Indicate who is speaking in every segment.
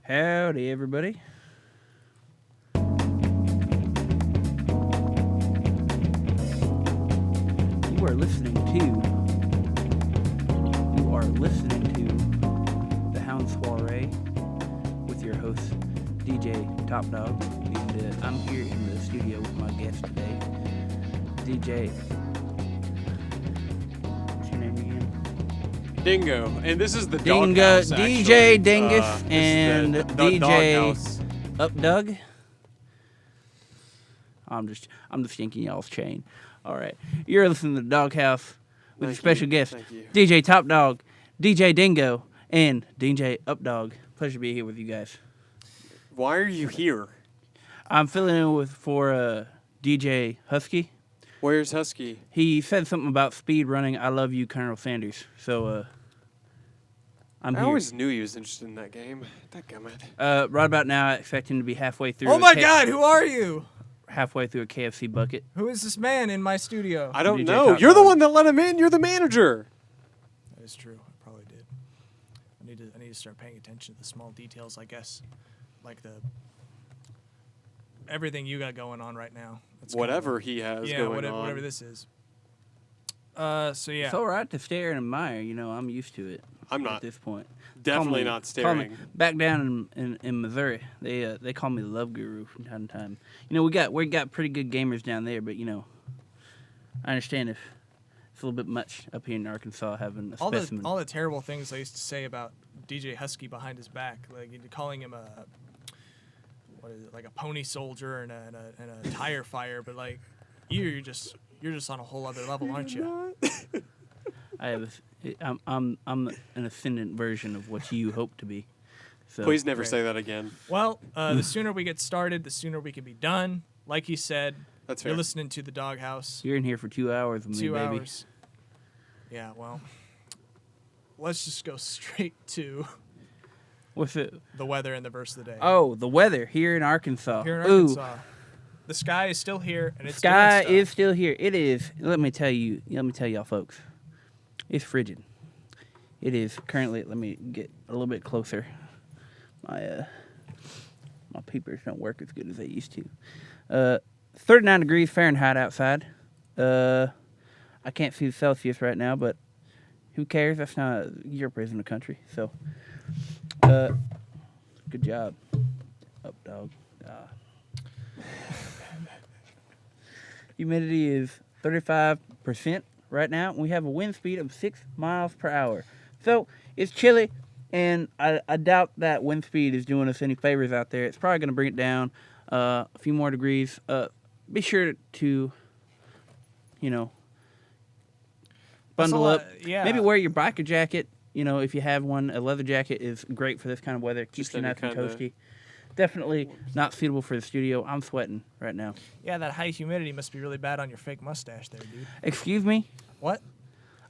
Speaker 1: Howdy, everybody. You are listening to the Hound Soiree with your host, DJ Top Dog. And I'm here in the studio with my guest today, DJ. What's your name again?
Speaker 2: Dingo, and this is the
Speaker 1: Dingo,
Speaker 2: doghouse.
Speaker 1: DJ Dingus and
Speaker 2: the
Speaker 1: DJ
Speaker 2: doghouse.
Speaker 1: Up Doug. I'm just yanking y'all's chain. All right, you're listening to the Doghouse with a special guest, DJ Top Dog, DJ Dingo, and DJ Up Dog. Pleasure to be here with you guys.
Speaker 2: Why are you here?
Speaker 1: I'm filling in for DJ Husky.
Speaker 2: Where's Husky?
Speaker 1: He said something about speed running. I love you, Colonel Sanders. So I'm here.
Speaker 2: I always knew he was interested in that game. Dadgummit.
Speaker 1: Right about now, I expect him to be halfway through.
Speaker 3: Oh my God, who are you?
Speaker 1: Halfway through a KFC bucket.
Speaker 3: Who is this man in my studio?
Speaker 2: I don't
Speaker 1: DJ
Speaker 2: know.
Speaker 1: Top
Speaker 2: You're the
Speaker 1: Dog.
Speaker 2: one that let him in. You're the manager.
Speaker 3: That is true. I probably did. I need to start paying attention to the small details, I guess. Like everything you got going on right now. That's
Speaker 2: Whatever he has going on.
Speaker 3: whatever this is. So yeah.
Speaker 1: It's all right to stare and admire. You know, I'm used to it.
Speaker 2: I'm not.
Speaker 1: At this point.
Speaker 2: Definitely not
Speaker 1: Call me,
Speaker 2: staring.
Speaker 1: back down in Missouri, they call me the Love Guru from time to time. You know, we got pretty good gamers down there, but you know, I understand if it's a little bit much up here in Arkansas having a specimen.
Speaker 3: all the terrible things I used to say about DJ Husky behind his back, like calling him like a pony soldier and a tire fire, but like you're just on a whole other level, aren't you?
Speaker 1: I'm an ascendant version of what you hope to be. So,
Speaker 2: Please never
Speaker 3: Great.
Speaker 2: say that again.
Speaker 3: Well, the sooner we get started, the sooner we can be done. Like he said,
Speaker 2: That's
Speaker 3: you're
Speaker 2: fair.
Speaker 3: listening to the Doghouse.
Speaker 1: You're in here for 2 hours with me,
Speaker 3: 2
Speaker 1: baby.
Speaker 3: hours. Yeah, well, let's just go straight to
Speaker 1: What's it?
Speaker 3: the weather and the verse of the day.
Speaker 1: Oh, the weather here in Arkansas.
Speaker 3: Here in
Speaker 1: Ooh.
Speaker 3: Arkansas, the sky is still here, and it's
Speaker 1: Sky
Speaker 3: doing
Speaker 1: is still here. It is. Let me tell y'all folks. It's frigid. It is currently. Let me get a little bit closer. My peepers don't work as good as they used to. 39 degrees Fahrenheit outside. I can't see the Celsius right now, but who cares? That's not Europe isn't a country. So, good job, Up Dog. Humidity is 35% right now. We have a wind speed of 6 miles per hour. So it's chilly, and I doubt that wind speed is doing us any favors out there. It's probably going to bring it down a few more degrees. Be sure to, bundle up.
Speaker 3: Yeah.
Speaker 1: Maybe wear your biker jacket. You know, if you have one, a leather jacket is great for this kind of weather. Keeps
Speaker 2: Just
Speaker 1: you
Speaker 2: any
Speaker 1: nice and
Speaker 2: kinda-
Speaker 1: toasty. Definitely not suitable for the studio. I'm sweating right now.
Speaker 3: Yeah, that high humidity must be really bad on your fake mustache there, dude.
Speaker 1: Excuse me?
Speaker 3: What?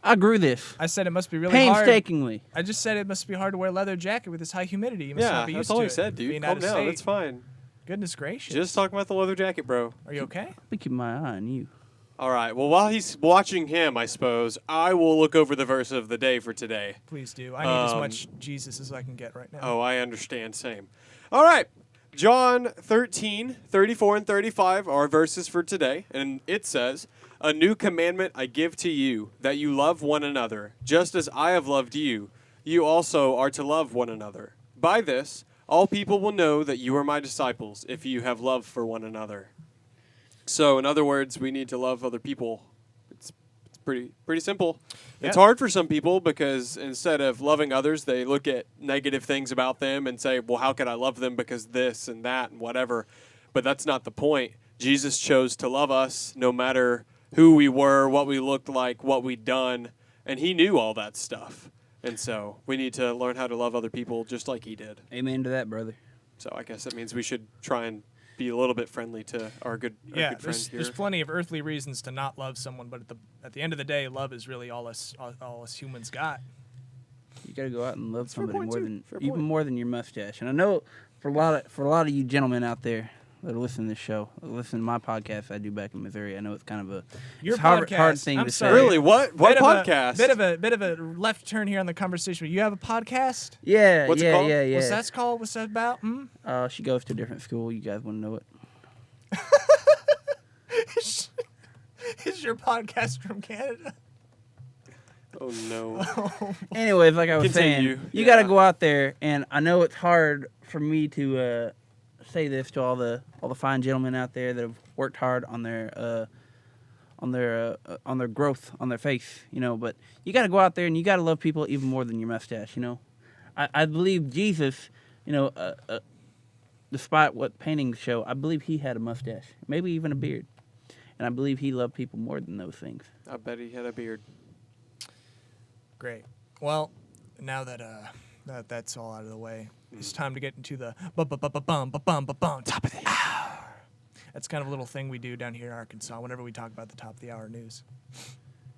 Speaker 1: I grew this.
Speaker 3: I said it must be really hard.
Speaker 1: Painstakingly.
Speaker 3: I just said it must be hard to wear a leather jacket with this high humidity. You must
Speaker 2: Yeah,
Speaker 3: not be
Speaker 2: that's
Speaker 3: used
Speaker 2: all
Speaker 3: to
Speaker 2: I
Speaker 3: it,
Speaker 2: said, dude.
Speaker 3: being
Speaker 2: Calm
Speaker 3: out of
Speaker 2: down.
Speaker 3: state.
Speaker 2: That's fine.
Speaker 3: Goodness gracious.
Speaker 2: Just talking about the leather jacket, bro.
Speaker 3: Are you okay?
Speaker 1: Let me keep my eye on you.
Speaker 2: All right. Well, while he's watching him, I suppose, I will look over the verse of the day for today.
Speaker 3: Please do. I need as much Jesus as I can get right now.
Speaker 2: Oh, I understand. Same. All right. John 13, 34 and 35 are verses for today, and it says, "A new commandment I give to you, that you love one another, just as I have loved you. You also are to love one another. By this, all people will know that you are my disciples, if you have love for one another." So, in other words, we need to love other people. It's pretty simple. It's
Speaker 3: Yeah.
Speaker 2: hard for some people because instead of loving others, they look at negative things about them and say, well, how could I love them because this and that and whatever. But that's not the point. Jesus chose to love us no matter who we were, what we looked like, what we'd done, and he knew all that stuff. And so we need to learn how to love other people just like he did.
Speaker 1: Amen to that, brother.
Speaker 2: So I guess that means we should try and be a little bit friendly to our good friend here.
Speaker 3: There's plenty of earthly reasons to not love someone, but at the end of the day, love is really all us humans got.
Speaker 1: You got to go out and love somebody
Speaker 2: point,
Speaker 1: more
Speaker 2: too.
Speaker 1: than
Speaker 2: Fair
Speaker 1: even
Speaker 2: point.
Speaker 1: more than your mustache. And I know for a lot of you gentlemen out there, that listen to this show, listen to my podcast I do back in Missouri. I know it's kind of a
Speaker 3: Your
Speaker 1: hard
Speaker 3: podcast.
Speaker 1: thing
Speaker 3: I'm
Speaker 1: to
Speaker 3: sorry.
Speaker 1: say.
Speaker 2: Really? What
Speaker 3: Bit of
Speaker 2: podcast?
Speaker 3: Bit of a left turn here on the conversation. You have a podcast?
Speaker 1: Yeah,
Speaker 2: What's it
Speaker 1: yeah,
Speaker 2: called?
Speaker 1: yeah, yeah.
Speaker 3: What's that called? What's that about? Hmm?
Speaker 1: She goes to a different school. You guys want to know it?
Speaker 3: Is your podcast from Canada?
Speaker 2: Oh no.
Speaker 1: Anyways, like I was
Speaker 2: Continue.
Speaker 1: saying, you got to
Speaker 2: Yeah.
Speaker 1: go out there, and I know it's hard for me to say this to all the fine gentlemen out there that have worked hard on their growth, on their faith, you know. But you got to go out there and you got to love people even more than your mustache, you know. I believe Jesus, you know, despite what paintings show, I believe he had a mustache, maybe even a beard, and I believe he loved people more than those things.
Speaker 2: I bet he had a beard.
Speaker 3: Great. Well, now that that's all out of the way, it's time to get into the top of the hour. That's kind of a little thing we do down here in Arkansas whenever we talk about the top of the hour news.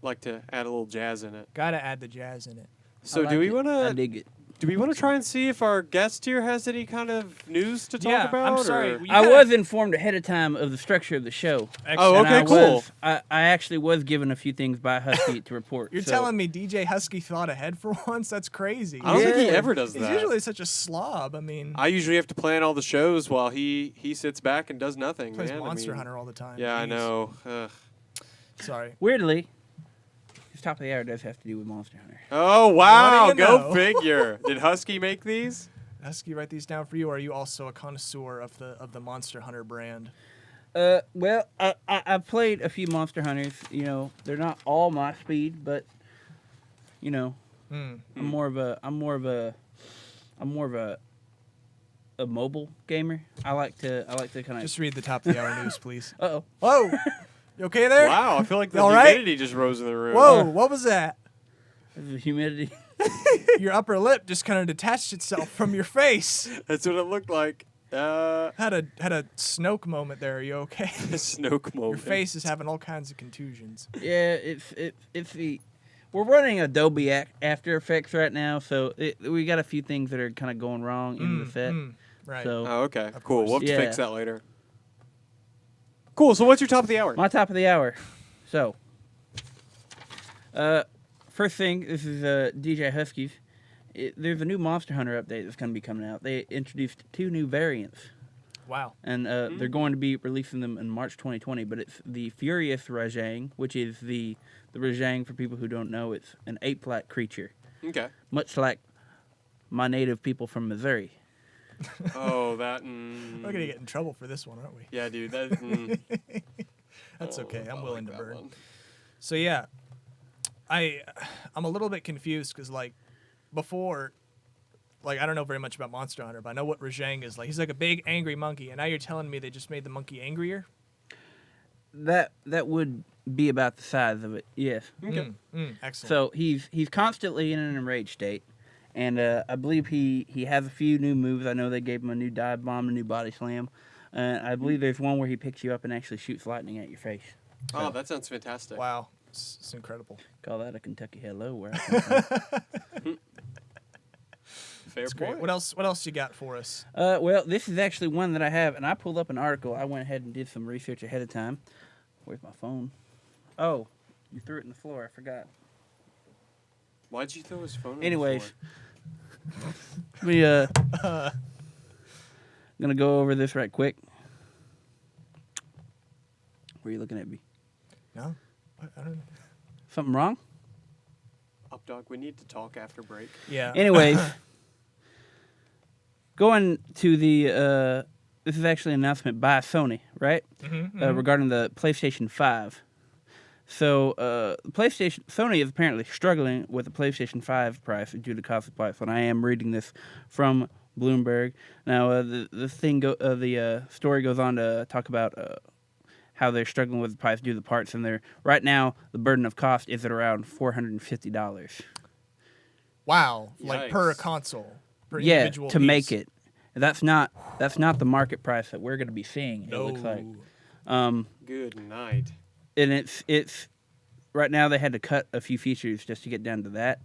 Speaker 2: Like to add a little jazz in it.
Speaker 3: Gotta add the jazz in it.
Speaker 2: So
Speaker 1: I like
Speaker 2: do we
Speaker 1: it.
Speaker 2: want
Speaker 1: I
Speaker 2: to
Speaker 1: dig it.
Speaker 2: do we want to try and see if our guest here has any kind of news to talk
Speaker 3: Yeah,
Speaker 2: about?
Speaker 3: I'm sorry.
Speaker 2: or-
Speaker 3: You
Speaker 1: I
Speaker 3: kinda-
Speaker 1: was informed ahead of time of the structure of the show.
Speaker 2: Oh,
Speaker 1: And
Speaker 2: okay,
Speaker 1: I
Speaker 2: cool.
Speaker 1: was- I actually was given a few things by Husky to report.
Speaker 3: You're
Speaker 1: so-
Speaker 3: telling me DJ Husky thought ahead for once? That's crazy.
Speaker 2: I don't think he
Speaker 1: Yeah.
Speaker 2: ever does
Speaker 3: He's
Speaker 2: that.
Speaker 3: usually such a slob. I mean,
Speaker 2: I usually have to plan all the shows while he sits back and does nothing.
Speaker 3: plays
Speaker 2: man.
Speaker 3: Monster
Speaker 2: I mean,
Speaker 3: Hunter all the time.
Speaker 2: Yeah, I
Speaker 3: Jeez.
Speaker 2: know. Ugh.
Speaker 3: Sorry.
Speaker 1: Weirdly, this top of the hour does have to do with Monster Hunter.
Speaker 2: Oh wow!
Speaker 3: What do you
Speaker 2: Go
Speaker 3: know?
Speaker 2: figure. Did Husky make these?
Speaker 3: Husky, write these down for you. Or are you also a connoisseur of the Monster Hunter brand?
Speaker 1: Well, I've played a few Monster Hunters. You know, they're not all my speed, but you know,
Speaker 3: Hmm.
Speaker 1: I'm more of a mobile gamer. I like to kind of.
Speaker 3: Just read the top of the hour news, please.
Speaker 1: Uh-oh.
Speaker 3: Whoa, you okay there?
Speaker 2: Wow! I feel like the
Speaker 3: All right?
Speaker 2: humidity just rose in the room.
Speaker 3: Whoa, what was that?
Speaker 1: The humidity.
Speaker 3: Your upper lip just kind of detached itself from your face.
Speaker 2: That's what it looked like.
Speaker 3: Had a Snoke moment there. Are you okay?
Speaker 2: A Snoke moment.
Speaker 3: Your face is having all kinds of contusions.
Speaker 1: Yeah, it's the. We're running Adobe After Effects right now, so we got a few things that are kind of going wrong in the set.
Speaker 3: Right.
Speaker 1: So
Speaker 2: Oh, okay.
Speaker 3: Of
Speaker 2: Cool.
Speaker 3: course.
Speaker 2: We'll have to
Speaker 1: Yeah.
Speaker 2: fix that later. Cool. So what's your top of the hour?
Speaker 1: my top of the hour. So, first thing, this is DJ Huskies. There's a new Monster Hunter update that's going to be coming out. They introduced 2 new variants,
Speaker 3: Wow.
Speaker 1: and they're going to be releasing them in March 2020. But it's the Furious Rajang, which is the Rajang, for people who don't know, it's an ape-like creature,
Speaker 2: Okay.
Speaker 1: much like my native people from Missouri.
Speaker 2: Oh, that.
Speaker 3: We're gonna get in trouble for this one, aren't we?
Speaker 2: Yeah, dude. That.
Speaker 3: That's okay. I'm
Speaker 2: I
Speaker 3: willing
Speaker 2: like
Speaker 3: to
Speaker 2: that
Speaker 3: burn.
Speaker 2: one.
Speaker 3: So yeah, I'm a little bit confused because like before, like I don't know very much about Monster Hunter, but I know what Rajang is like. He's like a big angry monkey, and now you're telling me they just made the monkey angrier.
Speaker 1: That would be about the size of it, yes.
Speaker 2: Okay.
Speaker 3: Excellent.
Speaker 1: So he's constantly in an enraged state, and I believe he has a few new moves. I know they gave him a new dive bomb, a new body slam. I believe there's one where he picks you up and actually shoots lightning at your face.
Speaker 2: Oh, that sounds fantastic.
Speaker 3: Wow, it's incredible.
Speaker 1: Call that a Kentucky hello. Where I come from.
Speaker 2: Fair
Speaker 3: It's great.
Speaker 2: point.
Speaker 3: What else you got for us?
Speaker 1: Well, this is actually one that I have, and I pulled up an article. I went ahead and did some research ahead of time. Where's my phone? Oh, you threw it in the floor. I forgot.
Speaker 2: Why'd you throw his phone?
Speaker 1: Anyways, we gonna go over this right quick. Where are you looking at me?
Speaker 3: No, I don't.
Speaker 2: On
Speaker 1: Something wrong?
Speaker 2: the floor? Up, dog. We need to talk after break.
Speaker 3: Yeah.
Speaker 1: Anyways, going to the this is actually an announcement by Sony, right? Regarding the PlayStation 5. So, Sony is apparently struggling with the PlayStation 5 price due to cost of parts, and I am reading this from Bloomberg. Now, the story goes on to talk about how they're struggling with the price due to the parts, and right now the burden of cost is at around $450.
Speaker 3: Wow, like per
Speaker 2: Yikes.
Speaker 3: console, per
Speaker 1: Yeah,
Speaker 3: individual
Speaker 1: to
Speaker 3: piece.
Speaker 1: make it. That's not the market price that we're going to be seeing. It looks like.
Speaker 2: Good night.
Speaker 1: And it's right now they had to cut a few features just to get down to that.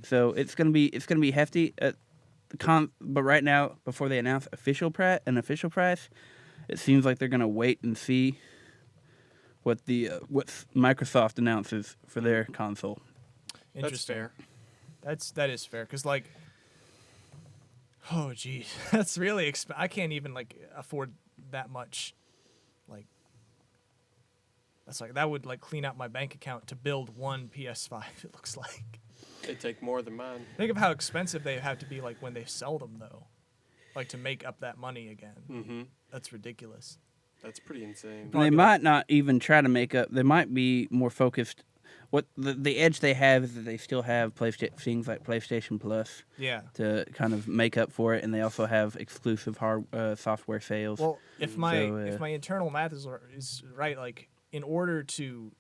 Speaker 1: So it's gonna be hefty. But right now, before they announce an official price, it seems like they're gonna wait and see what Microsoft announces for their console.
Speaker 2: That's
Speaker 3: Interesting.
Speaker 2: fair.
Speaker 3: That is fair because like, oh geez, that's really I can't even like afford that much. Like, that's like that would like clean out my bank account to build one PS5. It looks like.
Speaker 2: They take more than mine.
Speaker 3: Think of how expensive they have to be like when they sell them though, like to make up that money again.
Speaker 2: Mm-hmm.
Speaker 3: That's ridiculous.
Speaker 2: That's pretty insane.
Speaker 1: And they might not even try to make up. They might be more focused. What the edge they have is that they still have things like PlayStation Plus
Speaker 3: Yeah.
Speaker 1: to kind of make up for it, and they also have exclusive software sales.
Speaker 3: Well, if my
Speaker 1: So,
Speaker 3: my internal math is right, like in order to,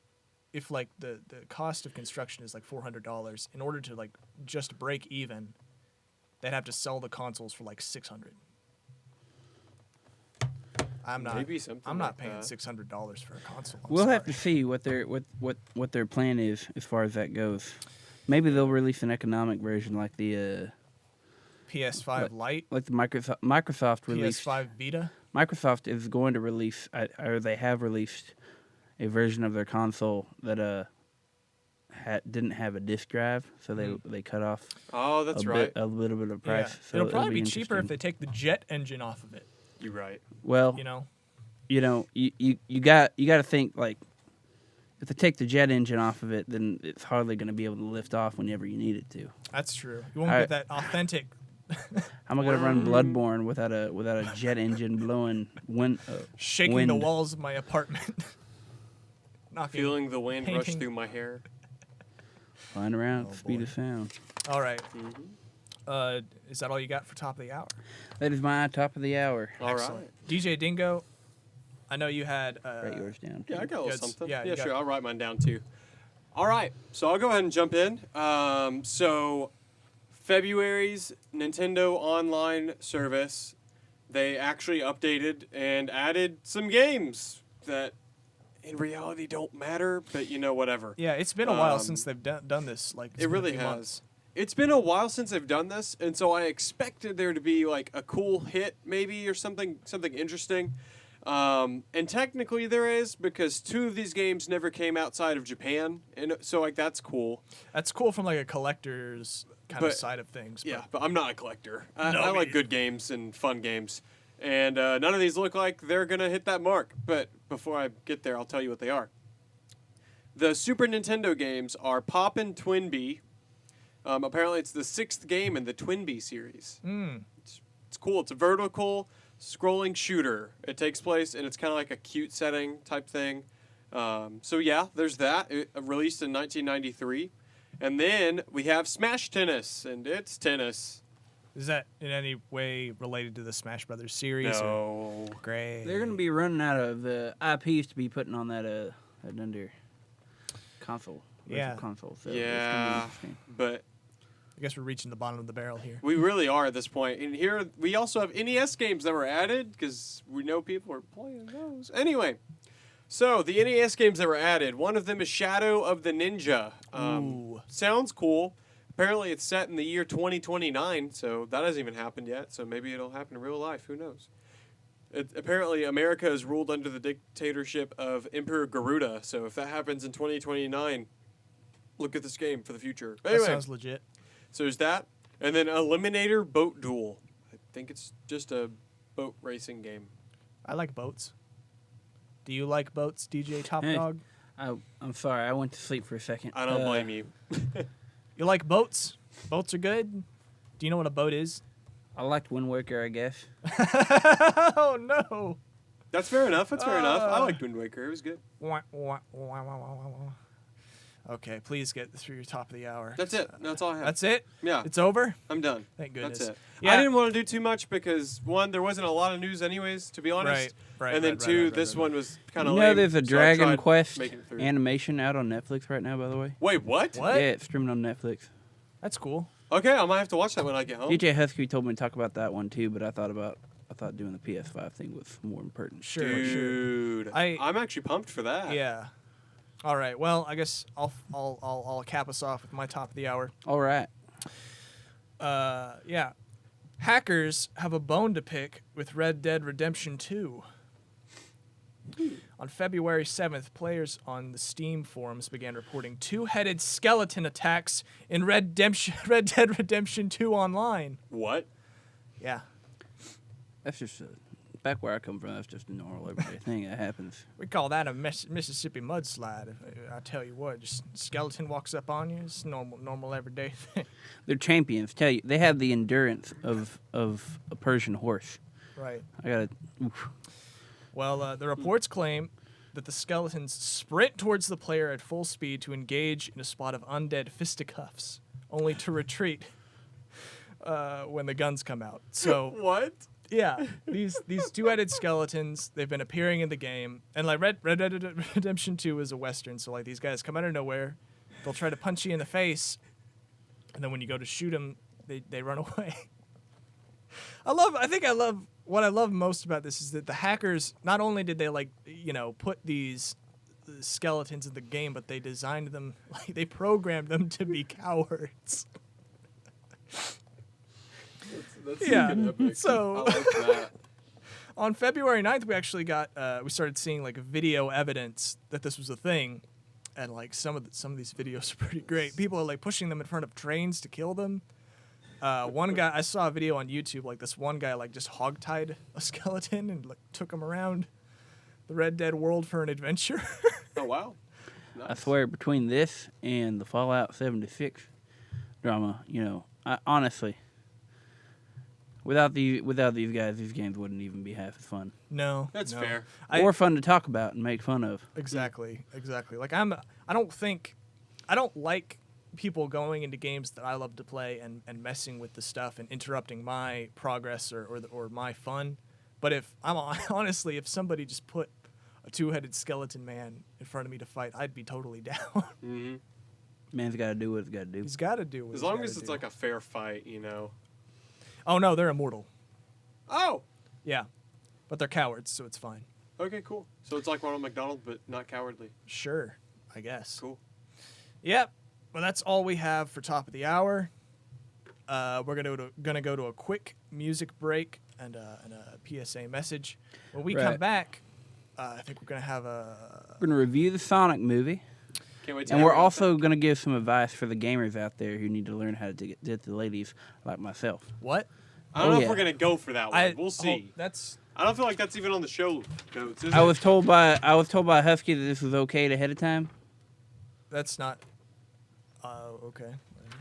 Speaker 3: if like the cost of construction is like $400, in order to like just break even, they'd have to sell the consoles for like $600. I'm not.
Speaker 2: Maybe something
Speaker 3: I'm not
Speaker 2: like
Speaker 3: paying
Speaker 2: that.
Speaker 3: $600 for a console.
Speaker 1: We'll have to see what their plan is as far as that goes. Maybe they'll release an economic version like the
Speaker 3: PS5 Lite,
Speaker 1: like the Microsoft released.
Speaker 3: PS5 Vita.
Speaker 1: Microsoft is going to release, or they have released, a version of their console that didn't have a disk drive, so they cut off
Speaker 2: Oh, that's right.
Speaker 1: a little bit of price.
Speaker 3: Yeah.
Speaker 1: So
Speaker 3: It'll probably be
Speaker 1: interesting.
Speaker 3: cheaper if they take the jet engine off of it.
Speaker 2: You're right.
Speaker 1: Well,
Speaker 3: You know.
Speaker 1: you got to think like if they take the jet engine off of it, then it's hardly going to be able to lift off whenever you need it to.
Speaker 3: That's true. You won't
Speaker 1: I-
Speaker 3: get that authentic.
Speaker 1: How am I going to run Bloodborne without a jet engine blowing
Speaker 3: Shaking
Speaker 1: wind?
Speaker 3: the walls of my apartment. Knocking.
Speaker 2: Feeling the wind rush
Speaker 3: painting.
Speaker 2: through my hair.
Speaker 1: Flying around at
Speaker 3: Oh,
Speaker 1: the speed
Speaker 3: boy.
Speaker 1: of sound.
Speaker 3: All right.
Speaker 2: Mm-hmm.
Speaker 3: Is that all you got for top of the hour?
Speaker 1: That is my top of the hour.
Speaker 2: All right.
Speaker 3: Excellent. DJ Dingo, I know you had.
Speaker 1: Write yours down.
Speaker 2: Yeah, I got a little
Speaker 3: Yes,
Speaker 2: something.
Speaker 3: yeah,
Speaker 2: Yeah,
Speaker 3: you got
Speaker 2: sure.
Speaker 3: it.
Speaker 2: I'll write mine down too. All right. So I'll go ahead and jump in. So February's Nintendo Online service, they actually updated and added some games that in reality don't matter, but whatever.
Speaker 3: Yeah, it's been a while
Speaker 2: Um,
Speaker 3: since they've done this. Like it's
Speaker 2: It
Speaker 3: been a
Speaker 2: really
Speaker 3: few
Speaker 2: has.
Speaker 3: months.
Speaker 2: It's been a while since they've done this, and so I expected there to be like a cool hit maybe or something interesting. And technically there is because 2 of these games never came outside of Japan, and so like that's cool.
Speaker 3: That's cool from like a collector's kind of
Speaker 2: But-
Speaker 3: side of things.
Speaker 2: Yeah, but I'm not a collector.
Speaker 3: No,
Speaker 2: I
Speaker 3: me
Speaker 2: like
Speaker 3: neither.
Speaker 2: good games and fun games, and none of these look like they're gonna hit that mark. But before I get there, I'll tell you what they are. The Super Nintendo games are Poppin' Twinbee. Apparently, it's the 6th game in the Twinbee series. It's cool. It's a vertical scrolling shooter. It takes place, and it's kind of like a cute setting type thing. So yeah, there's that. It released in 1993. And then we have Smash Tennis, and it's tennis.
Speaker 3: Is that in any way related to the Smash Brothers series?
Speaker 2: No.
Speaker 3: Great.
Speaker 1: They're going to be running out of the IPs to be putting on that under console. virtual
Speaker 3: Yeah.
Speaker 1: console. So it's gonna be
Speaker 2: Yeah,
Speaker 1: interesting.
Speaker 2: but
Speaker 3: I guess we're reaching the bottom of the barrel here.
Speaker 2: we really are at this point. And here we also have NES games that were added because we know people are playing those. Anyway, so the NES games that were added, one of them is Shadow of the Ninja.
Speaker 3: Ooh.
Speaker 2: Sounds cool. Apparently it's set in the year 2029, so that hasn't even happened yet. So maybe it'll happen in real life. Who knows? Apparently America is ruled under the dictatorship of Emperor Garuda. So if that happens in 2029, look at this game for the future.
Speaker 3: That
Speaker 2: Anyway.
Speaker 3: sounds legit.
Speaker 2: So there's that. And then Eliminator Boat Duel. I think it's just a boat racing game.
Speaker 3: I like boats. Do you like boats, DJ Top
Speaker 1: Hey.
Speaker 3: Dog?
Speaker 1: I'm sorry, I went to sleep for a second.
Speaker 2: I don't blame you.
Speaker 3: You like boats? Boats are good. Do you know what a boat is?
Speaker 1: I liked Wind Waker, I guess.
Speaker 3: Oh no!
Speaker 2: That's fair enough. That's fair enough. I liked Wind Waker. It was good.
Speaker 3: Wah, wah, wah, wah, wah, wah, wah. Okay, please get through your top of the hour.
Speaker 2: That's it. That's all I have.
Speaker 3: That's it.
Speaker 2: Yeah,
Speaker 3: It's over.
Speaker 2: I'm done.
Speaker 3: Thank goodness.
Speaker 2: That's it.
Speaker 3: Yeah.
Speaker 2: I didn't want to do too much because, one, there wasn't a lot of news anyways, to be honest.
Speaker 3: Right,
Speaker 2: And then,
Speaker 3: right,
Speaker 2: two,
Speaker 3: right,
Speaker 2: this
Speaker 3: right.
Speaker 2: one was kind
Speaker 1: You
Speaker 2: of
Speaker 1: know
Speaker 2: lame.
Speaker 1: there's a
Speaker 2: so I
Speaker 1: Dragon
Speaker 2: tried
Speaker 1: Quest
Speaker 2: making it through.
Speaker 1: animation out on Netflix right now, by the way.
Speaker 2: Wait, what?
Speaker 3: What?
Speaker 1: Yeah, it's streaming on Netflix.
Speaker 3: That's cool.
Speaker 2: Okay, I might have to watch that when I get home.
Speaker 1: DJ Husky told me to talk about that one too, but I thought doing the PS5 thing was more important.
Speaker 3: Sure,
Speaker 2: Dude,
Speaker 3: sure.
Speaker 2: I'm actually pumped for that.
Speaker 3: Yeah. All right. Well, I guess I'll cap us off with my top of the hour.
Speaker 1: All right.
Speaker 3: Yeah. Hackers have a bone to pick with Red Dead Redemption 2. On February 7th, players on the Steam forums began reporting two-headed skeleton attacks in Red Dead Redemption 2 Online.
Speaker 2: What?
Speaker 3: Yeah.
Speaker 1: That's just back where I come from. That's just a normal everyday thing that happens.
Speaker 3: We call that a Mississippi mudslide. I tell you what, just skeleton walks up on you. It's normal everyday thing.
Speaker 1: They're champions. Tell you, they have the endurance of a Persian horse.
Speaker 3: Right.
Speaker 1: I gotta. Oof.
Speaker 3: Well, the reports claim that the skeletons sprint towards the player at full speed to engage in a spot of undead fisticuffs, only to retreat when the guns come out. So
Speaker 2: What?
Speaker 3: yeah, these two-headed skeletons, they've been appearing in the game, and like Red Dead Redemption 2 is a western, so like these guys come out of nowhere, they'll try to punch you in the face, and then when you go to shoot them, they run away. What I love most about this is that the hackers, not only did they put these skeletons in the game, but they designed them, they programmed them to be cowards.
Speaker 2: That's
Speaker 3: Yeah,
Speaker 2: freaking epic.
Speaker 3: so-
Speaker 2: I like that.
Speaker 3: On February 9th, we actually we started seeing video evidence that this was a thing, and some of these videos are pretty great. People are pushing them in front of trains to kill them. One guy, I saw a video on YouTube, this one guy just hogtied a skeleton and took him around the Red Dead world for an adventure.
Speaker 2: Oh, wow. Nice.
Speaker 1: I swear, between this and the Fallout 76 drama, I honestly, without these guys, these games wouldn't even be half as fun.
Speaker 3: No,
Speaker 2: That's
Speaker 3: no.
Speaker 2: fair.
Speaker 1: Or fun to talk about and make fun of.
Speaker 3: Exactly. I don't like people going into games that I love to play and messing with the stuff and interrupting my progress or my fun. But if somebody just put a two-headed skeleton man in front of me to fight, I'd be totally down.
Speaker 2: Mm-hmm.
Speaker 1: Man's got to do what he's got to do.
Speaker 3: He's got to do what
Speaker 2: As
Speaker 3: he's
Speaker 2: long
Speaker 3: gotta
Speaker 2: as it's
Speaker 3: do.
Speaker 2: a fair fight,
Speaker 3: Oh no, they're immortal.
Speaker 2: Oh,
Speaker 3: Yeah, but they're cowards, so it's fine.
Speaker 2: okay, cool. So it's like Ronald McDonald, but not cowardly.
Speaker 3: Sure, I guess.
Speaker 2: Cool.
Speaker 3: Yep. Well, that's all we have for top of the hour. We're gonna go to a quick music break and a PSA message. When we come
Speaker 1: Right.
Speaker 3: back, I think we're gonna have a.
Speaker 1: We're going to review the Sonic movie.
Speaker 2: Can't wait to
Speaker 1: And
Speaker 2: have
Speaker 1: we're
Speaker 2: you on
Speaker 1: also going to give some advice for the gamers out there who need to learn how to get the ladies like myself.
Speaker 3: What?
Speaker 2: I don't
Speaker 1: Oh,
Speaker 2: know
Speaker 1: yeah.
Speaker 2: if we're gonna go for that one. We'll see.
Speaker 3: That's
Speaker 2: I don't feel like that's even on the show notes. Is
Speaker 1: I
Speaker 2: it?
Speaker 1: was told by Husky that this was okay ahead of time.
Speaker 3: not. Okay.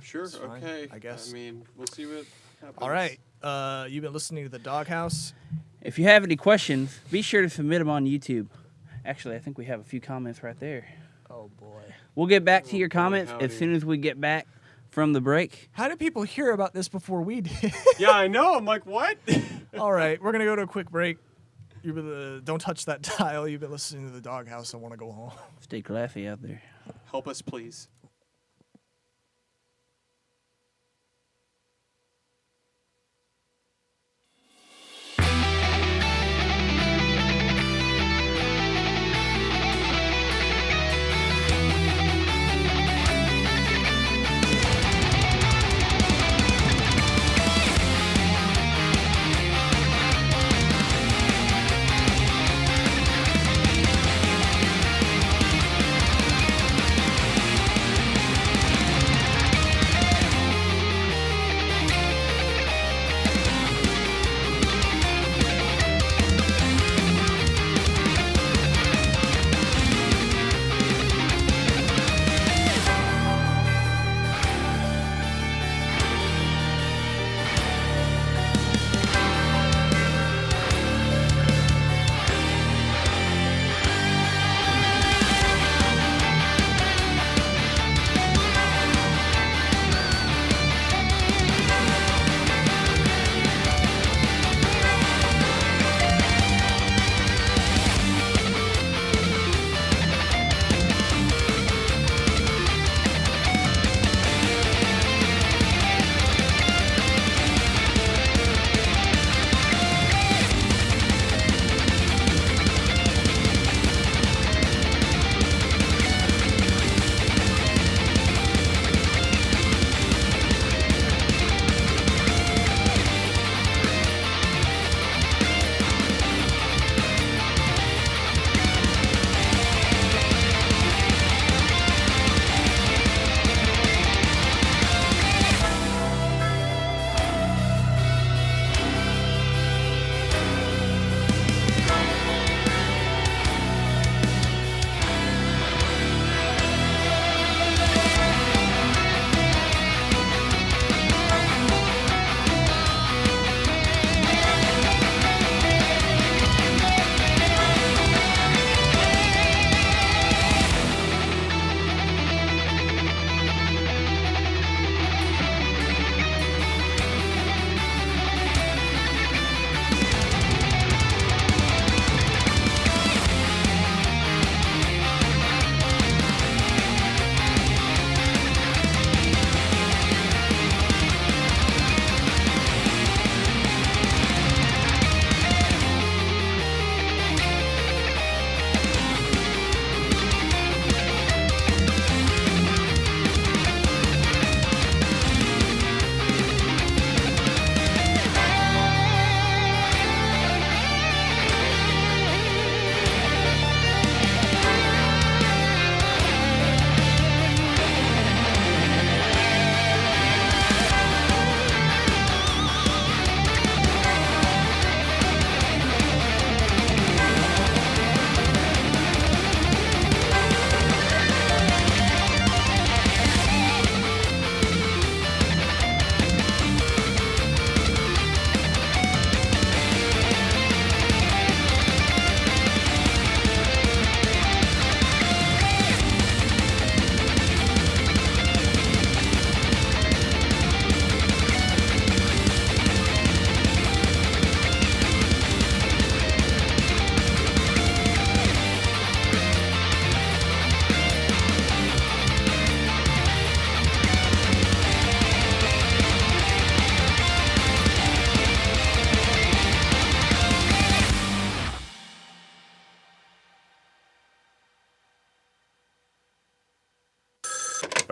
Speaker 2: Sure.
Speaker 3: It's fine,
Speaker 2: Okay.
Speaker 3: I guess.
Speaker 2: I mean, we'll see what happens.
Speaker 3: All right. You've been listening to the Doghouse.
Speaker 1: If you have any questions, be sure to submit them on YouTube. Actually, I think we have a few comments right there.
Speaker 3: Oh boy.
Speaker 1: We'll get back to
Speaker 2: Oh,
Speaker 1: your
Speaker 2: boy,
Speaker 1: comments
Speaker 2: howdy.
Speaker 1: as soon as we get back from the break.
Speaker 3: How did people hear about this before we did?
Speaker 2: Yeah, I know. I'm like, what?
Speaker 3: All right, we're gonna go to a quick break. Don't touch that dial. You've been listening to the Doghouse. I want to go home.
Speaker 1: Stay classy out there.
Speaker 2: Help us, please.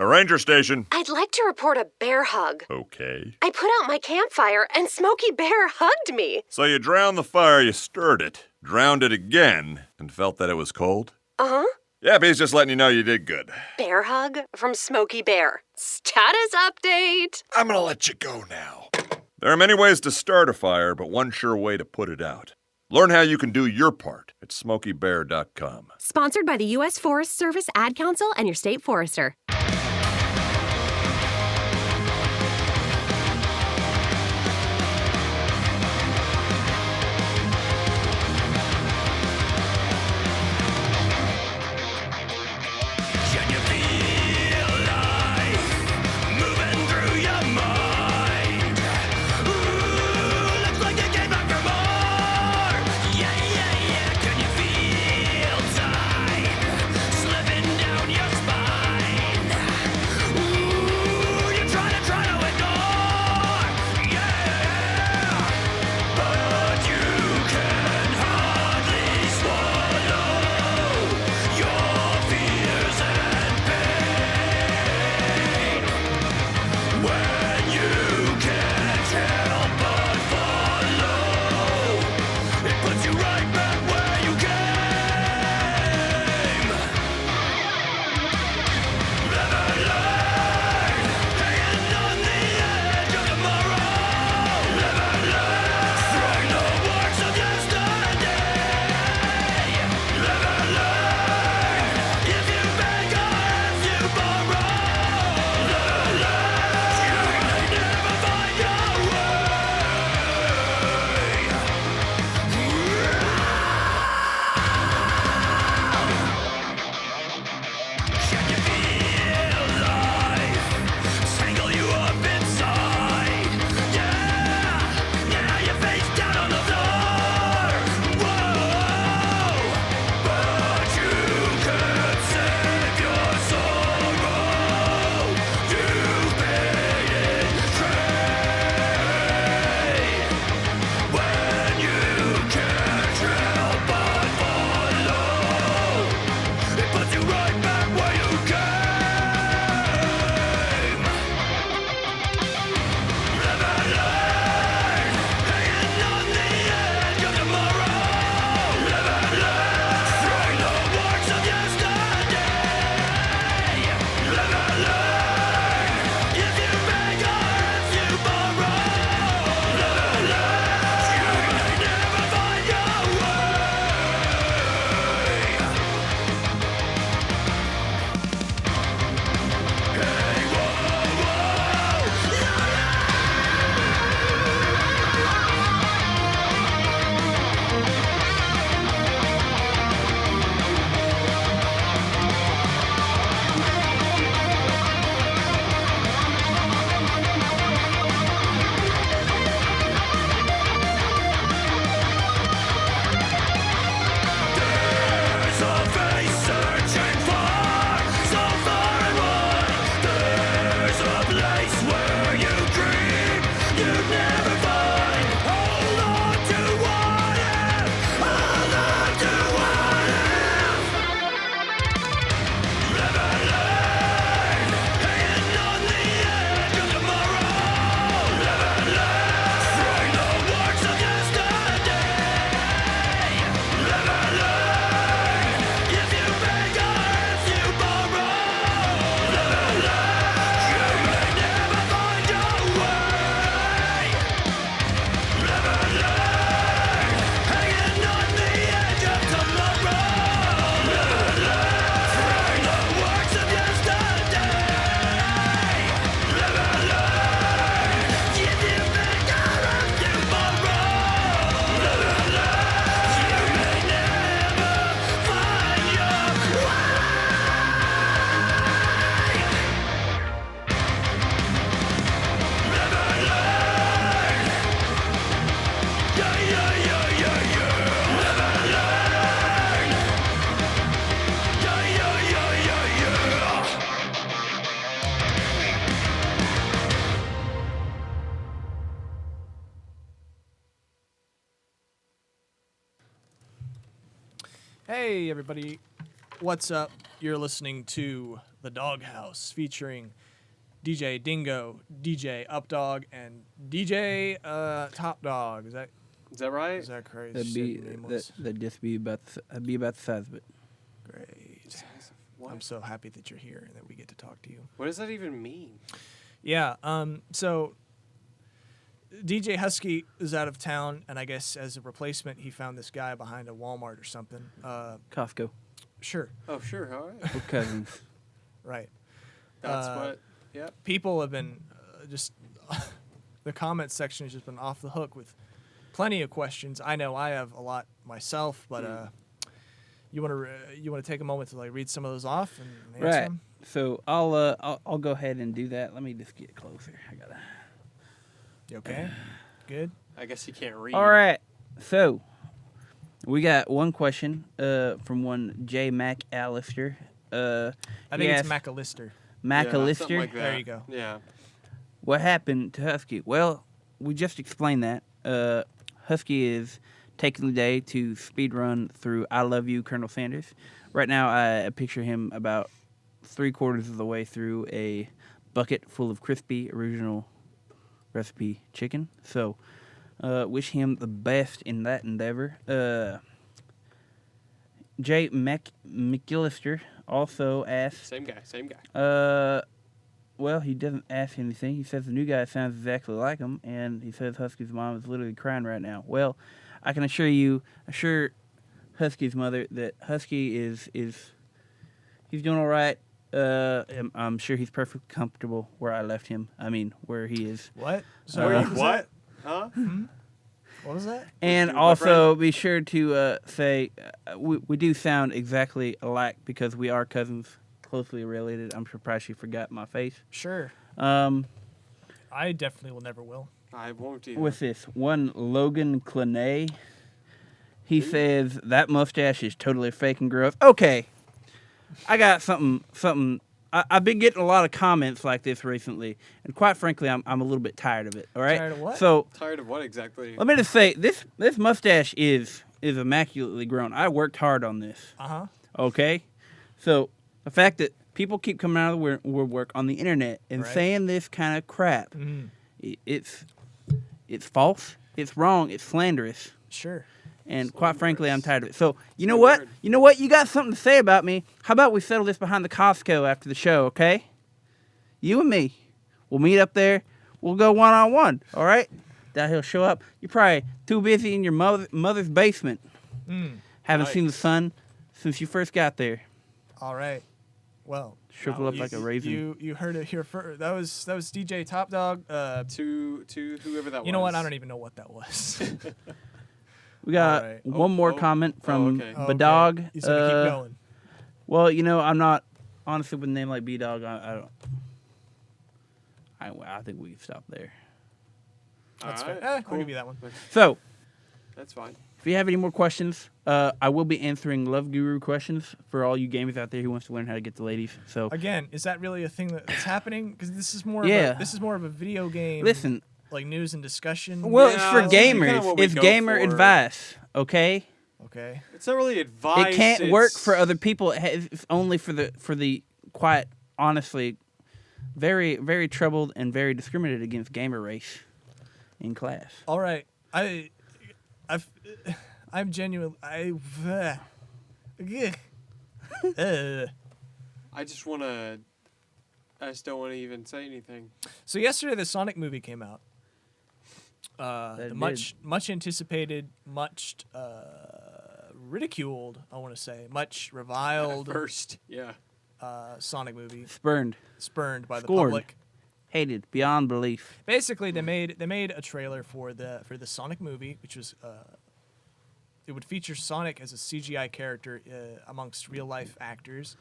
Speaker 4: A ranger station.
Speaker 5: I'd like to report a bear hug.
Speaker 4: Okay.
Speaker 5: I put out my campfire and Smokey Bear hugged me.
Speaker 4: So you drowned the fire, you stirred it, drowned it again, and felt that it was cold?
Speaker 5: Uh-huh.
Speaker 4: Yep, he's just letting you know you did good.
Speaker 5: Bear hug from Smokey Bear. Status update.
Speaker 4: I'm gonna let you go now. There are many ways to start a fire, but one sure way to put it out. Learn how you can do your part at SmokeyBear.com.
Speaker 5: Sponsored by the U.S. Forest Service, Ad Council, and your state forester.
Speaker 3: Hey, everybody. What's up? You're listening to The Doghouse, featuring DJ Dingo, DJ Updog, and DJ Top Dog. Is that
Speaker 2: right?
Speaker 3: is that crazy?
Speaker 1: That'd just be about the size of it.
Speaker 3: Great.
Speaker 2: What?
Speaker 3: I'm so happy that you're here and that we get to talk to you.
Speaker 2: What does that even mean?
Speaker 3: Yeah. So DJ Husky is out of town, and I guess as a replacement, he found this guy behind a Walmart or something.
Speaker 1: Costco.
Speaker 3: Sure.
Speaker 2: Oh, sure. All right.
Speaker 1: We're cousins.
Speaker 3: Right.
Speaker 2: That's what. Yep.
Speaker 3: People have been just the comments section has just been off the hook with plenty of questions. I know I have a lot myself, but you want to take a moment to like read some of those off and answer
Speaker 1: Right.
Speaker 3: them?
Speaker 1: So I'll go ahead and do that. Let me just get closer. I gotta.
Speaker 3: You okay? Good.
Speaker 2: I guess you can't read.
Speaker 1: All right. So we got one question from one J McAllister.
Speaker 3: I think it's McAllister.
Speaker 2: Yeah,
Speaker 1: McAllister.
Speaker 2: something like that.
Speaker 3: There you go.
Speaker 2: Yeah.
Speaker 1: What happened to Husky? Well, we just explained that. Husky is taking the day to speed run through I Love You, Colonel Sanders. Right now, I picture him about 3/4 of the way through a bucket full of crispy original recipe chicken. So, wish him the best in that endeavor. J. McAllister also asked.
Speaker 2: Same guy.
Speaker 1: Well, he doesn't ask anything. He says the new guy sounds exactly like him, and he says Husky's mom is literally crying right now. Well, I can assure Husky's mother that Husky is he's doing all right. I'm sure he's perfectly comfortable where I left him. I mean, where he is.
Speaker 3: What? Sorry.
Speaker 1: Uh,
Speaker 3: what was
Speaker 2: What?
Speaker 3: that?
Speaker 2: Huh?
Speaker 3: What was that?
Speaker 1: And
Speaker 2: Dude, my
Speaker 1: also be sure to say we do sound exactly alike because we are cousins, closely related. I'm surprised she forgot my face.
Speaker 3: Sure.
Speaker 1: Um,
Speaker 3: I definitely will never will.
Speaker 2: I won't either.
Speaker 1: with this one Logan Clenay, he says that mustache is totally fake and gross. Okay, I got something. I've been getting a lot of comments like this recently, and quite frankly, I'm a little bit tired of it. All right.
Speaker 3: Tired of what?
Speaker 1: So
Speaker 2: Tired of what exactly?
Speaker 1: let me just say this mustache is immaculately grown. I worked hard on this.
Speaker 3: Uh-huh.
Speaker 1: Okay, so the fact that people keep coming out of the woodwork on the internet and
Speaker 3: Right.
Speaker 1: saying this kind of crap,
Speaker 3: Mhm.
Speaker 1: it's false, it's wrong, it's slanderous,
Speaker 3: Sure.
Speaker 1: and quite frankly, I'm tired of it. So you know
Speaker 2: Good
Speaker 1: what?
Speaker 2: word.
Speaker 1: You know what? You got something to say about me? How about we settle this behind the Costco after the show? Okay, you and me, we'll meet up there. We'll go 1-on-1. All right? That he'll show up. You're probably too busy in your mother's basement. Haven't seen the sun since you first got there.
Speaker 3: All right. Well,
Speaker 1: Shrivel up like a raisin.
Speaker 3: You heard it here first. That was DJ Top Dog.
Speaker 2: To whoever that was.
Speaker 3: You know what? I don't even know what that was.
Speaker 1: We got
Speaker 3: All right.
Speaker 1: one more
Speaker 2: Oh,
Speaker 1: comment from
Speaker 2: okay.
Speaker 1: Badog.
Speaker 3: He's gonna keep going.
Speaker 1: Well, you know, I'm not honestly with a name like B-Dog. I don't. I think we can stop there.
Speaker 3: That's
Speaker 2: All
Speaker 3: fair.
Speaker 2: right,
Speaker 3: I'll give you that one.
Speaker 1: So,
Speaker 2: That's fine.
Speaker 1: if you have any more questions, I will be answering Love Guru questions for all you gamers out there who wants to learn how to get the ladies. So,
Speaker 3: Again, is that really a thing that's happening? Because this is more.
Speaker 1: Yeah.
Speaker 3: This is more of a video game.
Speaker 1: listen.
Speaker 3: Like news and discussion.
Speaker 1: Well,
Speaker 2: Yeah,
Speaker 1: it's for
Speaker 2: that's kinda
Speaker 1: gamers.
Speaker 2: what we
Speaker 1: It's
Speaker 2: go
Speaker 1: gamer
Speaker 2: for.
Speaker 1: advice. Okay.
Speaker 3: Okay.
Speaker 2: It's not really advice.
Speaker 1: It can't work
Speaker 2: it's-
Speaker 1: for other people. It's only for the quite honestly, very very troubled and very discriminated against gamer race in class.
Speaker 3: All right. I'm genuine. Uh,
Speaker 2: I just want to. I just don't want to even say anything.
Speaker 3: So yesterday, the Sonic movie came out.
Speaker 1: That
Speaker 3: The
Speaker 1: did.
Speaker 3: much anticipated, much ridiculed. I want to say much reviled
Speaker 2: First, yeah.
Speaker 3: Sonic movie,
Speaker 1: Spurned,
Speaker 3: spurned by the
Speaker 1: Scorned.
Speaker 3: public.
Speaker 1: hated beyond belief.
Speaker 3: Basically, they made a trailer for the Sonic movie, which was it would feature Sonic as a CGI character amongst real life actors.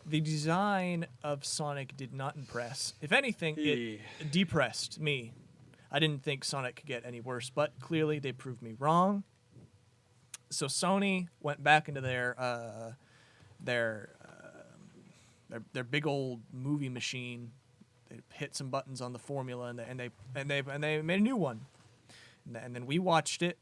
Speaker 3: The design of Sonic did not impress. If anything, it depressed me. I didn't think Sonic could get any worse, but clearly they proved me wrong. So Sony went back into their big old movie machine. They hit some buttons on the formula, and they made a new one. And then we watched it.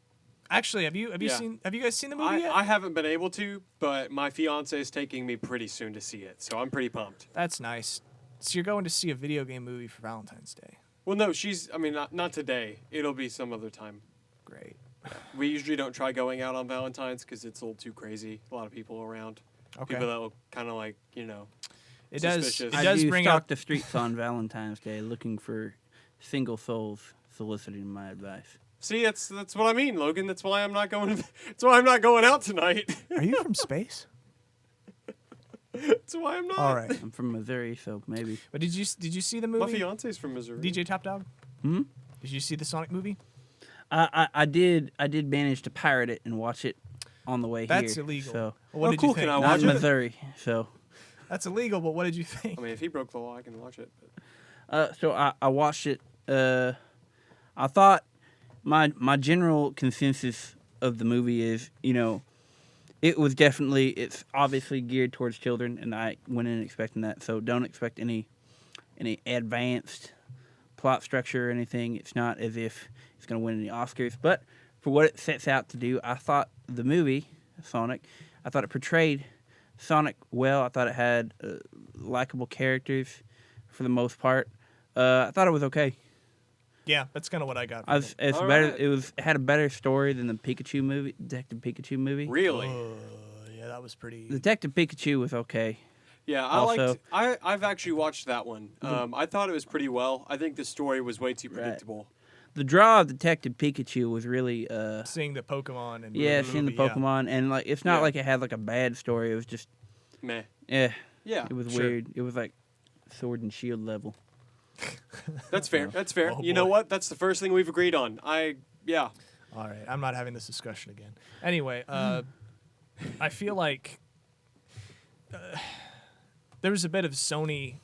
Speaker 3: Actually, have you
Speaker 2: Yeah.
Speaker 3: guys seen the movie yet?
Speaker 2: I haven't been able to, but my fiance is taking me pretty soon to see it, so I'm pretty pumped.
Speaker 3: That's nice. So you're going to see a video game movie for Valentine's Day.
Speaker 2: Well, no, not today. It'll be some other time.
Speaker 3: Great.
Speaker 2: We usually don't try going out on Valentine's because it's a little too crazy. A lot of people around.
Speaker 3: Okay.
Speaker 2: People that will kind of like,
Speaker 3: It does.
Speaker 2: suspicious.
Speaker 3: It
Speaker 1: I
Speaker 3: does
Speaker 1: do
Speaker 3: bring
Speaker 1: stalk
Speaker 3: up.
Speaker 1: the streets on Valentine's Day looking for single souls soliciting my advice.
Speaker 2: See, that's what I mean, Logan. That's why I'm not going. That's why I'm not going out tonight.
Speaker 3: Are you from space?
Speaker 2: That's why I'm not.
Speaker 3: All right.
Speaker 1: I'm from Missouri, so maybe.
Speaker 3: But did you see the
Speaker 2: My
Speaker 3: movie?
Speaker 2: fiance's from Missouri.
Speaker 3: DJ Top Dog?
Speaker 1: Hmm?
Speaker 3: Did you see the Sonic movie?
Speaker 1: I did manage to pirate it and watch it on the way here.
Speaker 3: That's illegal.
Speaker 1: So
Speaker 3: Well, what
Speaker 2: Oh,
Speaker 3: did
Speaker 2: cool.
Speaker 3: you think?
Speaker 2: Can I
Speaker 1: not
Speaker 2: watch
Speaker 1: in
Speaker 2: it?
Speaker 1: Missouri. So
Speaker 3: That's illegal, but what did you think?
Speaker 2: I mean, if he broke the law, I can watch it. But.
Speaker 1: so I watched it. I thought my general consensus of the movie is, it's obviously geared towards children, and I went in expecting that. So don't expect any advanced plot structure or anything. It's not as if it's going to win any Oscars, but for what it sets out to do, I thought the movie Sonic, I thought it portrayed Sonic well. I thought it had likable characters for the most part. I thought it was okay.
Speaker 3: Yeah, that's kind of what I got.
Speaker 1: I
Speaker 3: From
Speaker 1: was,
Speaker 3: it.
Speaker 1: it's
Speaker 2: All
Speaker 1: better.
Speaker 2: right.
Speaker 1: It had a better story than the Pikachu movie, Detective Pikachu movie.
Speaker 2: Really?
Speaker 3: Yeah, that was pretty.
Speaker 1: Detective Pikachu was okay.
Speaker 2: Yeah,
Speaker 1: Also-
Speaker 2: I've actually watched that one. I thought it was pretty well. I think the story was way too
Speaker 1: Right.
Speaker 2: predictable.
Speaker 1: The draw of Detective Pikachu was really,
Speaker 3: Seeing the Pokemon and
Speaker 1: seeing the
Speaker 3: movie, yeah.
Speaker 1: Pokemon, and like it's not
Speaker 2: Yeah.
Speaker 1: like it had like a bad story. It was just,
Speaker 2: Meh.
Speaker 1: yeah,
Speaker 2: Yeah,
Speaker 1: it was
Speaker 3: sure.
Speaker 1: weird. It was like Sword and Shield level.
Speaker 2: that's fair. That's fair.
Speaker 3: Oh,
Speaker 2: You know
Speaker 3: boy.
Speaker 2: what? That's the first thing we've agreed on. Yeah.
Speaker 3: All right, I'm not having this discussion again. Anyway, I feel like there was a bit of Sony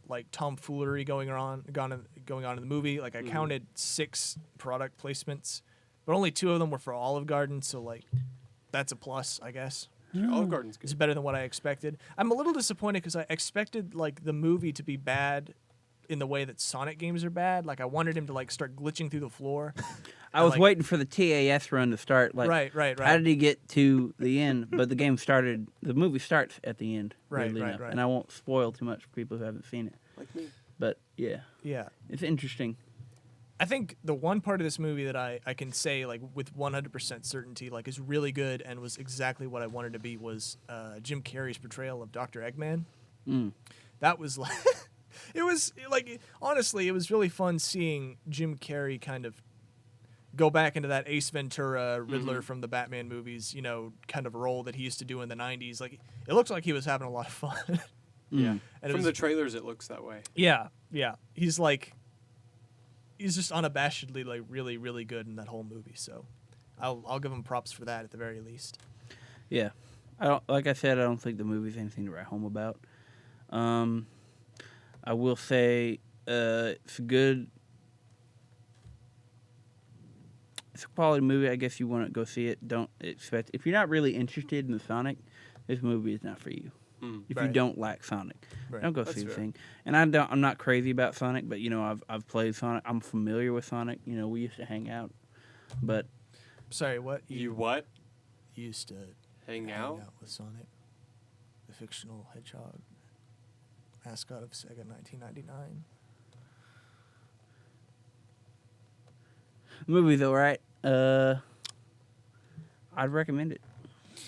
Speaker 3: like tomfoolery going on in the movie. Like I counted 6 product placements, but only 2 of them were for Olive Garden. So like, that's a plus, I guess.
Speaker 2: Olive Garden's
Speaker 3: It's
Speaker 2: good.
Speaker 3: better than what I expected. I'm a little disappointed because I expected like the movie to be bad in the way that Sonic games are bad. Like I wanted him to like start glitching through the floor.
Speaker 1: I was
Speaker 3: like-
Speaker 1: waiting for the TAS run to start. Like,
Speaker 3: Right.
Speaker 1: How did he get to the end? But the game started. The movie starts at the end.
Speaker 3: Right,
Speaker 1: weirdly
Speaker 3: right,
Speaker 1: enough.
Speaker 3: right.
Speaker 1: And I won't spoil too much for people who haven't seen it.
Speaker 2: Like me.
Speaker 1: But yeah,
Speaker 3: Yeah.
Speaker 1: it's interesting.
Speaker 3: I think the one part of this movie that I can say like with 100% certainty like is really good and was exactly what I wanted to be was Jim Carrey's portrayal of Dr. Eggman.
Speaker 1: Mm.
Speaker 3: That was like it was like honestly it was really fun seeing Jim Carrey kind of go back into that Ace Ventura Riddler from the Batman movies, kind of role that he used to do in the 90s. Like it looked like he was having a lot of fun.
Speaker 2: Yeah.
Speaker 3: And it
Speaker 2: From
Speaker 3: was-
Speaker 2: the trailers, it looks that way.
Speaker 3: Yeah. He's just unabashedly like really, really good in that whole movie. So I'll give him props for that at the very least.
Speaker 1: Yeah, like I said, I don't think the movie's anything to write home about. I will say it's a good, it's a quality movie. I guess you want to go see it. Don't expect if you're not really interested in the Sonic, this movie is not for you. If you
Speaker 3: Right.
Speaker 1: don't like Sonic,
Speaker 3: Right.
Speaker 1: don't go
Speaker 2: That's
Speaker 1: see the
Speaker 2: fair.
Speaker 1: thing. And I'm not crazy about Sonic, but I've played Sonic. I'm familiar with Sonic. We used to hang out, but
Speaker 3: Sorry, what?
Speaker 2: You what?
Speaker 3: used to
Speaker 2: Hang
Speaker 3: hang
Speaker 2: out?
Speaker 3: out with Sonic, the fictional hedgehog, mascot of Sega 1999.
Speaker 1: the movie's alright. I'd recommend it.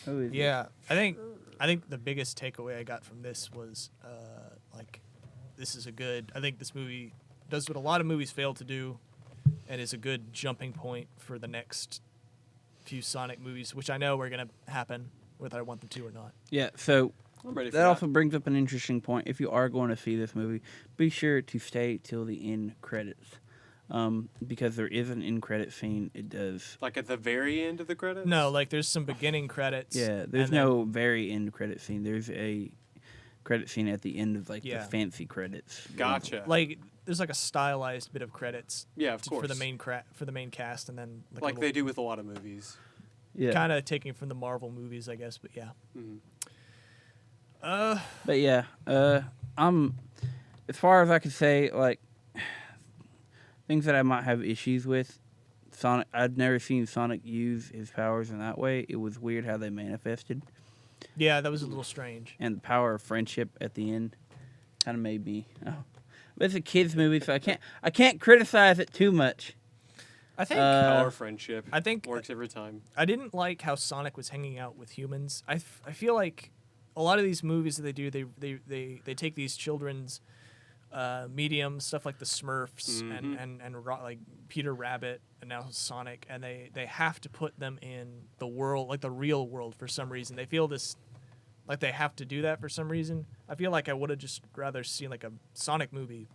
Speaker 1: Movie's-
Speaker 3: Yeah, I think the biggest takeaway I got from this was this is I think this movie does what a lot of movies fail to do, and is a good jumping point for the next few Sonic movies, which I know are gonna happen, whether I want them to or not.
Speaker 1: Yeah, so
Speaker 2: I'm ready for
Speaker 1: that
Speaker 2: that.
Speaker 1: also brings up an interesting point. If you are going to see this movie, be sure to stay till the end credits, because there is an end credit scene. It does.
Speaker 2: Like at the very end of the credits?
Speaker 3: No, like there's some beginning credits.
Speaker 1: Yeah, there's
Speaker 3: and then-
Speaker 1: no very end credit scene. There's a credit scene at the end of
Speaker 3: Yeah.
Speaker 1: the fancy credits.
Speaker 2: Gotcha.
Speaker 3: like there's like a stylized bit of credits
Speaker 2: Yeah, of
Speaker 3: for
Speaker 2: course.
Speaker 3: the main cast, and then
Speaker 2: Like they do with a lot of movies.
Speaker 1: Yeah,
Speaker 3: kind of taking from the Marvel movies, I guess. But yeah.
Speaker 2: Mhm.
Speaker 1: But yeah, I'm as far as I can say, like things that I might have issues with. Sonic. I'd never seen Sonic use his powers in that way. It was weird how they manifested,
Speaker 3: Yeah, that was a little strange.
Speaker 1: and the power of friendship at the end kind of made me. Oh, but it's a kids movie, so I can't criticize it too much.
Speaker 3: I think
Speaker 2: Power friendship.
Speaker 3: I think
Speaker 2: works every time.
Speaker 3: I didn't like how Sonic was hanging out with humans. I feel like a lot of these movies that they do, they take these children's mediums, stuff like the Smurfs and like Peter Rabbit and now Sonic, and they have to put them in the world, like the real world, for some reason. They feel this like they have to do that for some reason. I feel like I would have just rather seen like a Sonic movie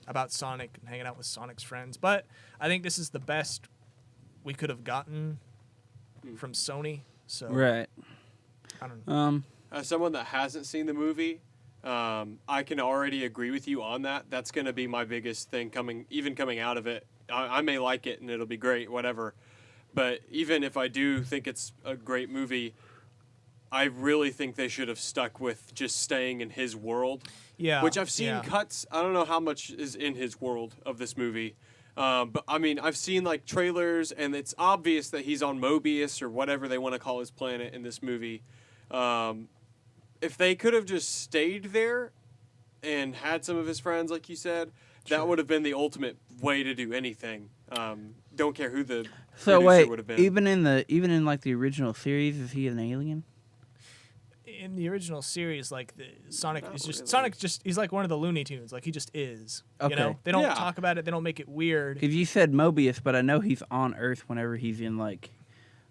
Speaker 3: about Sonic and hanging out with Sonic's friends. But I think this is the best we could have gotten from Sony. So
Speaker 1: Right.
Speaker 3: I don't know.
Speaker 2: As someone that hasn't seen the movie, I can already agree with you on that. That's going to be my biggest thing coming out of it. I may like it and it'll be great, whatever. But even if I do think it's a great movie, I really think they should have stuck with just staying in his world.
Speaker 3: Yeah.
Speaker 2: Which I've seen
Speaker 3: yeah.
Speaker 2: cuts. I don't know how much is in his world of this movie. But I mean, I've seen like trailers, and it's obvious that he's on Mobius or whatever they want to call his planet in this movie. If they could have just stayed there and had some of his friends, like you said, that would have been the ultimate way to do anything. Don't care who the
Speaker 1: So
Speaker 2: producer
Speaker 1: wait,
Speaker 2: would have been.
Speaker 1: even in like the original series, is he an alien?
Speaker 3: In the original series, like the Sonic
Speaker 2: Not
Speaker 3: is just
Speaker 2: really.
Speaker 3: Sonic's just he's like one of the Looney Tunes. Like he just is.
Speaker 1: Okay.
Speaker 3: You know, they don't
Speaker 2: Yeah.
Speaker 3: talk about it. They don't make it weird.
Speaker 1: Because you said Mobius, but I know he's on Earth whenever he's in like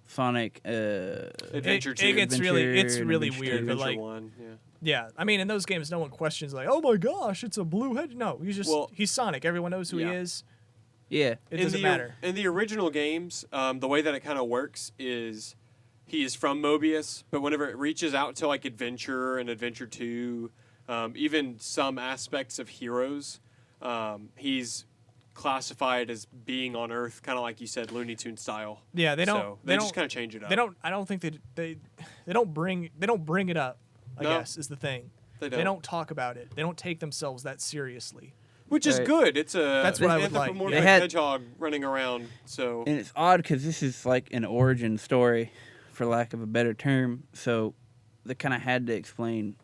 Speaker 1: Sonic.
Speaker 2: Adventure
Speaker 3: it
Speaker 2: 2.
Speaker 3: gets
Speaker 1: Adventure
Speaker 3: really it's
Speaker 1: and
Speaker 3: really
Speaker 1: Adventure
Speaker 3: weird. But
Speaker 2: Adventure
Speaker 3: like
Speaker 2: 1, yeah.
Speaker 3: yeah, I mean in those games, no one questions like, oh my gosh, it's a blue head. No, he's Sonic. Everyone knows who
Speaker 2: Yeah.
Speaker 3: he is.
Speaker 1: Yeah.
Speaker 3: It doesn't matter.
Speaker 2: In the original games, the way that it kind of works is he is from Mobius, but whenever it reaches out to like Adventure and Adventure 2, even some aspects of Heroes, he's classified as being on Earth, kind of like you said, Looney Tune style.
Speaker 3: Yeah, they don't.
Speaker 2: So
Speaker 3: they
Speaker 2: just
Speaker 3: don't.
Speaker 2: kind of change it up.
Speaker 3: They don't. I don't think they don't bring it up. I
Speaker 2: No.
Speaker 3: guess is the thing.
Speaker 2: They
Speaker 3: They don't talk about it. They don't take themselves that seriously.
Speaker 2: Which is
Speaker 1: Right.
Speaker 2: good. It's a
Speaker 3: That's what I would like.
Speaker 2: anthropomorphic
Speaker 1: They had-
Speaker 2: hedgehog running around. So
Speaker 1: And it's odd because this is like an origin story, for lack of a better term. So they kind of had to explain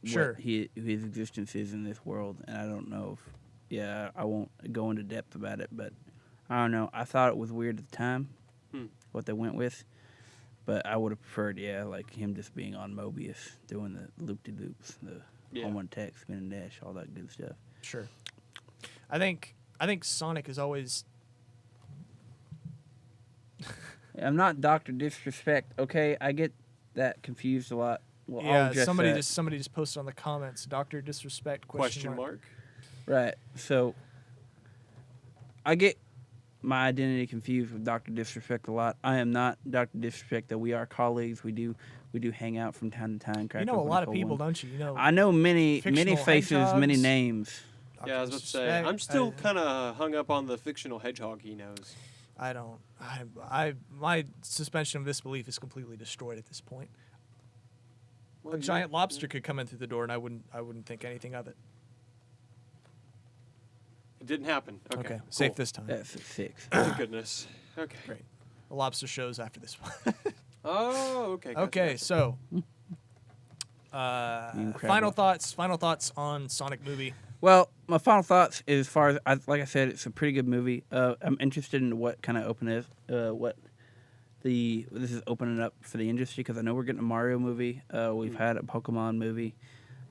Speaker 3: Sure.
Speaker 1: what his existence is in this world. And I don't know if, I won't go into depth about it, but I don't know. I thought it was weird at the time, what they went with. But I would have preferred, like him just being on Mobius, doing the loop-de-loops, the home on text, spin and dash, all that good stuff.
Speaker 3: Sure. I think Sonic is always.
Speaker 1: I'm not Dr. Disrespect, okay? I get that confused a lot. Well, I'll address that.
Speaker 3: somebody just posted on the comments. Dr. Disrespect
Speaker 2: question mark.
Speaker 1: Right. So I get my identity confused with Dr. Disrespect a lot. I am not Dr. Disrespect, though. We are colleagues. We do hang out from time to time.
Speaker 3: You know a lot of people, don't you? You know.
Speaker 1: I know many
Speaker 3: fictional
Speaker 1: faces, many
Speaker 3: hedgehogs.
Speaker 1: names.
Speaker 3: Dr.
Speaker 2: Yeah, I was about to say.
Speaker 3: Disrespect.
Speaker 2: I'm still kind of hung up on the fictional hedgehog he knows.
Speaker 3: I don't. My suspension of disbelief is completely destroyed at this point.
Speaker 2: Well,
Speaker 3: A giant lobster could come in through the door, and I wouldn't think anything of it.
Speaker 2: It didn't happen. Okay.
Speaker 3: Okay,
Speaker 2: cool.
Speaker 3: safe this time.
Speaker 1: That's a 6.
Speaker 2: Thank goodness. Okay.
Speaker 3: Great. The lobster shows after this one.
Speaker 2: Oh, okay. Gotcha,
Speaker 3: Okay,
Speaker 2: gotcha.
Speaker 3: so
Speaker 1: Incredible.
Speaker 3: final thoughts on Sonic movie.
Speaker 1: Well, my final thoughts is as far as like I said, it's a pretty good movie. I'm interested in what kind of this is opening up for the industry because I know we're getting a Mario movie. We've had a Pokemon movie.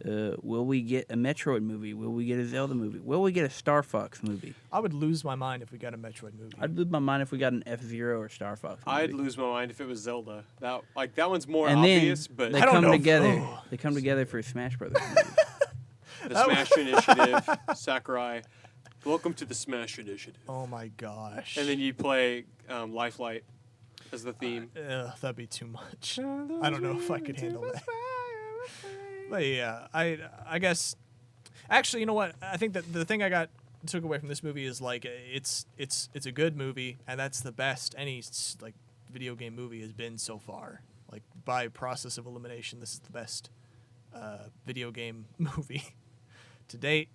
Speaker 1: Will we get a Metroid movie? Will we get a Zelda movie? Will we get a Star Fox movie?
Speaker 3: I would lose my mind if we got a Metroid movie.
Speaker 1: I'd lose my mind if we got an F-Zero or Star Fox movie.
Speaker 2: I'd lose my mind if it was Zelda. That one's more
Speaker 1: and
Speaker 2: obvious,
Speaker 1: then
Speaker 2: but
Speaker 1: they
Speaker 3: I don't
Speaker 1: come
Speaker 3: know.
Speaker 1: together.
Speaker 3: Oh.
Speaker 1: They come together for a Smash Brothers movie.
Speaker 2: the Smash Initiative, Sakurai. Welcome to the Smash Initiative.
Speaker 3: Oh my gosh.
Speaker 2: And then you play Lifelight as the theme.
Speaker 3: That'd be too much. I don't know if I could handle that. But yeah, I guess. Actually, you know what? I think that the thing I took away from this movie is like it's a good movie, and that's the best any like video game movie has been so far. Like by process of elimination, this is the best video game movie to date.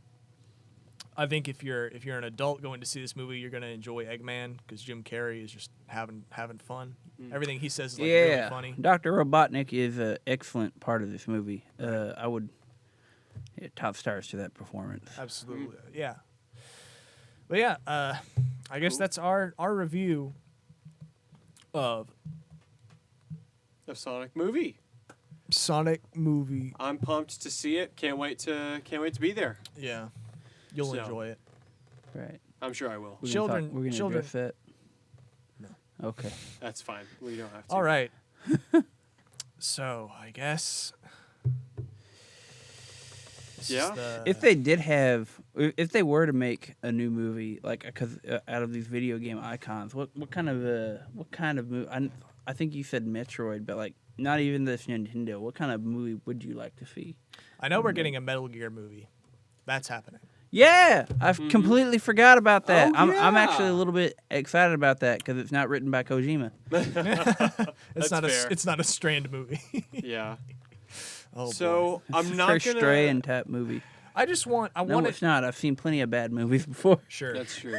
Speaker 3: I think if you're an adult going to see this movie, you're gonna enjoy Eggman because Jim Carrey is just having fun. Everything he says is like really funny.
Speaker 1: Dr. Robotnik is an excellent part of this movie. I would top stars to that performance.
Speaker 3: Absolutely, yeah. But yeah, I guess that's our review of
Speaker 2: Sonic movie.
Speaker 3: Sonic movie.
Speaker 2: I'm pumped to see it. Can't wait to be there.
Speaker 3: Yeah, you'll
Speaker 2: So.
Speaker 3: enjoy it.
Speaker 1: Right.
Speaker 2: I'm sure I will.
Speaker 1: We're
Speaker 3: Children-
Speaker 1: We're gonna
Speaker 3: children-
Speaker 1: address that.
Speaker 3: No.
Speaker 1: Okay.
Speaker 2: That's fine. We don't have to.
Speaker 3: All right. So I guess. This is
Speaker 2: Yeah.
Speaker 1: If they were to make a new movie, like because out of these video game icons, what kind of movie? I think you said Metroid, but like not even this Nintendo. What kind of movie would you like to see?
Speaker 3: I know we're getting a Metal Gear movie. That's happening.
Speaker 1: Yeah, I've completely forgot about that.
Speaker 2: Oh,
Speaker 1: I'm actually
Speaker 2: yeah.
Speaker 1: a little bit excited about that because it's not written by Kojima.
Speaker 3: It's not
Speaker 2: fair.
Speaker 3: it's not a Strand movie.
Speaker 2: Yeah.
Speaker 3: Oh,
Speaker 2: so
Speaker 1: It's
Speaker 2: I'm
Speaker 1: the
Speaker 2: not
Speaker 1: first
Speaker 2: gonna.
Speaker 1: Stray and type movie.
Speaker 3: I just want
Speaker 1: No,
Speaker 3: it.
Speaker 1: it's not. I've seen plenty of bad movies before.
Speaker 3: Sure.
Speaker 2: That's true.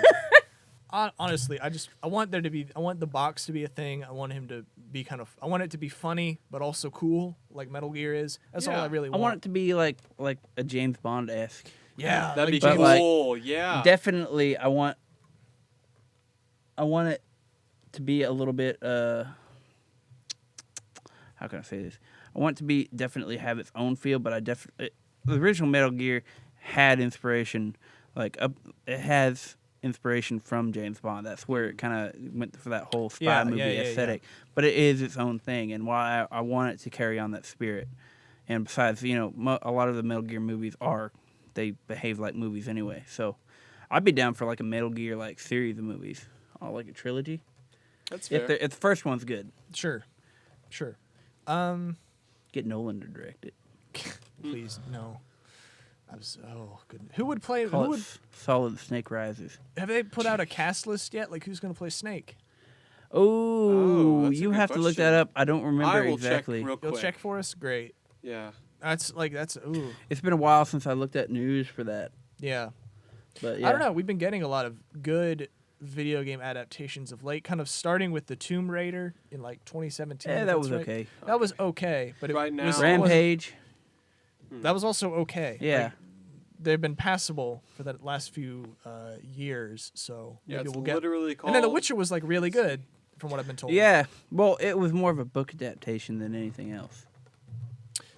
Speaker 3: Honestly, I want the box to be a thing. I want him to be I want it to be funny, but also cool, like Metal Gear is. That's all
Speaker 2: Yeah.
Speaker 3: I really
Speaker 1: I
Speaker 3: want.
Speaker 1: want it to be like a James Bond-esque.
Speaker 3: Yeah,
Speaker 2: That'd be
Speaker 1: But, like,
Speaker 2: cool. Yeah.
Speaker 1: Definitely, I want it to be a little bit. How can I say this? I want it to be definitely have its own feel, but the original Metal Gear had inspiration, it has inspiration from James Bond. That's where it kind of went for that whole spy movie aesthetic. But it is its own thing, and why I want it to carry on that spirit. And besides, a lot of the Metal Gear movies they behave like movies anyway. So I'd be down for like a Metal Gear like series of movies, or like a trilogy.
Speaker 2: That's fair.
Speaker 1: If the first one's good,
Speaker 3: Sure.
Speaker 1: get Nolan to direct it.
Speaker 3: Please no. Good. Who would play?
Speaker 1: Call
Speaker 3: Who
Speaker 1: it
Speaker 3: would
Speaker 1: Solid Snake Rises.
Speaker 3: have they put out a cast list yet? Like who's gonna play Snake?
Speaker 1: Oh,
Speaker 2: that's a
Speaker 1: you
Speaker 2: good
Speaker 1: have to look that
Speaker 2: question.
Speaker 1: up. I don't remember
Speaker 2: I will
Speaker 1: exactly.
Speaker 2: check real quick.
Speaker 3: You'll check for us. Great.
Speaker 2: Yeah.
Speaker 3: That's ooh
Speaker 1: It's been a while since I looked at news for that.
Speaker 3: yeah.
Speaker 1: But yeah.
Speaker 3: I don't know. We've been getting a lot of good video game adaptations of late, kind of starting with the Tomb Raider in like 2017.
Speaker 1: Yeah,
Speaker 3: if
Speaker 1: that
Speaker 3: that's
Speaker 1: was
Speaker 3: right.
Speaker 1: okay.
Speaker 3: That was okay, but
Speaker 2: Right now-
Speaker 3: was,
Speaker 1: Rampage.
Speaker 3: that was also okay.
Speaker 1: Yeah.
Speaker 3: Like, they've been passable for the last few years, so
Speaker 2: Yeah.
Speaker 3: maybe
Speaker 2: It's
Speaker 3: we'll get.
Speaker 2: literally called.
Speaker 3: And then The Witcher was like really good, from what I've been told.
Speaker 1: Yeah. Well, it was more of a book adaptation than anything else.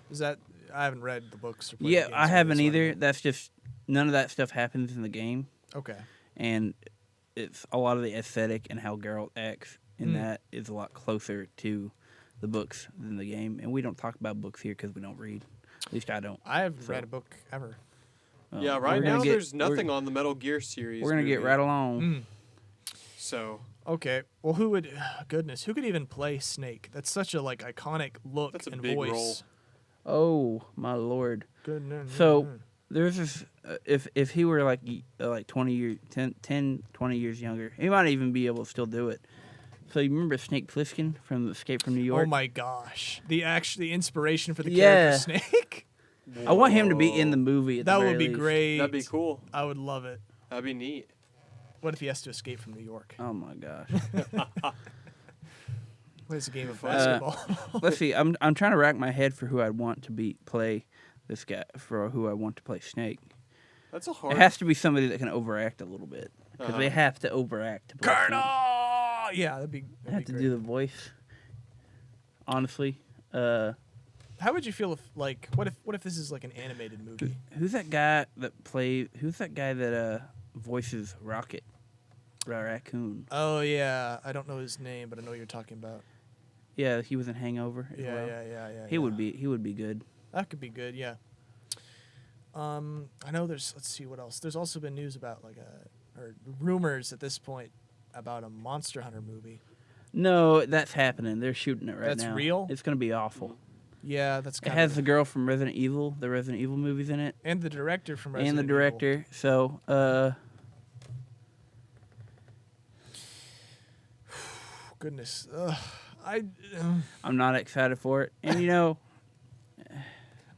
Speaker 3: Is that I haven't read the books. Or played the
Speaker 1: Yeah,
Speaker 3: games
Speaker 1: I haven't
Speaker 3: so I
Speaker 1: either.
Speaker 3: don't-
Speaker 1: That's just none of that stuff happens in the game,
Speaker 3: Okay.
Speaker 1: and it's a lot of the aesthetic and how Geralt acts in that is a lot closer to the books than the game. And we don't talk about books here because we don't read. At least I don't.
Speaker 3: I haven't
Speaker 1: So-
Speaker 3: read a book ever.
Speaker 2: Yeah.
Speaker 1: We're
Speaker 2: Right
Speaker 1: gonna
Speaker 2: now,
Speaker 1: get-
Speaker 2: there's nothing
Speaker 1: we're-
Speaker 2: on the Metal Gear series.
Speaker 1: We're gonna get
Speaker 2: movie.
Speaker 1: right along.
Speaker 2: So
Speaker 3: Okay. Well, who would? Goodness, who could even play Snake? That's such a like iconic look
Speaker 2: That's a
Speaker 3: and
Speaker 2: big
Speaker 3: voice.
Speaker 2: role.
Speaker 1: Oh my lord!
Speaker 3: Goodness.
Speaker 1: So there's this. If he were like 20 years, 10, 20 years younger, he might even be able to still do it. So you remember Snake Plissken from Escape from New York?
Speaker 3: Oh my gosh, the inspiration for the
Speaker 1: Yeah.
Speaker 3: character Snake.
Speaker 1: I want him to be in the movie. At
Speaker 3: That
Speaker 1: the
Speaker 3: would
Speaker 1: very
Speaker 3: be
Speaker 1: least.
Speaker 3: great.
Speaker 2: That'd be cool.
Speaker 3: I would love it.
Speaker 2: That'd be neat.
Speaker 3: What if he has to escape from New York?
Speaker 1: Oh my gosh!
Speaker 3: Plays a game of
Speaker 1: Uh,
Speaker 3: basketball.
Speaker 1: Let's see. I'm trying to rack my head for who I'd want to play this guy, for who I want to play Snake.
Speaker 2: That's a
Speaker 1: It
Speaker 2: hard.
Speaker 1: has to be somebody that can overact a little bit because they have to overact to play
Speaker 3: Colonel.
Speaker 1: Snake.
Speaker 3: Yeah, that'd be.
Speaker 1: They have to do the voice. Honestly,
Speaker 3: How would you feel if what if this is like an animated movie?
Speaker 1: who's that guy that Who's that guy that voices Rocket, Raccoon?
Speaker 3: Oh yeah, I don't know his name, but I know what you're talking about.
Speaker 1: Yeah, he was in Hangover. As
Speaker 3: Yeah,
Speaker 1: well.
Speaker 3: yeah.
Speaker 1: He would be good.
Speaker 3: That could be good, yeah. I know there's. Let's see what else. There's also been news about or rumors at this point about a Monster Hunter movie.
Speaker 1: No, that's happening. They're shooting it right
Speaker 3: That's
Speaker 1: now.
Speaker 3: real?
Speaker 1: It's gonna be awful.
Speaker 3: Yeah, that's
Speaker 1: It
Speaker 3: kind
Speaker 1: has
Speaker 3: of.
Speaker 1: the girl from Resident Evil, the Resident Evil movies in it,
Speaker 3: And the director from
Speaker 1: and the
Speaker 3: Resident Evil.
Speaker 1: director. So,
Speaker 3: Goodness, I'm
Speaker 1: I'm not excited for it. And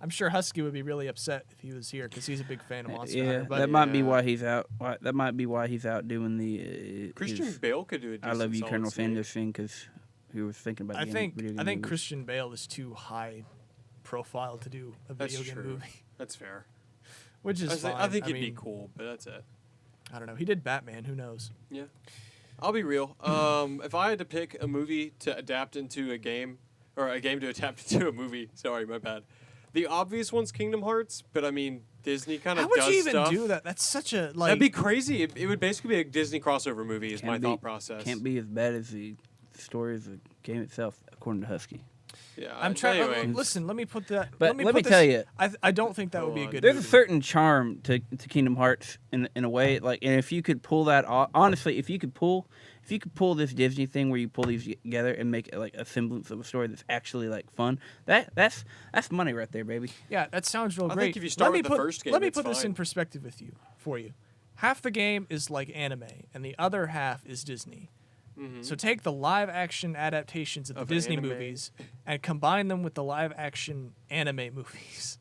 Speaker 3: I'm sure Husky would be really upset if he was here because he's a big fan of Monster
Speaker 1: Yeah,
Speaker 3: Hunter. But
Speaker 1: that might be
Speaker 2: Yeah.
Speaker 1: why he's out. That might be why he's out doing the
Speaker 2: Christian
Speaker 1: his
Speaker 2: Bale could do a decent
Speaker 1: I Love You,
Speaker 2: solid
Speaker 1: Colonel
Speaker 2: Snake.
Speaker 1: Sanders thing because he was thinking about
Speaker 3: I
Speaker 1: the
Speaker 3: think
Speaker 1: video game
Speaker 3: I think
Speaker 1: movies.
Speaker 3: Christian Bale is too high profile to do a
Speaker 2: That's
Speaker 3: video game
Speaker 2: true.
Speaker 3: movie,
Speaker 2: That's fair.
Speaker 3: which is fine.
Speaker 2: I think it'd be
Speaker 3: mean,
Speaker 2: cool, but that's it.
Speaker 3: I don't know. He did Batman. Who knows?
Speaker 2: Yeah. I'll be real. If I had to pick a movie to adapt into a game, or a game to adapt into a movie, sorry, my bad. The obvious one's Kingdom Hearts, but I mean, Disney kind of
Speaker 3: How would
Speaker 2: does
Speaker 3: you even
Speaker 2: stuff.
Speaker 3: do that? That's such a like.
Speaker 2: That'd be crazy. It would basically be a Disney crossover movie, is my
Speaker 1: Can't be-
Speaker 2: thought process.
Speaker 1: Can't be as bad as the story of the game itself, according to Husky.
Speaker 2: Yeah.
Speaker 3: I'm trying.
Speaker 2: Anyway,
Speaker 3: Listen, let me put that.
Speaker 1: But let me
Speaker 3: put
Speaker 1: tell
Speaker 3: this-
Speaker 1: you,
Speaker 3: I don't think that would
Speaker 2: Go
Speaker 3: be a
Speaker 2: on.
Speaker 3: good.
Speaker 1: there's
Speaker 3: movie.
Speaker 1: a certain charm to Kingdom Hearts in a way, like, and if you could pull that off, honestly, if you could pull this Disney thing where you pull these together and make it like a semblance of a story that's actually like fun, that's money right there, baby.
Speaker 3: Yeah, that sounds real
Speaker 2: I
Speaker 3: great.
Speaker 2: think if you start
Speaker 3: Let me
Speaker 2: with the
Speaker 3: put-
Speaker 2: first game,
Speaker 3: let me
Speaker 2: it's
Speaker 3: put this in
Speaker 2: fine.
Speaker 3: perspective for you. Half the game is like anime, and the other half is Disney. So take the live action adaptations of the
Speaker 2: Of
Speaker 3: Disney
Speaker 2: anime.
Speaker 3: movies and combine them with the live action anime movies.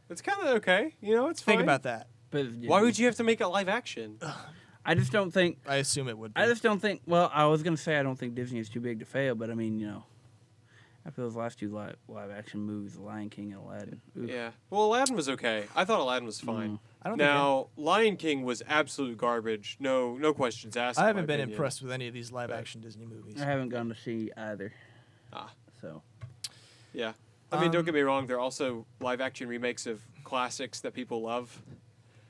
Speaker 2: it's kind of okay. You know, it's fine.
Speaker 3: Think about that.
Speaker 1: But
Speaker 2: Why would you have to make it live action?
Speaker 1: I just don't think.
Speaker 3: I assume it would be.
Speaker 1: I just don't think. Well, I was gonna say I don't think Disney is too big to fail, but I mean, after those last two live action movies, The Lion King and Aladdin. Oof.
Speaker 2: Yeah. Well, Aladdin was okay. I thought Aladdin was fine.
Speaker 3: I don't think
Speaker 2: Now, Lion King was absolute garbage. No questions asked.
Speaker 3: I
Speaker 2: in
Speaker 3: haven't
Speaker 2: my
Speaker 3: been
Speaker 2: opinion.
Speaker 3: impressed with any of these live action Disney movies.
Speaker 1: I haven't gone to see either.
Speaker 2: Ah.
Speaker 1: So
Speaker 2: Yeah. I mean, don't get me wrong. They're also live action remakes of classics that people love,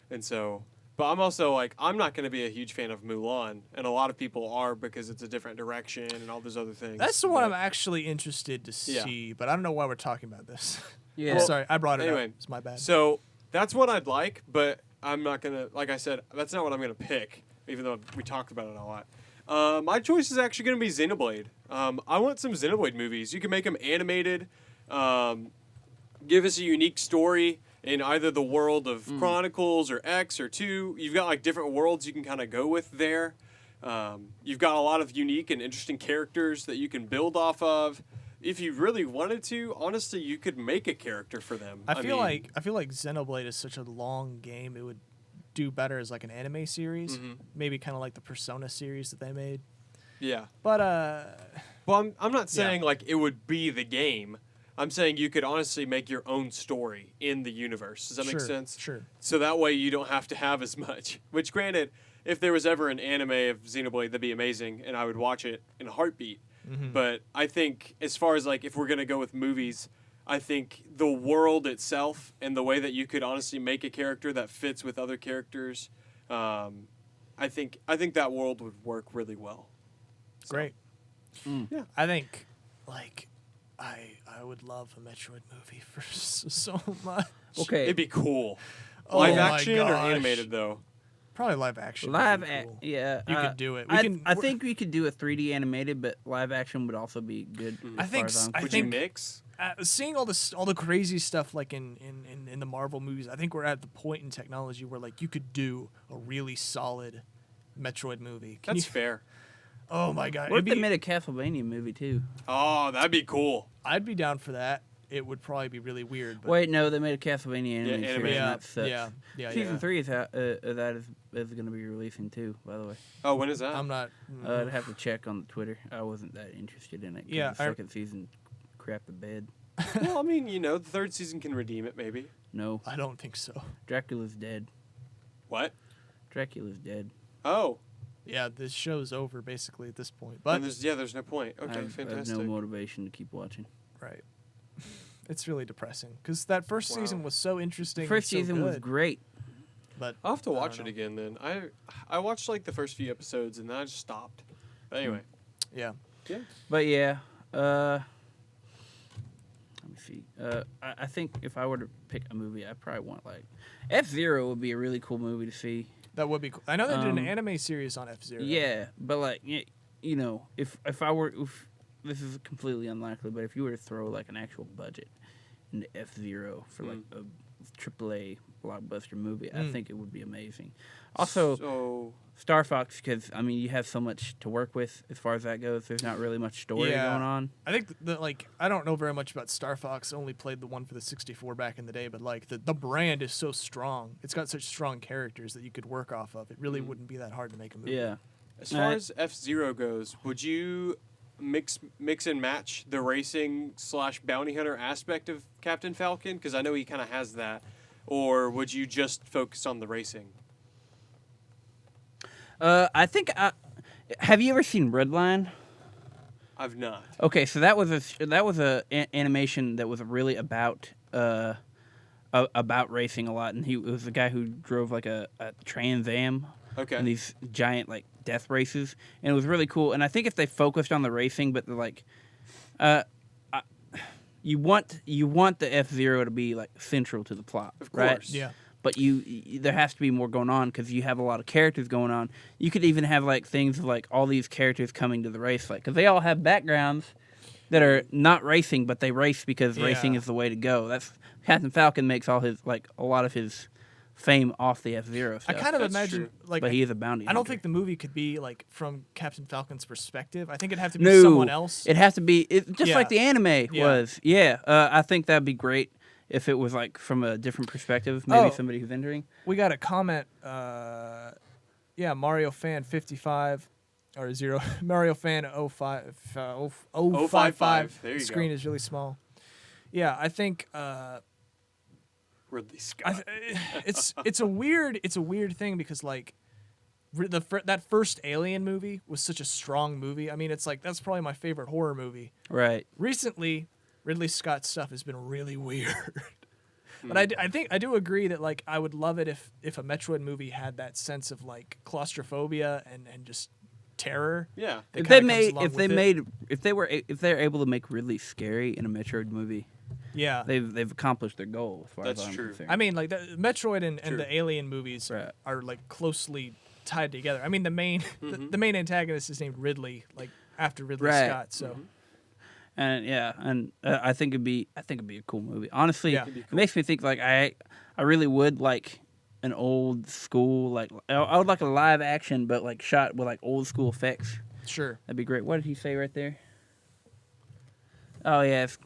Speaker 2: and so. But I'm also like, I'm not going to be a huge fan of Mulan, and a lot of people are because it's a different direction and all those other things.
Speaker 3: That's the one I'm
Speaker 2: But-
Speaker 3: actually interested to
Speaker 2: Yeah.
Speaker 3: see, but I don't know why we're talking about this.
Speaker 1: yeah,
Speaker 3: I'm sorry, I brought it
Speaker 2: Anyway,
Speaker 3: up. It's my bad.
Speaker 2: So that's what I'd like, but I'm not gonna. Like I said, that's not what I'm gonna pick. Even though we talked about it a lot. My choice is actually gonna be Xenoblade. I want some Xenoblade movies. You can make them animated. Give us a unique story in either the world of Chronicles or X or 2. You've got like different worlds you can kind of go with there. You've got a lot of unique and interesting characters that you can build off of. If you really wanted to, honestly, you could make a character for them.
Speaker 3: I feel
Speaker 2: mean,
Speaker 3: like Xenoblade is such a long game. It would do better as like an anime series, maybe kind of like the Persona series that they made.
Speaker 2: yeah.
Speaker 3: But
Speaker 2: Well, I'm not saying like it would be the game. I'm saying you could honestly make your own story in the universe. Does that make
Speaker 3: Sure,
Speaker 2: sense?
Speaker 3: sure.
Speaker 2: So that way you don't have to have as much. Which, granted, if there was ever an anime of Xenoblade, that'd be amazing, and I would watch it in a heartbeat. But I think, as far as like if we're gonna go with movies, I think the world itself and the way that you could honestly make a character that fits with other characters, I think that world would work really well. So,
Speaker 3: great.
Speaker 2: Yeah.
Speaker 3: I think like I would love a Metroid movie for so much.
Speaker 1: okay.
Speaker 2: It'd be cool.
Speaker 3: Oh
Speaker 2: Live
Speaker 3: my
Speaker 2: action or
Speaker 3: gosh.
Speaker 2: animated though?
Speaker 3: Probably live action. would
Speaker 1: Live,
Speaker 3: be cool.
Speaker 1: yeah,
Speaker 3: You could do it. We
Speaker 1: I,
Speaker 3: can-
Speaker 1: I think we could do a 3D animated, but live action would also be good.
Speaker 3: I
Speaker 1: as
Speaker 3: think
Speaker 1: far as I'm
Speaker 3: I
Speaker 2: Would
Speaker 3: think
Speaker 2: you mix?
Speaker 3: seeing all the crazy stuff like in the Marvel movies, I think we're at the point in technology where like you could do a really solid Metroid movie. Can
Speaker 2: That's
Speaker 3: you?
Speaker 2: fair.
Speaker 3: Oh my god!
Speaker 1: What
Speaker 3: It'd
Speaker 1: if they
Speaker 3: be-
Speaker 1: made a Castlevania movie too?
Speaker 2: Oh, that'd be cool.
Speaker 3: I'd be down for that. It would probably be really weird. But
Speaker 1: Wait, no, they made a Castlevania anime
Speaker 2: animated.
Speaker 1: series. and
Speaker 3: yeah,
Speaker 1: that sucks.
Speaker 3: yeah.
Speaker 1: Season 3 is out. That is going to be releasing too. By the way,
Speaker 2: Oh, when is that?
Speaker 3: I'm not.
Speaker 1: I'd have to check on Twitter. I wasn't that interested in it. 'cause
Speaker 3: Yeah,
Speaker 1: the second season crap the bed.
Speaker 2: Well, I mean, the third season can redeem it, maybe.
Speaker 1: No,
Speaker 3: I don't think so.
Speaker 1: Dracula's dead.
Speaker 2: What?
Speaker 1: Dracula's dead.
Speaker 2: Oh,
Speaker 3: Yeah, this show's over basically at this point.
Speaker 2: but
Speaker 3: But
Speaker 2: there's no point. Okay,
Speaker 1: I have
Speaker 2: fantastic.
Speaker 1: no motivation to keep watching.
Speaker 3: right, it's really depressing because that first season
Speaker 2: Wow.
Speaker 3: was so interesting.
Speaker 1: First
Speaker 3: and so
Speaker 1: season was
Speaker 3: good,
Speaker 1: great.
Speaker 3: but
Speaker 2: I'll have to
Speaker 3: I don't
Speaker 2: watch it
Speaker 3: know.
Speaker 2: again then. I watched like the first few episodes and then I just stopped. But anyway,
Speaker 3: Yeah,
Speaker 2: yeah.
Speaker 1: But yeah, let me see. I think if I were to pick a movie, I'd probably want like F-Zero would be a really cool movie to see.
Speaker 3: that would be cool. I know they did an
Speaker 1: Um,
Speaker 3: anime series on F-Zero.
Speaker 1: Yeah, but like if I were, if this is completely unlikely, but if you were to throw like an actual budget into F-Zero for like a AAA blockbuster movie, I think it would be amazing. Also,
Speaker 2: So
Speaker 1: Star Fox, because I mean, you have so much to work with as far as that goes. There's not really much story
Speaker 3: Yeah.
Speaker 1: going on.
Speaker 3: I think that like I don't know very much about Star Fox. I only played the one for the 64 back in the day, but like the brand is so strong. It's got such strong characters that you could work off of. It really wouldn't be that hard to make a movie.
Speaker 1: Yeah.
Speaker 2: as far as F-Zero goes, would you mix and match the racing / bounty hunter aspect of Captain Falcon? Because I know he kind of has that. Or would you just focus on the racing?
Speaker 1: I think. Have you ever seen Redline?
Speaker 2: I've not.
Speaker 1: Okay, so that was animation that was really about racing a lot, and it was a guy who drove like a Trans Am
Speaker 2: Okay.
Speaker 1: in these giant like death races, and it was really cool. And I think if they focused on the racing, but they're like, you want the F-Zero to be like central to the plot,
Speaker 2: Of
Speaker 1: right?
Speaker 2: course.
Speaker 3: Yeah.
Speaker 1: But there has to be more going on because you have a lot of characters going on. You could even have like things like all these characters coming to the race, like because they all have backgrounds that are not racing, but they race because racing
Speaker 3: Yeah.
Speaker 1: is the way to go. That's Captain Falcon makes all his like a lot of his fame off the F-Zero
Speaker 3: I
Speaker 1: stuff.
Speaker 3: kind of
Speaker 2: That's
Speaker 3: imagine
Speaker 2: true.
Speaker 3: like
Speaker 1: but he is a bounty.
Speaker 3: I don't
Speaker 1: hunter.
Speaker 3: think the movie could be like from Captain Falcon's perspective. I think it'd have to be
Speaker 1: No,
Speaker 3: someone else.
Speaker 1: It has to be just
Speaker 3: Yeah.
Speaker 1: like the anime
Speaker 3: Yeah.
Speaker 1: was. Yeah, I think that'd be great if it was like from a different perspective. Maybe
Speaker 3: Oh.
Speaker 1: somebody who's entering.
Speaker 3: We got a comment. Mario fan 55 or 0 Mario fan 05 055.
Speaker 2: There you
Speaker 3: The
Speaker 2: go.
Speaker 3: screen is really small. Yeah, I think
Speaker 2: Ridley Scott.
Speaker 3: it's a weird thing because like that first Alien movie was such a strong movie. I mean, it's like that's probably my favorite horror movie.
Speaker 1: Right.
Speaker 3: Recently, Ridley Scott's stuff has been really weird. But I do agree that like I would love it if a Metroid movie had that sense of like claustrophobia and just terror.
Speaker 2: Yeah.
Speaker 3: that
Speaker 1: If
Speaker 3: kinda comes along with it.
Speaker 1: if they're able to make really scary in a Metroid movie,
Speaker 3: Yeah.
Speaker 1: they've accomplished their goal as far
Speaker 2: That's
Speaker 1: as I'm
Speaker 2: true.
Speaker 1: concerned.
Speaker 3: I mean, like the Metroid and
Speaker 2: True.
Speaker 3: the Alien movies
Speaker 1: Right.
Speaker 3: are like closely tied together. I mean, the main the main antagonist is named Ridley, like after Ridley
Speaker 1: Right.
Speaker 3: Scott. So
Speaker 1: and yeah, and I think it'd be a cool movie. Honestly,
Speaker 3: Yeah.
Speaker 1: it makes me think like I really would like an old school like I would like a live action but like shot with like old school effects.
Speaker 3: sure.
Speaker 1: That'd be great. What did he say right there? Oh yeah, it's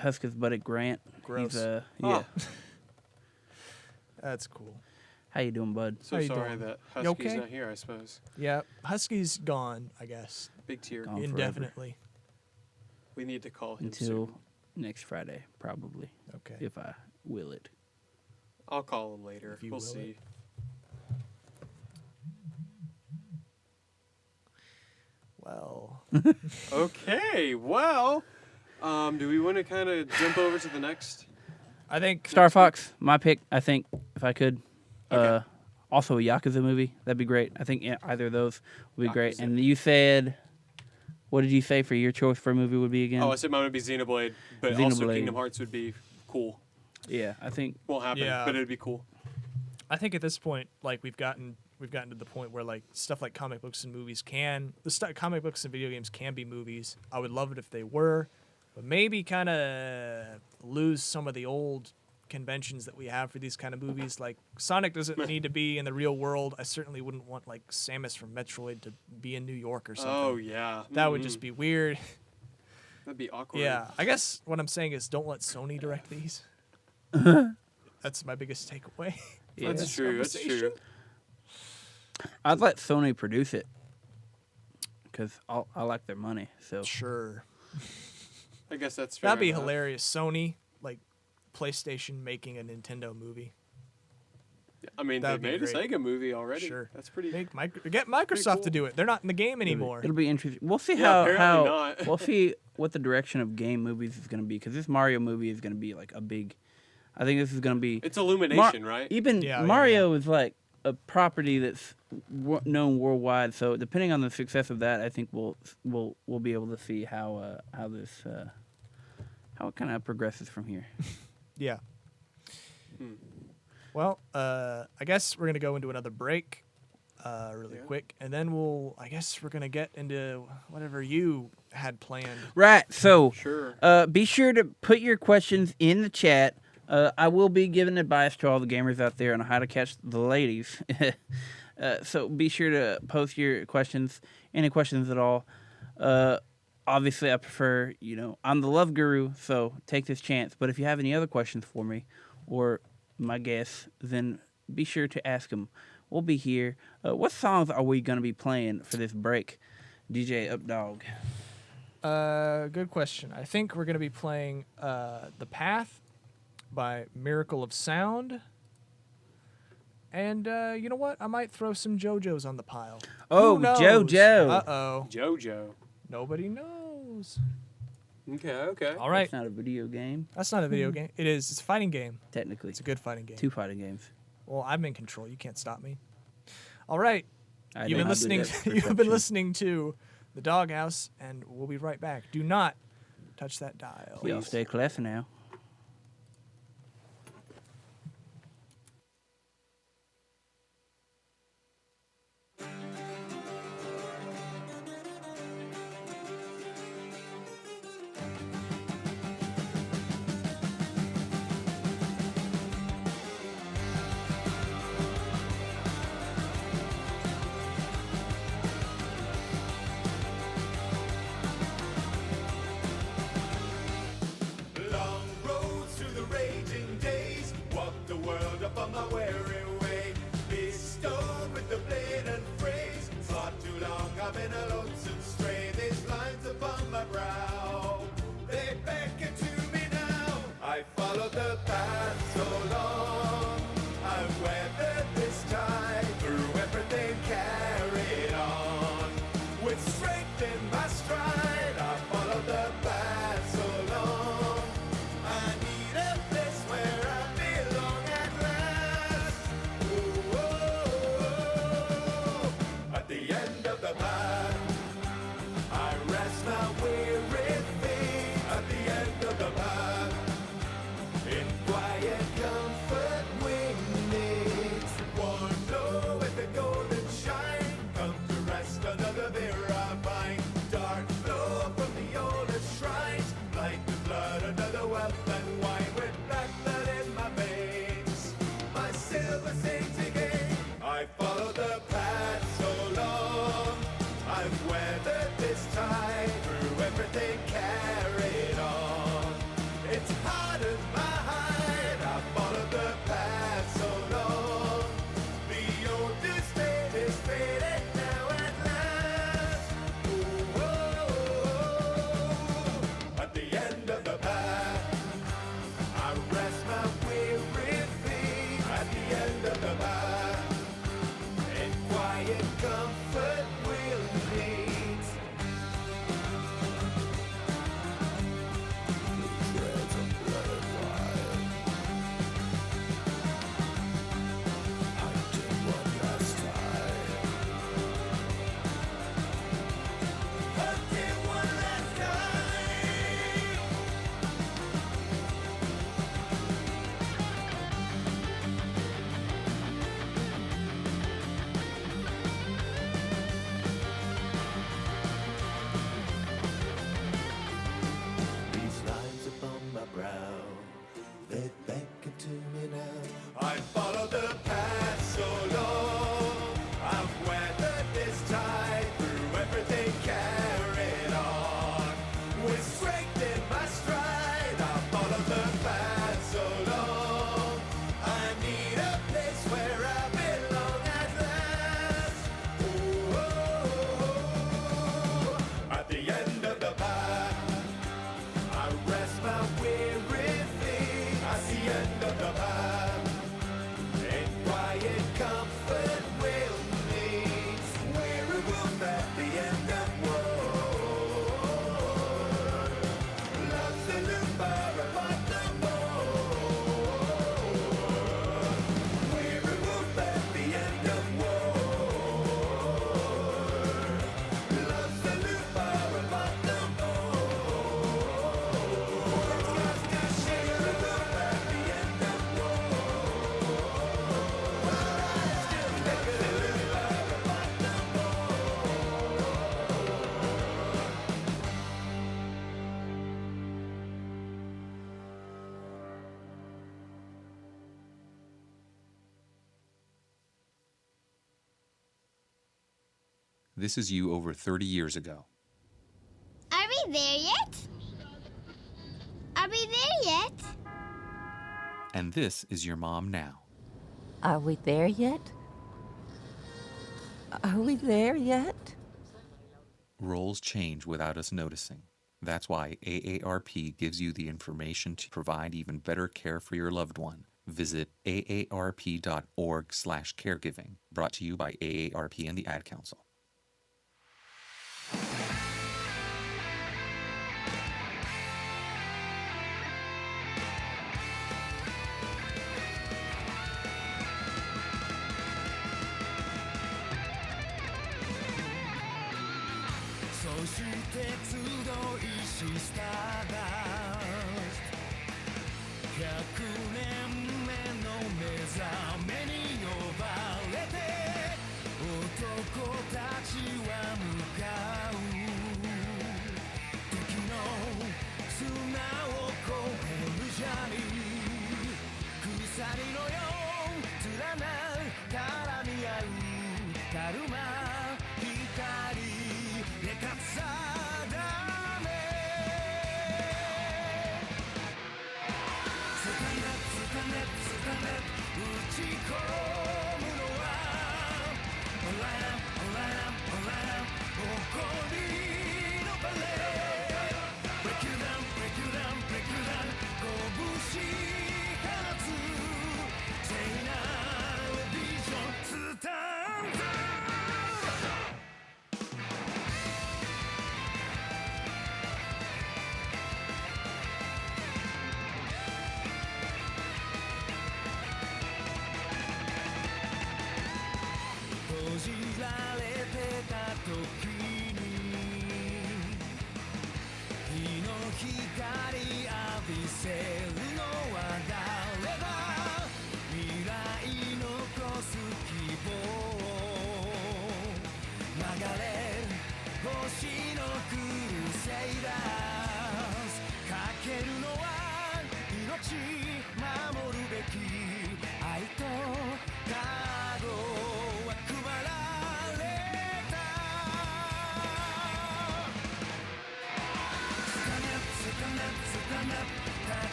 Speaker 1: Husker's buddy Grant.
Speaker 3: Gross.
Speaker 1: He's, yeah.
Speaker 2: Oh.
Speaker 3: That's cool.
Speaker 1: How you doing, bud?
Speaker 2: So
Speaker 3: How you
Speaker 2: sorry
Speaker 3: doing?
Speaker 2: that
Speaker 3: You
Speaker 2: Husky's
Speaker 3: okay?
Speaker 2: not here, I suppose.
Speaker 3: Yeah, Husky's gone, I guess,
Speaker 2: Big tear.
Speaker 1: Gone. forever.
Speaker 3: indefinitely.
Speaker 2: We need to call him
Speaker 1: Until
Speaker 2: soon.
Speaker 1: next Friday, probably,
Speaker 3: Okay.
Speaker 1: if I will it.
Speaker 2: I'll call him later.
Speaker 3: If you
Speaker 2: We'll
Speaker 3: will
Speaker 2: see.
Speaker 3: Well,
Speaker 2: Okay, well, do we want to kind of jump over to the next?
Speaker 3: I think
Speaker 1: Star Fox, my pick. I think if I could.
Speaker 2: Okay.
Speaker 1: Also a Yakuza movie. That'd be great. I think either of those would be great.
Speaker 2: Yakuza.
Speaker 1: And you said, what did you say for your choice for a movie would be again?
Speaker 2: Oh, I said mine would be Xenoblade, but also
Speaker 1: Xenoblade.
Speaker 2: Kingdom Hearts would be cool.
Speaker 1: Yeah, I think.
Speaker 2: Won't happen,
Speaker 3: Yeah.
Speaker 2: but it'd be cool.
Speaker 3: I think at this point, like we've gotten to the point where like stuff like comic books and movies comic books and video games can be movies. I would love it if they were, but maybe kind of lose some of the old conventions that we have for these kind of movies. Like Sonic doesn't need to be in the real world. I certainly wouldn't want like Samus from Metroid to be in New York or something.
Speaker 2: Oh yeah,
Speaker 3: That would just be weird.
Speaker 2: that'd be awkward.
Speaker 3: Yeah, I guess what I'm saying is don't let Sony direct these. That's my biggest takeaway.
Speaker 1: Yeah.
Speaker 2: That's true. That's true.
Speaker 1: I'd let Sony produce it because I like their money. So
Speaker 3: Sure.
Speaker 2: I guess that's fair.
Speaker 3: That'd be
Speaker 2: enough.
Speaker 3: hilarious. Sony, like PlayStation making a Nintendo movie.
Speaker 2: I mean, they
Speaker 3: That'd be
Speaker 2: made a
Speaker 3: great.
Speaker 2: Sega movie already.
Speaker 3: Sure.
Speaker 2: That's pretty.
Speaker 3: Get Microsoft
Speaker 2: cool.
Speaker 3: to do it. They're not in the game anymore.
Speaker 1: it'll be interesting. We'll see
Speaker 2: Yeah, apparently
Speaker 1: how
Speaker 2: not.
Speaker 1: we'll see what the direction of game movies is going to be because this Mario movie is going to be like a big. I think this is going to be.
Speaker 2: It's Illumination, right?
Speaker 1: Even
Speaker 3: Yeah,
Speaker 1: Mario is like a property that's known worldwide. So depending on the success of that, I think we'll be able to see how it kind of progresses from here.
Speaker 3: Yeah. Well, I guess we're gonna go into another break, really
Speaker 2: Yeah.
Speaker 3: quick, and then I guess we're gonna get into whatever you had planned.
Speaker 1: Right. So
Speaker 2: Sure.
Speaker 1: be sure to put your questions in the chat. I will be giving advice to all the gamers out there on how to catch the ladies. So be sure to post your questions, any questions at all. Obviously, I prefer, I'm the love guru, so take this chance. But if you have any other questions for me or my guests, then be sure to ask them. We'll be here. What songs are we going to be playing for this break, DJ Updog?
Speaker 3: Good question. I think we're going to be playing The Path by Miracle of Sound. And you know what? I might throw some JoJo's on the pile.
Speaker 1: Oh,
Speaker 3: Who knows?
Speaker 1: JoJo.
Speaker 3: Uh-oh.
Speaker 2: JoJo.
Speaker 3: Nobody knows.
Speaker 2: Okay.
Speaker 3: All right.
Speaker 1: It's not a video game,
Speaker 3: That's not a video game. It is. It's a fighting game.
Speaker 1: technically.
Speaker 3: It's a good fighting game.
Speaker 1: 2 fighting games.
Speaker 3: Well, I'm in control. You can't stop me. All right.
Speaker 1: I
Speaker 3: You've
Speaker 1: know
Speaker 3: been
Speaker 1: how to do
Speaker 3: listening.
Speaker 1: that
Speaker 3: You've been
Speaker 1: perception.
Speaker 3: listening to The Doghouse, and we'll be right back. Do not touch that dial.
Speaker 1: Y'all stay classy now.
Speaker 6: Long roads through the raging days, walk the world upon my weary way. Bestowed with the blade and phrase, far too long I've been a lonesome stray. These lines upon my brow, they beckon to me now. I follow the path so long, I've weathered this tide through everything carried on. With strength in my stride, I follow the path so long. I need a place where I belong at last. Ooh, oh, oh. At the end of the path, I rest my weary feet. At the end of the path, in quiet comfort we meet. One blow with the golden shine, come to rest under the Virabine. Dark flow from the oldest shrines, like the blood under the wealth and wine. With black blood in my veins, my silver sings again. I follow the path so long, I've weathered this tide through everything carried on. It's hardened my hide, I follow the path so long. The oldest fate is faded now at last. Ooh, oh, oh. At the end of the path, I rest my weary feet. At the end of the path, in quiet comfort we'll meet. Treads of blood and wine. I did one last time. I did one last time. These lines upon my brow, they beckon to me now. I follow the path so long, I've weathered this tide through everything carried on. With strength in my stride, I follow the path so long. I need a place where I belong at last. Ooh, oh, oh, oh. At the end of the path, I rest my weary feet. At the end of the path, in
Speaker 7: This is you over 30 years ago.
Speaker 8: Are we there yet? Are we there yet?
Speaker 7: And this is your mom now.
Speaker 9: Are we there yet? Are we there yet?
Speaker 7: Roles change without us noticing. That's why AARP gives you the information to provide even better care for your loved one. Visit aarp.org/caregiving. Brought to you by AARP and the Ad Council.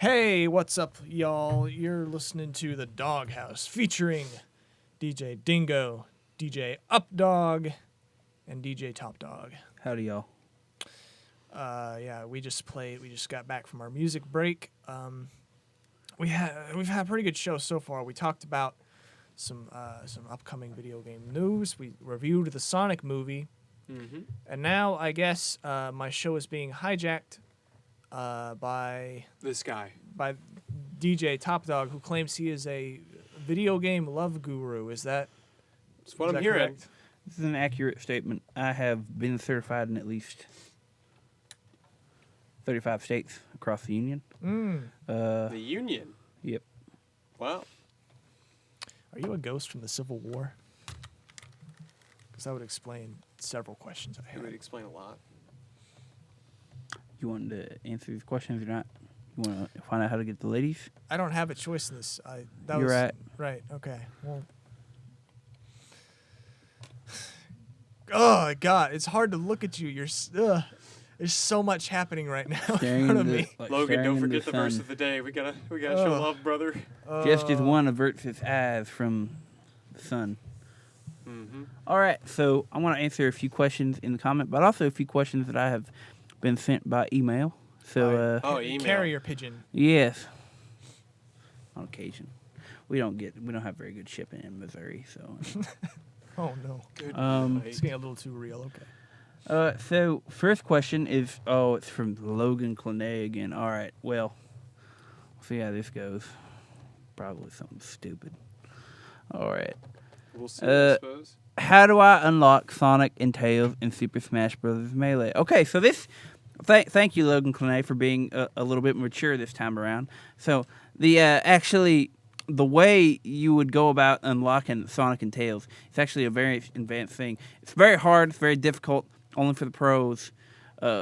Speaker 3: Hey, what's up, y'all? You're listening to The Doghouse featuring DJ Dingo, DJ Updog, and DJ Top Dog.
Speaker 1: Howdy, y'all.
Speaker 3: Yeah, we just got back from our music break. We've had a pretty good show so far. We talked about some upcoming video game news. We reviewed the Sonic movie, and now I guess my show is being hijacked by
Speaker 2: This guy.
Speaker 3: DJ Top Dog, who claims he is a video game love guru. Is that
Speaker 2: That's what
Speaker 3: is
Speaker 2: I'm
Speaker 3: that
Speaker 2: hearing.
Speaker 3: correct?
Speaker 1: This is an accurate statement. I have been certified in at least 35 states across the union.
Speaker 2: The Union.
Speaker 1: Yep.
Speaker 2: Wow.
Speaker 3: Are you a ghost from the Civil War? Because that would explain several questions I
Speaker 2: It would
Speaker 3: had.
Speaker 2: explain a lot.
Speaker 1: You want to answer these questions or not? You want to find out how to get the ladies?
Speaker 3: I don't have a choice in this.
Speaker 1: You're right.
Speaker 3: Right. Okay. Well. Oh God, it's hard to look at you. There's so much happening right now in front of me.
Speaker 2: Logan, don't forget the verse
Speaker 1: sun.
Speaker 2: of the day. We gotta show love, brother.
Speaker 1: Just as one averts its eyes from the sun. All right, so I want to answer a few questions in the comment, but also a few questions that I have been sent by email. So,
Speaker 2: Email.
Speaker 3: Carrier pigeon.
Speaker 1: yes, on occasion, we don't have very good shipping in Missouri, so.
Speaker 3: Oh no,
Speaker 2: Good
Speaker 1: Um,
Speaker 3: it's
Speaker 2: night.
Speaker 3: getting a little too real. Okay.
Speaker 1: So first question is, it's from Logan Clenay again. All right, well, we'll see how this goes. Probably something stupid. All right.
Speaker 2: We'll see, I suppose.
Speaker 1: How do I unlock Sonic and Tails in Super Smash Bros. Melee? Okay, so this. Thank you, Logan Clenay, for being a little bit mature this time around. So the way you would go about unlocking Sonic and Tails, it's actually a very advanced thing. It's very hard. It's very difficult, only for the pros,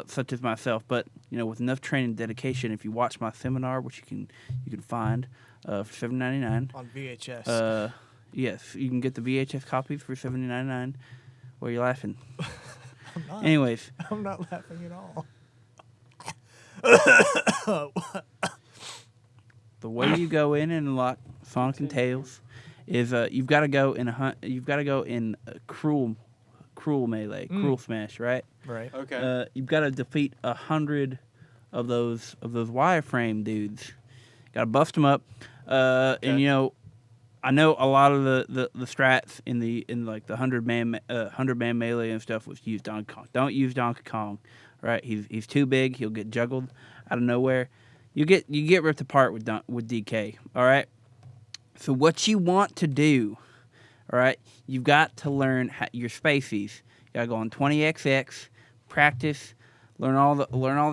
Speaker 1: such as myself. But with enough training and dedication, if you watch my seminar, which you can find for $7.99
Speaker 3: On VHS.
Speaker 1: Yes, you can get the VHS copies for $7.99. Why are you laughing?
Speaker 3: I'm not.
Speaker 1: Anyways,
Speaker 3: I'm not laughing at all.
Speaker 1: the way you go in and unlock Sonic and Tails is you've got to go in a cruel melee, cruel smash, right?
Speaker 3: Right.
Speaker 2: Okay.
Speaker 1: You've got to defeat 100 of those wireframe dudes. Got to bust them up, and I know a lot of the strats in like the 100-man melee and stuff was use Donkey Kong. Don't use Donkey Kong, right? He's too big. He'll get juggled out of nowhere. You get ripped apart with DK. All right. So what you want to do, all right? You've got to learn your spacies. You gotta go on 20XX, practice, learn all the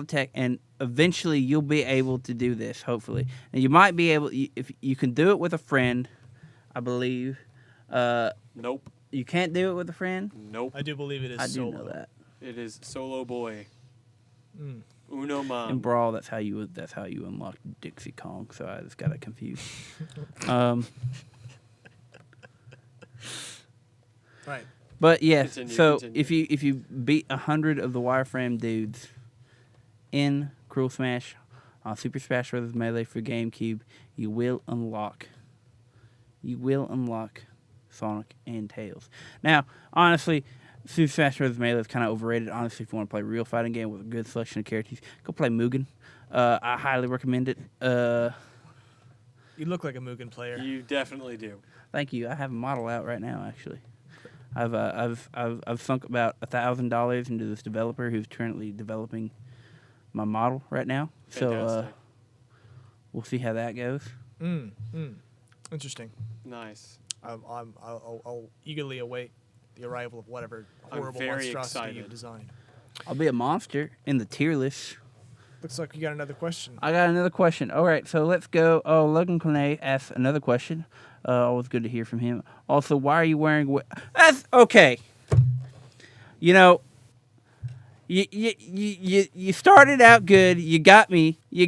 Speaker 1: tech, and eventually you'll be able to do this. Hopefully, and you might be able if you can do it with a friend. I believe.
Speaker 2: Nope.
Speaker 1: You can't do it with a friend?
Speaker 2: Nope.
Speaker 3: I do believe it is
Speaker 1: I do
Speaker 3: solo.
Speaker 1: know that.
Speaker 2: It is solo boy.
Speaker 3: Mm.
Speaker 2: Uno
Speaker 1: In
Speaker 2: mom.
Speaker 1: Brawl, that's how you unlock Dixie Kong, so I just got it confused.
Speaker 3: Right.
Speaker 1: But yes,
Speaker 2: Continue,
Speaker 1: so
Speaker 2: continue.
Speaker 1: if you beat 100 of the wireframe dudes in Cruel Smash on Super Smash Bros. Melee for GameCube, you will unlock Sonic and Tails. Now, honestly, Super Smash Bros. Melee is kind of overrated. Honestly, if you want to play a real fighting game with a good selection of characters, go play Mugen. I highly recommend it.
Speaker 3: You look like a Mugen player.
Speaker 2: You definitely do.
Speaker 1: Thank you. I have a model out right now, actually. I've sunk about $1,000 into this developer who's currently developing my model right now. So
Speaker 2: Fantastic.
Speaker 1: we'll see how that goes.
Speaker 3: Interesting.
Speaker 2: Nice.
Speaker 3: I'll eagerly await the arrival of whatever
Speaker 2: I'm
Speaker 3: horrible
Speaker 2: very
Speaker 3: monstrosity you
Speaker 2: excited.
Speaker 3: designed.
Speaker 1: I'll be a monster in the tier list.
Speaker 3: Looks like you got another question.
Speaker 1: I got another question. All right, so let's go. Oh, Logan Clenay asked another question. Always good to hear from him. Also, why are you wearing? That's okay. You started out good. You got me. You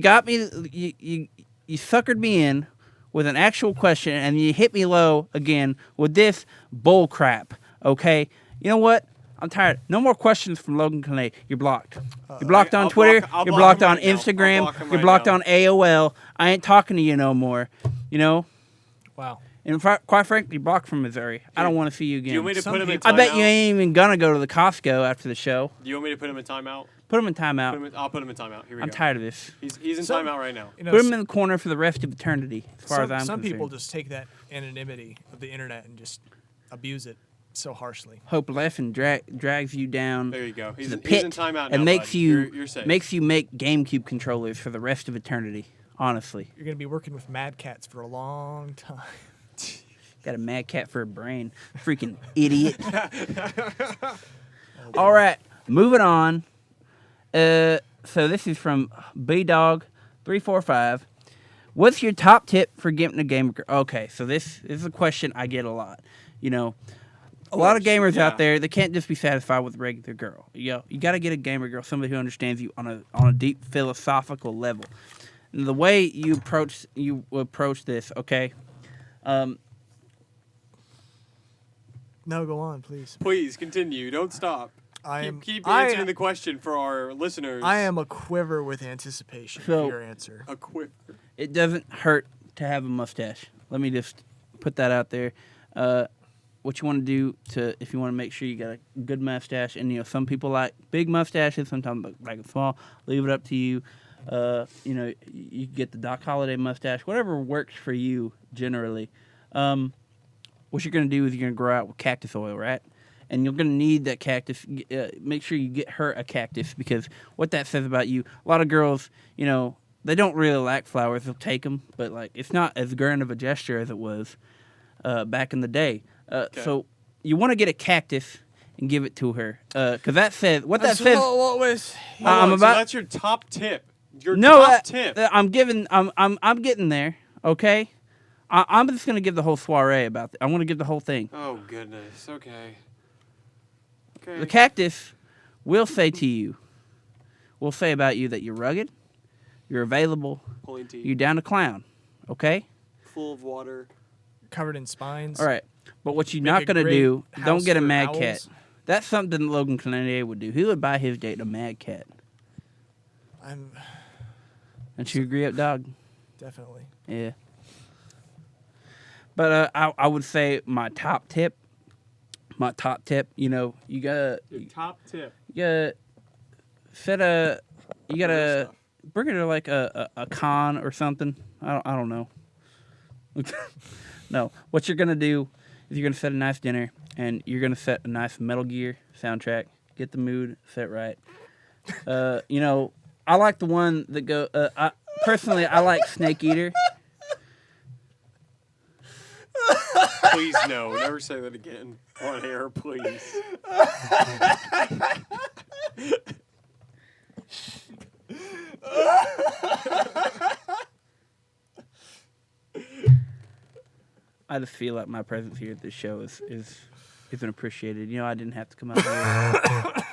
Speaker 1: suckered me in with an actual question, and you hit me low again with this bull crap. Okay. You know what? I'm tired. No more questions from Logan Canay. You're blocked. You're blocked on
Speaker 2: I'll
Speaker 1: Twitter.
Speaker 2: I'll
Speaker 1: You're
Speaker 2: block
Speaker 1: blocked
Speaker 2: him
Speaker 1: on
Speaker 2: right now. I'll
Speaker 1: Instagram.
Speaker 2: block him
Speaker 1: You're
Speaker 2: right
Speaker 1: blocked
Speaker 2: now.
Speaker 1: on AOL. I ain't talking to you no more. You know?
Speaker 3: Wow.
Speaker 1: And quite frankly, you're blocked from Missouri. I don't want to see you
Speaker 2: Do you
Speaker 1: again.
Speaker 2: want me to
Speaker 3: Some
Speaker 2: put him in
Speaker 3: people-
Speaker 1: I bet you
Speaker 2: timeout?
Speaker 1: ain't even gonna go to the Costco after the show.
Speaker 2: Do you want me to put him in timeout?
Speaker 1: Put him in timeout.
Speaker 2: I'll put him in timeout. Here we
Speaker 1: I'm
Speaker 2: go.
Speaker 1: tired of this.
Speaker 2: He's in
Speaker 3: Some-
Speaker 2: timeout right now.
Speaker 3: You know,
Speaker 1: Put him in the corner for the rest of eternity, as far as I'm
Speaker 3: some
Speaker 1: concerned.
Speaker 3: people just take that anonymity of the internet and just abuse it so harshly.
Speaker 1: Hope Lesson drags you down
Speaker 2: There you go.
Speaker 1: to
Speaker 2: He's
Speaker 1: the
Speaker 2: in
Speaker 1: pit
Speaker 2: timeout now,
Speaker 1: and makes
Speaker 2: bud.
Speaker 1: you
Speaker 2: You're safe.
Speaker 1: makes you make GameCube controllers for the rest of eternity. Honestly,
Speaker 3: You're gonna be working with Mad Cats for a long time.
Speaker 1: got a mad cat for a brain, freaking idiot. All right, moving on. So this is from BDog345. What's your top tip for getting a gamer girl? Okay, so this is a question I get a lot. You know, a lot of gamers
Speaker 2: yeah.
Speaker 1: out there, they can't just be satisfied with a regular girl. You got to get a gamer girl, somebody who understands you on a deep philosophical level. And the way you approach this, okay?
Speaker 3: No, go on, please.
Speaker 2: Please continue. Don't stop. Keep
Speaker 3: I
Speaker 2: answering
Speaker 3: am-
Speaker 2: the question for our listeners.
Speaker 3: I am a quiver with anticipation
Speaker 1: So-
Speaker 3: for your answer.
Speaker 2: a quick.
Speaker 1: It doesn't hurt to have a mustache. Let me just put that out there. What you want to do if you want to make sure you got a good mustache, and some people like big mustaches, sometimes like a small. Leave it up to you. You get the Doc Holliday mustache, whatever works for you generally. What you're gonna do is you're gonna grow out with cactus oil, right? And you're gonna need that cactus. Make sure you get her a cactus, because what that says about you. A lot of girls, they don't really like flowers. They'll take them, but it's not as grand of a gesture as it was back in the day. So you want to get a cactus and give it to her, because that says what that says.
Speaker 3: What was?
Speaker 1: I'm
Speaker 2: So
Speaker 1: about.
Speaker 2: that's your top tip. Your
Speaker 1: No,
Speaker 2: top tip.
Speaker 1: I'm giving. I'm getting there. Okay, I'm just gonna give the whole soiree about. I want to give the whole thing.
Speaker 2: Oh goodness. Okay. Okay.
Speaker 1: The cactus will say to you, will say about you that you're rugged, you're available,
Speaker 2: Pulling teeth.
Speaker 1: you're down to clown. Okay.
Speaker 2: Full of water.
Speaker 3: Covered in spines.
Speaker 1: All right. But what you're
Speaker 3: Make
Speaker 1: not
Speaker 3: a
Speaker 1: gonna
Speaker 3: great
Speaker 1: do,
Speaker 3: house
Speaker 1: don't get a
Speaker 3: for
Speaker 1: mad
Speaker 3: owls.
Speaker 1: cat. That's something Logan Canadier would do. He would buy his date a mad cat.
Speaker 3: I'm
Speaker 1: Don't you agree, up dog?
Speaker 3: definitely.
Speaker 1: Yeah. But I would say my top tip, you gotta
Speaker 2: Your top tip.
Speaker 1: you gotta bring her to like a con or something. I don't know. No, what you're gonna do is you're gonna set a nice dinner, and you're gonna set a nice Metal Gear soundtrack. Get the mood set right. I like the one that go. Personally, I like Snake Eater.
Speaker 2: Please no. Never say that again on air, please.
Speaker 1: I just feel like my presence here at this show isn't appreciated. I didn't have to come out here. I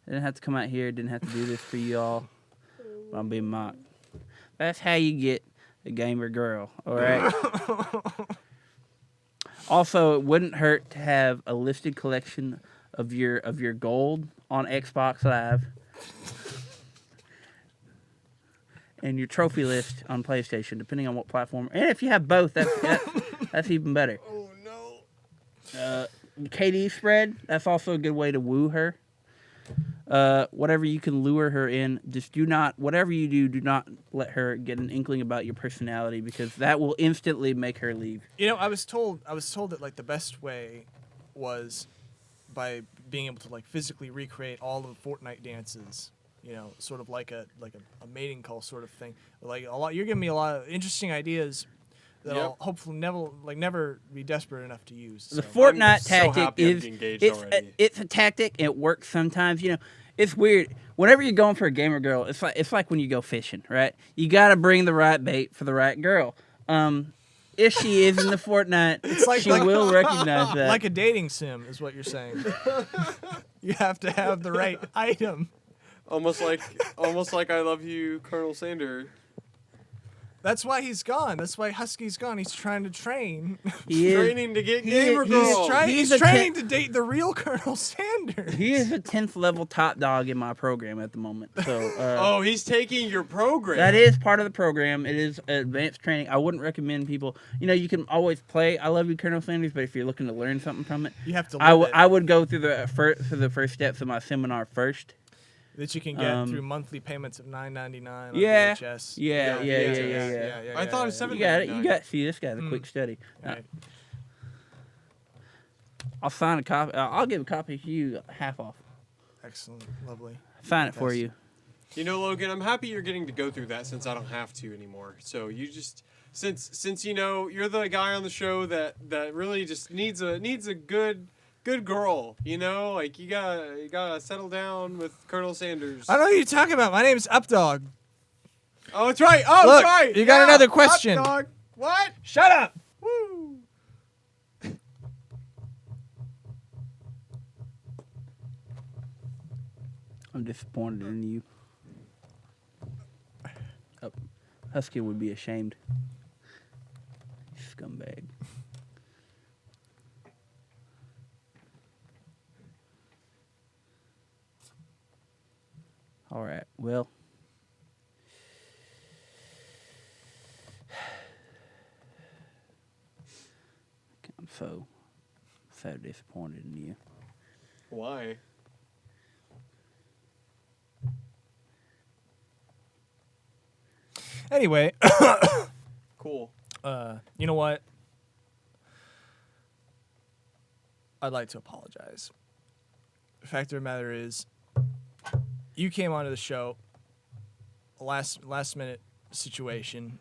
Speaker 1: didn't have to come out here. Didn't have to do this for you all. But I'm being mocked. That's how you get a gamer girl. All right. Also, it wouldn't hurt to have a listed collection of your gold on Xbox Live, and your trophy list on PlayStation, depending on what platform. And if you have both, that's even better.
Speaker 3: Oh no.
Speaker 1: KD spread, that's also a good way to woo her. Whatever you can lure her in, just whatever you do not let her get an inkling about your personality, because that will instantly make her leave.
Speaker 3: I was told that the best way was by being able to physically recreate all of the Fortnite dances. Sort of like a mating call sort of thing. You're giving me a lot of interesting ideas that I'll hopefully never be desperate enough to use.
Speaker 1: The
Speaker 3: So.
Speaker 1: Fortnite
Speaker 2: so
Speaker 1: tactic
Speaker 2: happy I'm engaged already.
Speaker 1: it's a tactic. It works sometimes. It's weird. Whenever you're going for a gamer girl, it's like when you go fishing, right? You got to bring the right bait for the right girl. If she is in the Fortnite, she will recognize that.
Speaker 3: Like a dating sim is what you're saying. You have to have the right item.
Speaker 2: Almost like I love you, Colonel Sander.
Speaker 3: That's why he's gone. That's why Husky's gone. He's trying to train.
Speaker 1: He is.
Speaker 2: Training to get
Speaker 1: he-
Speaker 2: gamer
Speaker 1: he's
Speaker 2: girl.
Speaker 3: He's
Speaker 1: a
Speaker 3: training
Speaker 1: ten-
Speaker 3: to date the real Colonel Sanders.
Speaker 1: He is a 10th level top dog in my program at the moment. So
Speaker 2: Oh, he's taking your program.
Speaker 1: that is part of the program. It is advanced training. I wouldn't recommend people. You can always play I Love You, Colonel Sanders, but if you're looking to learn something from it,
Speaker 3: You have to
Speaker 1: I
Speaker 3: live it.
Speaker 1: would go through the first steps of my seminar first.
Speaker 3: That you can get through monthly payments of $9.99 on
Speaker 1: Yeah.
Speaker 3: VHS.
Speaker 1: Yeah.
Speaker 2: I thought it was
Speaker 1: You got it. You
Speaker 2: $7.99.
Speaker 1: got. See, this guy's a quick study.
Speaker 3: Right.
Speaker 1: I'll sign a copy. I'll give a copy to you half off.
Speaker 3: Excellent. Lovely.
Speaker 1: Sign it for you.
Speaker 2: You know, Logan, I'm happy you're getting to go through that since I don't have to anymore. So you just since you're the guy on the show that really just needs a good girl, like you gotta settle down with Colonel Sanders.
Speaker 3: I don't know what you're talking about. My name's Updog.
Speaker 2: Oh, it's right. Oh,
Speaker 3: Look,
Speaker 2: it's right.
Speaker 3: you got another question.
Speaker 2: Hot dog. What?
Speaker 3: Shut up.
Speaker 2: Woo.
Speaker 1: I'm disappointed in you. Oh, Husky would be ashamed. Scumbag. All right. Well. I'm so disappointed in you.
Speaker 2: Why?
Speaker 3: Anyway,
Speaker 2: Cool.
Speaker 3: you know what? I'd like to apologize. The fact of the matter is, you came onto the show, a last minute situation.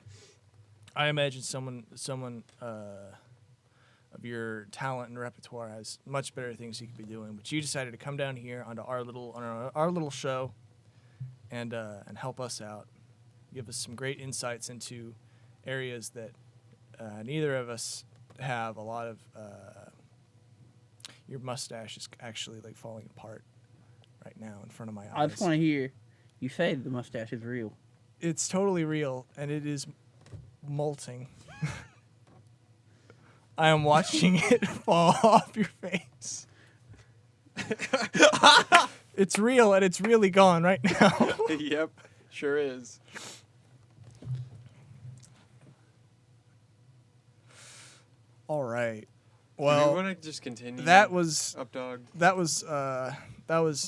Speaker 3: I imagine someone of your talent and repertoire has much better things you could be doing, but you decided to come down here onto our little show and help us out, give us some great insights into areas that neither of us have a lot of. Your mustache is actually like falling apart right now in front of my eyes.
Speaker 1: I just want to hear you say the mustache is real.
Speaker 3: It's totally real, and it is molting. I am watching it fall off your face. It's real, and it's really gone right now.
Speaker 2: Yep, sure is.
Speaker 3: All right.
Speaker 2: Do
Speaker 3: Well,
Speaker 2: we want to just continue?
Speaker 3: that was
Speaker 2: Updog.
Speaker 3: that was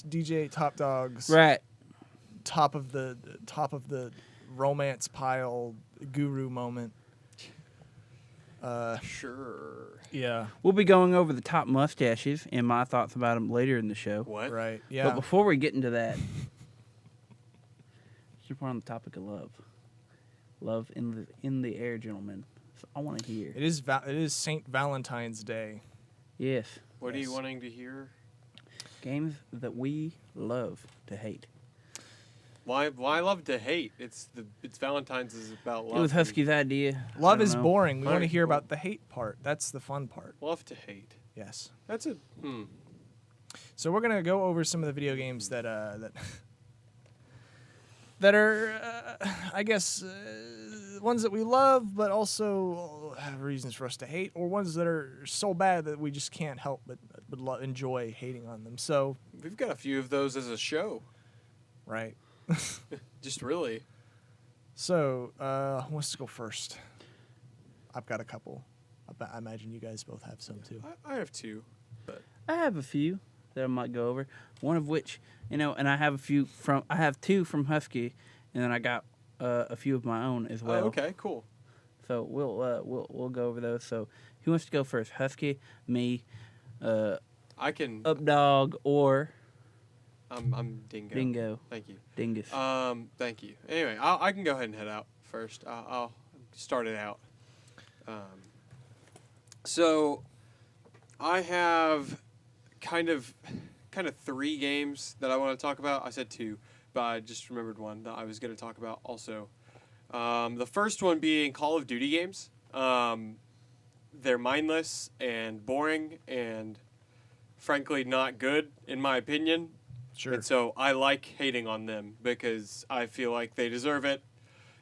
Speaker 3: DJ Top Dog's
Speaker 1: Right.
Speaker 3: top of the romance pile guru moment.
Speaker 2: Sure.
Speaker 3: Yeah.
Speaker 1: We'll be going over the top mustaches and my thoughts about them later in the show.
Speaker 2: What?
Speaker 3: Right.
Speaker 1: But
Speaker 3: Yeah.
Speaker 1: before we get into that, we're on the topic of love. Love in the air, gentlemen. So I want to hear.
Speaker 3: It is St. Valentine's Day.
Speaker 1: Yes.
Speaker 2: What are you
Speaker 3: Yes.
Speaker 2: wanting to hear?
Speaker 1: Games that we love to hate.
Speaker 2: Why love to hate? It's Valentine's is about love.
Speaker 1: It was
Speaker 2: and
Speaker 1: Husky's idea. I
Speaker 3: Love
Speaker 1: don't
Speaker 3: is
Speaker 1: know.
Speaker 3: boring. We want to
Speaker 2: Alright,
Speaker 3: hear
Speaker 2: cool.
Speaker 3: about the hate part. That's the fun part.
Speaker 2: Love to hate.
Speaker 3: Yes.
Speaker 2: That's a
Speaker 3: So we're gonna go over some of the video games that that are, I guess, ones that we love, but also have reasons for us to hate, or ones that are so bad that we just can't help but enjoy hating on them. So,
Speaker 2: We've got a few of those as a show.
Speaker 3: right.
Speaker 2: Just really.
Speaker 3: So, who wants to go first? I've got a couple. I imagine you guys both have some too.
Speaker 2: I have two. But
Speaker 1: I have a few that I might go over. One of which, and I have I have two from Husky, and then I got a few of my own as well.
Speaker 2: Oh, okay, cool.
Speaker 1: So we'll go over those. So who wants to go first? Husky, me,
Speaker 2: I can.
Speaker 1: Updog, or
Speaker 2: I'm Dingo.
Speaker 1: Dingo.
Speaker 2: Thank you.
Speaker 1: Dingus.
Speaker 2: Thank you. Anyway, I can go ahead and head out first. I'll start it out. So, I have kind of three games that I want to talk about. I said two, but I just remembered one that I was going to talk about also. The first one being Call of Duty games. They're mindless and boring and frankly not good in my opinion.
Speaker 3: Sure.
Speaker 2: And so I like hating on them because I feel like they deserve it.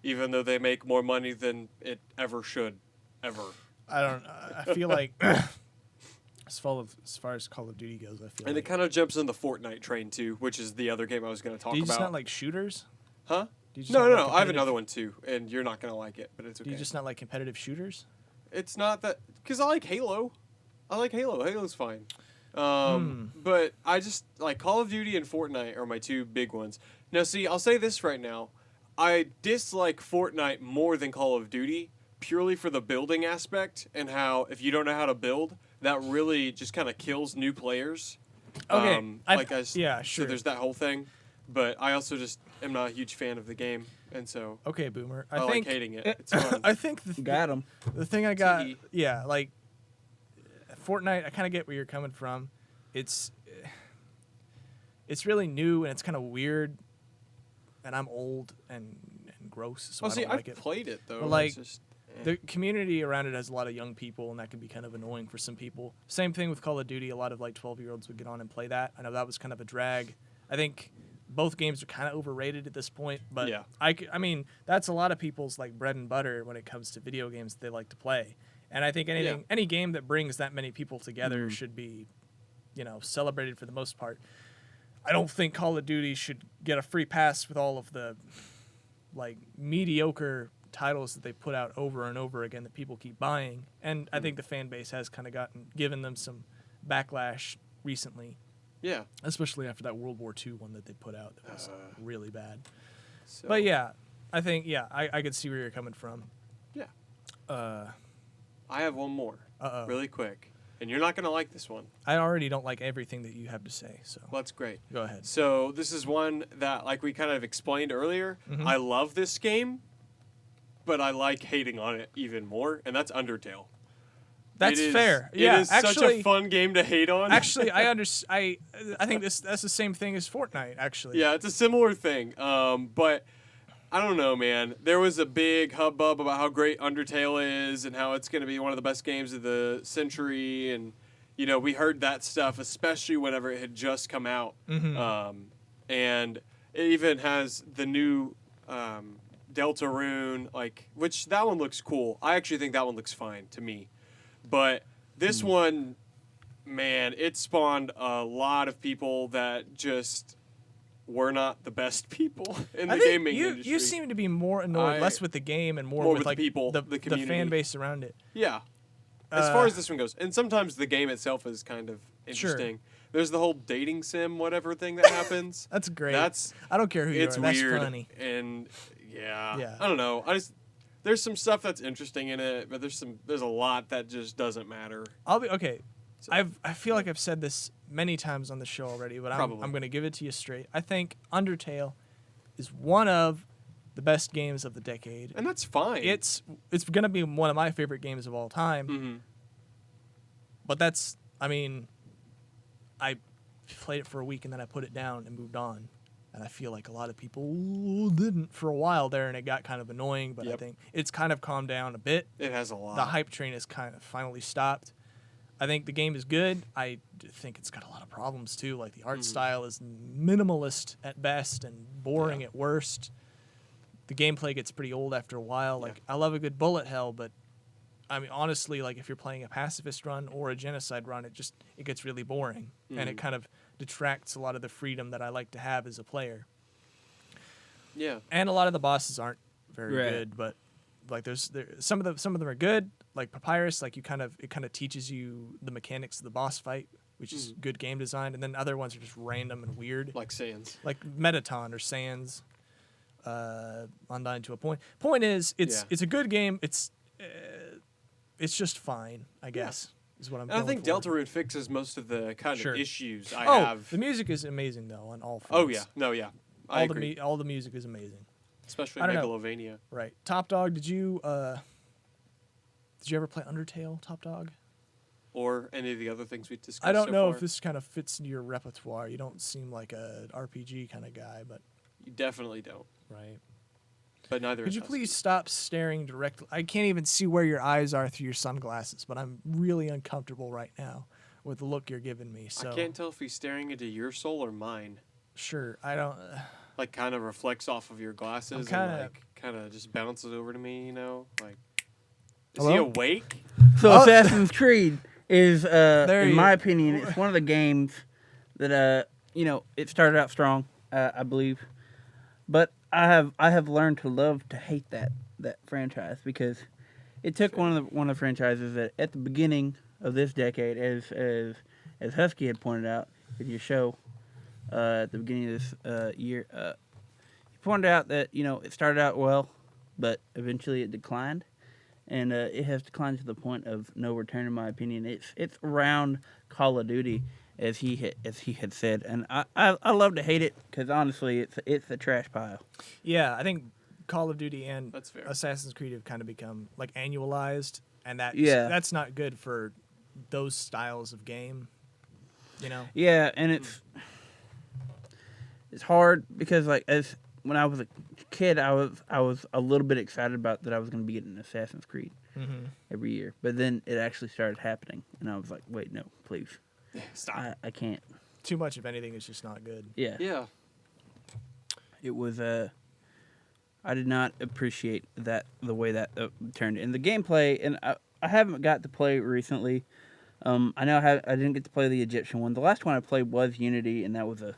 Speaker 2: even though they make more money than it ever should, ever.
Speaker 3: I don't. I feel like as far as Call of Duty goes, I feel.
Speaker 2: And
Speaker 3: like,
Speaker 2: it kind of jumps in the Fortnite train too, which is the other game I was going to talk
Speaker 3: do you
Speaker 2: about.
Speaker 3: just not like shooters?
Speaker 2: Huh?
Speaker 3: Do you just
Speaker 2: No,
Speaker 3: not
Speaker 2: no,
Speaker 3: like
Speaker 2: no. I have
Speaker 3: competitive-
Speaker 2: another one too, and you're not going to like it, but it's okay.
Speaker 3: Do you just not like competitive shooters?
Speaker 2: It's not that because I like Halo. I like Halo. Halo's fine.
Speaker 3: Hmm.
Speaker 2: But I just like Call of Duty and Fortnite are my two big ones. Now, see, I'll say this right now. I dislike Fortnite more than Call of Duty purely for the building aspect and how if you don't know how to build, that really just kind of kills new players.
Speaker 3: Okay, yeah,
Speaker 2: So
Speaker 3: sure.
Speaker 2: there's that whole thing. But I also just am not a huge fan of the game, and so
Speaker 3: Okay, Boomer.
Speaker 2: I
Speaker 3: think
Speaker 2: like hating it. It's fun.
Speaker 3: I think
Speaker 1: Got him.
Speaker 3: the thing I got,
Speaker 2: TD.
Speaker 3: yeah, like Fortnite. I kind of get where you're coming from. It's really new and it's kind of weird, and I'm old and gross, so
Speaker 2: Well,
Speaker 3: I
Speaker 2: see,
Speaker 3: don't like
Speaker 2: I've
Speaker 3: it.
Speaker 2: played it though.
Speaker 3: But, like,
Speaker 2: it's just,
Speaker 3: The community around it has a lot of young people, and that can be kind of annoying for some people. Same thing with Call of Duty. A lot of like 12-year-olds would get on and play that. I know that was kind of a drag. I think both games are kind of overrated at this point, but
Speaker 2: Yeah.
Speaker 3: I mean, that's a lot of people's like bread and butter when it comes to video games that they like to play. And I think any game that brings that many people together should be, celebrated for the most part. I don't think Call of Duty should get a free pass with all of the like mediocre titles that they put out over and over again that people keep buying. And I think the fan base has kind of given them some backlash recently,
Speaker 2: yeah.
Speaker 3: especially after that World War II one that they put out that was really bad.
Speaker 2: So,
Speaker 3: But yeah, I think, I could see where you're coming from.
Speaker 2: yeah.
Speaker 3: Uh,
Speaker 2: I have one more,
Speaker 3: Uh-oh.
Speaker 2: really quick, and you're not gonna like this one.
Speaker 3: I already don't like everything that you have to say, so
Speaker 2: Well, that's great.
Speaker 3: go ahead.
Speaker 2: So this is one that, like we kind of explained earlier,
Speaker 3: Mm-hmm.
Speaker 2: I love this game, but I like hating on it even more, and that's Undertale.
Speaker 3: That's
Speaker 2: It is-
Speaker 3: fair.
Speaker 2: It
Speaker 3: Yeah,
Speaker 2: is such
Speaker 3: actually,
Speaker 2: a fun game to hate on.
Speaker 3: actually, I think that's the same thing as Fortnite. Actually,
Speaker 2: Yeah, it's a similar thing. But I don't know, man. There was a big hubbub about how great Undertale is and how it's going to be one of the best games of the century. And, we heard that stuff, especially whenever it had just come out.
Speaker 3: Mm-hmm.
Speaker 2: And it even has the new Deltarune, which that one looks cool. I actually think that one looks fine to me. But this one, man, it spawned a lot of people that just were not the best people in the
Speaker 3: I think
Speaker 2: gaming industry.
Speaker 3: you seem to be more annoyed less with the game and more with
Speaker 2: with
Speaker 3: like
Speaker 2: the people, the
Speaker 3: the
Speaker 2: community.
Speaker 3: fan base around it.
Speaker 2: Yeah. As far as this one goes. And sometimes the game itself is kind of
Speaker 3: Sure.
Speaker 2: interesting. There's the whole dating sim whatever thing that happens.
Speaker 3: That's great.
Speaker 2: That's
Speaker 3: I don't care who you
Speaker 2: it's
Speaker 3: are.
Speaker 2: weird.
Speaker 3: That's funny.
Speaker 2: And yeah.
Speaker 3: Yeah.
Speaker 2: I don't know. There's some stuff that's interesting in it, but there's a lot that just doesn't matter.
Speaker 3: I'll be okay.
Speaker 2: So-
Speaker 3: I feel like I've said this many times on the show already, but
Speaker 2: Probably.
Speaker 3: I'm going to give it to you straight. I think Undertale is one of the best games of the decade.
Speaker 2: And that's fine.
Speaker 3: It's going to be one of my favorite games of all time.
Speaker 2: Mm-hmm.
Speaker 3: But I played it for a week and then I put it down and moved on. And I feel like a lot of people didn't for a while there, and it got kind of annoying. But I
Speaker 2: Yep.
Speaker 3: think it's kind of calmed down a bit.
Speaker 2: It has a lot.
Speaker 3: The hype train has kind of finally stopped. I think the game is good. I think it's got a lot of problems too. Like the art style is minimalist at best and boring at worst. The gameplay gets pretty old after a while. Like I love a good bullet hell, but I mean honestly, like if you're playing a pacifist run or a genocide run, it gets really boring and it kind of detracts a lot of the freedom that I like to have as a player.
Speaker 2: Yeah.
Speaker 3: And a lot of the bosses aren't very
Speaker 1: Right.
Speaker 3: good, but like some of them are good. Like Papyrus, like it kind of teaches you the mechanics of the boss fight, which is good game design, and then other ones are just random and weird,
Speaker 2: Like Sans.
Speaker 3: like Metaton or Sans. Undyne to a point. Point is, it's a good game. It's just fine, I guess. Is what I'm.
Speaker 2: And I
Speaker 3: going
Speaker 2: think
Speaker 3: for.
Speaker 2: Deltarune fixes most of the kind
Speaker 3: Sure.
Speaker 2: of issues I
Speaker 3: Oh,
Speaker 2: have.
Speaker 3: the music is amazing though on all.
Speaker 2: Oh
Speaker 3: fronts.
Speaker 2: yeah. No, yeah. I agree.
Speaker 3: All the music is amazing.
Speaker 2: Especially
Speaker 3: I don't know.
Speaker 2: Megalovania.
Speaker 3: Right. Top Dog, did you ever play Undertale, Top Dog?
Speaker 2: Or any of the other things we discussed
Speaker 3: I don't
Speaker 2: so
Speaker 3: know
Speaker 2: far.
Speaker 3: if this kind of fits into your repertoire. You don't seem like a RPG kind of guy, but
Speaker 2: You definitely don't.
Speaker 3: right.
Speaker 2: But neither
Speaker 3: Could
Speaker 2: is
Speaker 3: you
Speaker 2: us.
Speaker 3: please stop staring directly? I can't even see where your eyes are through your sunglasses, but I'm really uncomfortable right now with the look you're giving me. So
Speaker 2: I can't tell if he's staring into your soul or mine.
Speaker 3: sure, I don't.
Speaker 2: Like kind of reflects off of your glasses
Speaker 3: kinda-
Speaker 2: and like kind of just bounces over to me, like, is
Speaker 3: Hello?
Speaker 2: he awake?
Speaker 1: So
Speaker 3: Oh.
Speaker 1: Assassin's Creed is, in
Speaker 3: you-
Speaker 1: my opinion, it's one of the games that it started out strong, I believe, but I have learned to love to hate that franchise because it took one of the franchises that at the beginning of this decade, as Husky had pointed out in your show at the beginning of this year, he pointed out that it started out well, but eventually it declined. And it has declined to the point of no return, in my opinion. It's around Call of Duty, as he had said, and I love to hate it because honestly, it's a trash pile.
Speaker 3: Yeah, I think Call of Duty and
Speaker 2: That's fair.
Speaker 3: Assassin's Creed have kind of become like annualized, and that's not good for those styles of game.
Speaker 1: Yeah, and it's hard because as when I was a kid, I was a little bit excited about that I was going to be getting Assassin's Creed every year, but then it actually started happening, and I was like, wait, no, please,
Speaker 2: Stop.
Speaker 1: I can't.
Speaker 3: Too much of anything is just not good.
Speaker 1: Yeah,
Speaker 2: Yeah.
Speaker 1: it was I did not appreciate the way that turned in the gameplay, and I haven't got to play recently. I know I didn't get to play the Egyptian one. The last one I played was Unity, and that was a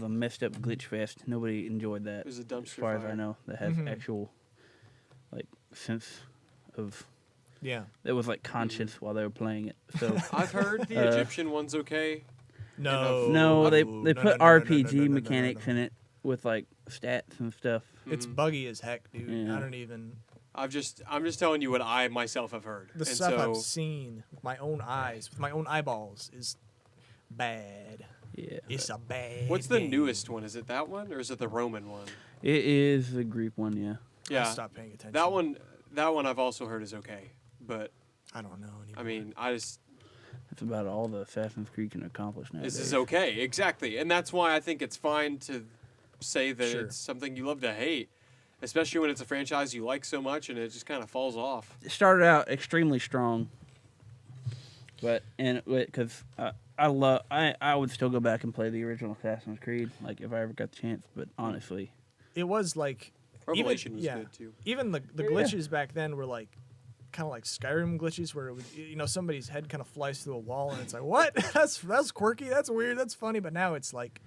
Speaker 1: messed up glitch fest. Nobody enjoyed that.
Speaker 2: It was a dumpster
Speaker 1: as far as
Speaker 2: fire.
Speaker 1: I know. That has actual sense of
Speaker 3: Yeah.
Speaker 1: it was conscious while they were playing it. So
Speaker 2: I've heard the Egyptian one's okay.
Speaker 3: No.
Speaker 1: no, they
Speaker 3: No,
Speaker 1: put
Speaker 3: no,
Speaker 1: RPG
Speaker 3: no.
Speaker 1: mechanics in it with stats and stuff.
Speaker 3: It's buggy as heck, dude.
Speaker 1: Yeah.
Speaker 3: I don't even.
Speaker 2: I'm just telling you what I myself have heard.
Speaker 3: The
Speaker 2: And
Speaker 3: stuff
Speaker 2: so,
Speaker 3: I've seen with my own eyes, with my own eyeballs, is bad.
Speaker 1: Yeah,
Speaker 3: It's a bad.
Speaker 2: what's the
Speaker 3: game.
Speaker 2: newest one? Is it that one or is it the Roman one?
Speaker 1: it is the Greek one. Yeah,
Speaker 2: Yeah.
Speaker 3: I'll stop paying attention.
Speaker 2: That one I've also heard is okay. But
Speaker 3: I don't know anymore.
Speaker 2: I mean,
Speaker 1: that's about all the Assassin's Creed can accomplish now.
Speaker 2: this is okay, exactly, and that's why I think it's fine to say that
Speaker 3: Sure.
Speaker 2: it's something you love to hate, especially when it's a franchise you like so much and it just kind of falls off.
Speaker 1: It started out extremely strong, but because I would still go back and play the original Assassin's Creed, if I ever got the chance. But honestly,
Speaker 3: it was like
Speaker 2: Revelation
Speaker 3: even,
Speaker 2: was
Speaker 3: yeah,
Speaker 2: good too.
Speaker 3: Even the glitches back then were kind of like Skyrim glitches, where it would, somebody's head kind of flies through a wall, and it's like, what? that's quirky, that's weird, that's funny. But now it's like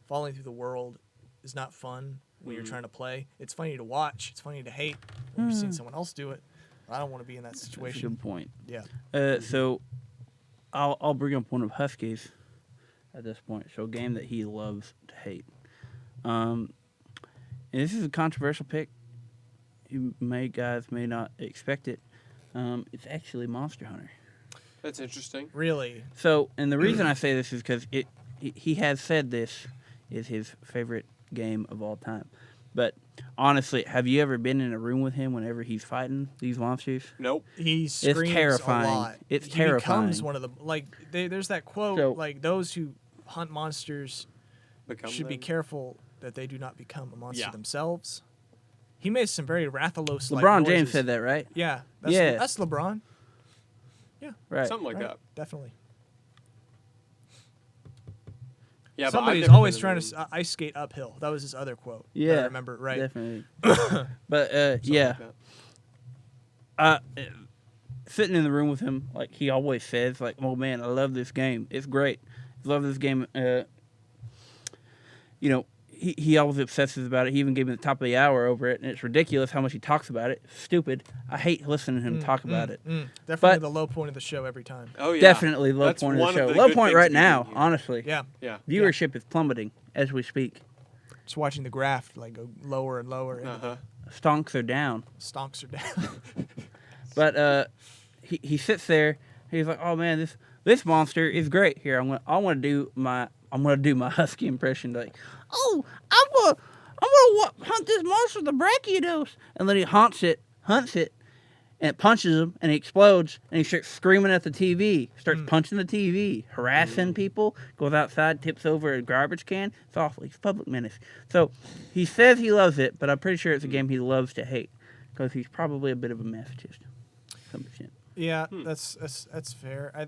Speaker 3: falling through the world is not fun when you're trying to play. It's funny to watch. It's funny to hate when you've seen someone else do it. I don't want to be in that
Speaker 1: that's a
Speaker 3: situation.
Speaker 1: good point.
Speaker 3: Yeah.
Speaker 1: So I'll bring up one of Husky's at this point. So a game that he loves to hate. And this is a controversial pick. You guys may not expect it. It's actually Monster Hunter.
Speaker 2: That's interesting.
Speaker 3: Really.
Speaker 1: So, and the reason I say this is because he has said this is his favorite game of all time. But honestly, have you ever been in a room with him whenever he's fighting these monsters?
Speaker 2: Nope.
Speaker 3: He screams
Speaker 1: terrifying.
Speaker 3: a lot.
Speaker 1: It's
Speaker 3: he
Speaker 1: terrifying.
Speaker 3: becomes one of the there's that quote
Speaker 1: So-
Speaker 3: those who hunt monsters
Speaker 2: Become
Speaker 3: should be
Speaker 2: them.
Speaker 3: careful that they do not become a monster
Speaker 2: Yeah.
Speaker 3: themselves. He made some very Rathalos.
Speaker 1: LeBron James said that, right?
Speaker 3: Yeah.
Speaker 1: Yeah.
Speaker 3: That's LeBron.
Speaker 1: Right.
Speaker 2: Something like
Speaker 3: Right,
Speaker 2: that.
Speaker 3: Definitely.
Speaker 2: Yeah,
Speaker 3: Somebody's
Speaker 2: but I've never
Speaker 3: always
Speaker 2: been
Speaker 3: trying
Speaker 2: in
Speaker 3: to ice skate uphill. That was his other quote.
Speaker 1: Yeah.
Speaker 3: I remember it right.
Speaker 1: Definitely. But
Speaker 2: something
Speaker 1: yeah,
Speaker 2: like that.
Speaker 1: sitting in the room with him, he always says, "Oh man, I love this game. It's great. I love this game." He always obsesses about it. He even gave me the top of the hour over it, and it's ridiculous how much he talks about it. Stupid. I hate listening to him talk about it.
Speaker 3: Definitely
Speaker 1: But-
Speaker 3: the low point of the show every time.
Speaker 2: Oh yeah.
Speaker 1: Definitely low
Speaker 2: That's
Speaker 1: point of
Speaker 2: one
Speaker 1: the show.
Speaker 2: the
Speaker 1: Low
Speaker 2: good
Speaker 1: point
Speaker 2: things
Speaker 1: right
Speaker 2: we do
Speaker 1: now,
Speaker 2: here.
Speaker 1: honestly.
Speaker 3: Yeah.
Speaker 2: Yeah.
Speaker 1: Viewership is plummeting as we speak.
Speaker 3: Just watching the graph go lower and lower. And
Speaker 2: Uh-huh.
Speaker 1: Stonks are down.
Speaker 3: Stonks are down.
Speaker 1: But he sits there. He's like, "Oh man, this monster is great." Here, I'm gonna do my husky impression. "Oh, I'm gonna hunt this monster with the brachiodos," and then he hunts it, and it punches him, and he explodes, and he starts screaming at the TV, starts punching the TV, harassing people, goes outside, tips over a garbage can. It's awful. He's a public menace. So he says he loves it, but I'm pretty sure it's a game he loves to hate because he's probably a bit of a masochist. Some extent.
Speaker 3: Yeah, that's fair.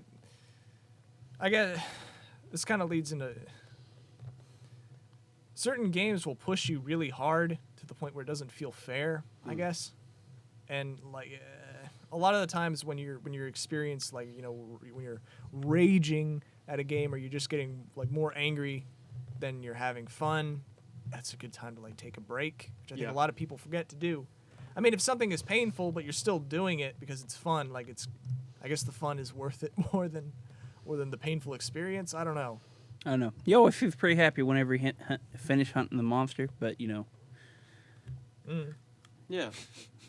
Speaker 3: I get this kind of leads into certain games will push you really hard to to the point where it doesn't feel fair, I guess. And like a lot of the times when you're experienced, like, you know, when you're raging at a game or you're just getting like more angry than you're having fun, that's a good time to like take a break, which I think a lot of people forget to do. I mean, if something is painful but you're still doing it because it's fun, like I guess the fun is worth it more than the painful experience. I don't know.
Speaker 1: I don't know. You always feel pretty happy whenever you finish hunting the monster, but you know.
Speaker 2: Yeah.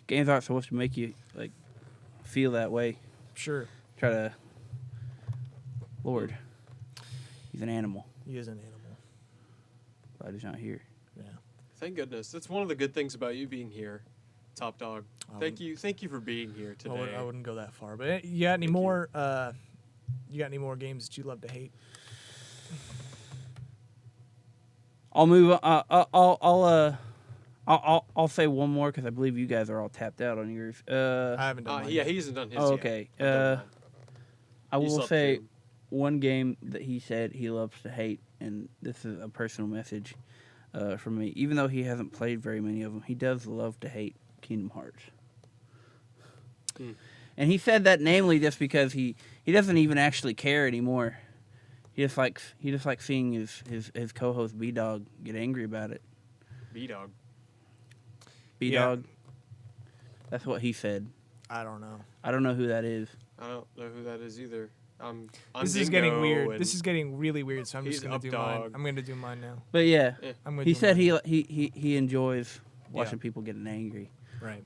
Speaker 1: Games aren't supposed to make you like feel that way.
Speaker 3: Sure.
Speaker 1: Try to. Lord, he's an animal.
Speaker 3: He is an animal.
Speaker 1: But he's not here.
Speaker 3: Yeah.
Speaker 2: Thank goodness. That's one of the good things about you being here, Top Dog. Thank you for being here today.
Speaker 3: I wouldn't go that far. But you got any more? You got any more games that you love to hate?
Speaker 1: I'll move. I'll say one more because I believe you guys are all tapped out on yours.
Speaker 3: I haven't done mine
Speaker 2: yeah,
Speaker 3: yet.
Speaker 2: he hasn't done his
Speaker 1: Oh,
Speaker 2: yet.
Speaker 1: okay.
Speaker 2: I've done mine.
Speaker 1: I
Speaker 2: You
Speaker 1: will
Speaker 2: slept
Speaker 1: say
Speaker 2: through.
Speaker 1: one game that he said he loves to hate, and this is a personal message from me. Even though he hasn't played very many of them, he does love to hate Kingdom Hearts. And he said that namely just because he doesn't even actually care anymore. He just likes seeing his co-host B-Dog get angry about it.
Speaker 2: B-Dog.
Speaker 1: B-Dog. That's what he said.
Speaker 3: I don't know.
Speaker 1: I don't know who that is.
Speaker 2: I don't know who that is either. I'm
Speaker 3: This is getting
Speaker 2: Dingo,
Speaker 3: weird.
Speaker 2: and
Speaker 3: This is getting really weird. So I'm just
Speaker 2: he's
Speaker 3: gonna do
Speaker 2: Updog.
Speaker 3: mine. I'm gonna do mine now.
Speaker 1: But yeah,
Speaker 3: I'm gonna
Speaker 1: he
Speaker 3: do
Speaker 1: said
Speaker 3: mine.
Speaker 1: he enjoys watching people getting angry.
Speaker 3: Right.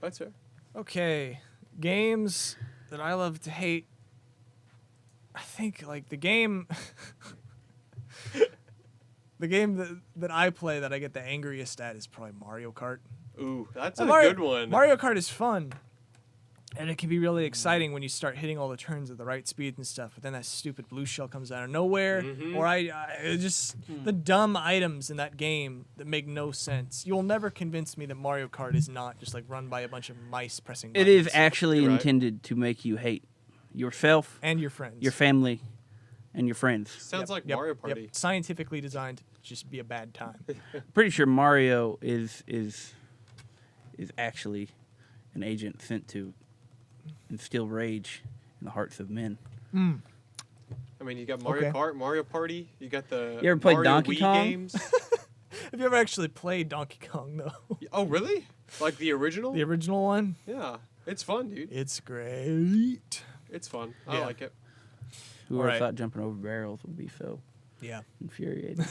Speaker 2: That's fair.
Speaker 3: Okay, games that I love to hate. I think like the game that I play that I get the angriest at is probably Mario Kart.
Speaker 2: Ooh, that's
Speaker 3: And
Speaker 2: a good one.
Speaker 3: Mario Kart is fun. And it can be really exciting when you start hitting all the turns at the right speed and stuff. But then that stupid blue shell comes out of nowhere. Or the dumb items in that game that make no sense. You'll never convince me that Mario Kart is not just like run by a bunch of mice pressing
Speaker 1: It
Speaker 3: buttons.
Speaker 1: is actually
Speaker 2: You're right.
Speaker 1: intended to make you hate yourself,
Speaker 3: And your friends.
Speaker 1: your family, and your friends.
Speaker 2: Sounds like
Speaker 3: Yep,
Speaker 2: Mario
Speaker 3: yep.
Speaker 2: Party.
Speaker 3: Scientifically designed to just be a bad time.
Speaker 1: Pretty sure Mario is actually an agent sent to instill rage in the hearts of men.
Speaker 2: I mean, you got Mario
Speaker 3: Okay.
Speaker 2: Kart, Mario Party. You got the
Speaker 1: You ever played
Speaker 2: Mario
Speaker 1: Donkey
Speaker 2: Wii
Speaker 1: Kong?
Speaker 2: games.
Speaker 3: Have you ever actually played Donkey Kong, though?
Speaker 2: Oh, really? Like the original?
Speaker 3: The original one?
Speaker 2: Yeah, it's fun, dude.
Speaker 3: It's great.
Speaker 2: It's fun. I
Speaker 3: Yeah.
Speaker 2: like it.
Speaker 1: Whoever
Speaker 3: Right.
Speaker 1: thought jumping over barrels would be so
Speaker 3: Yeah.
Speaker 1: infuriating.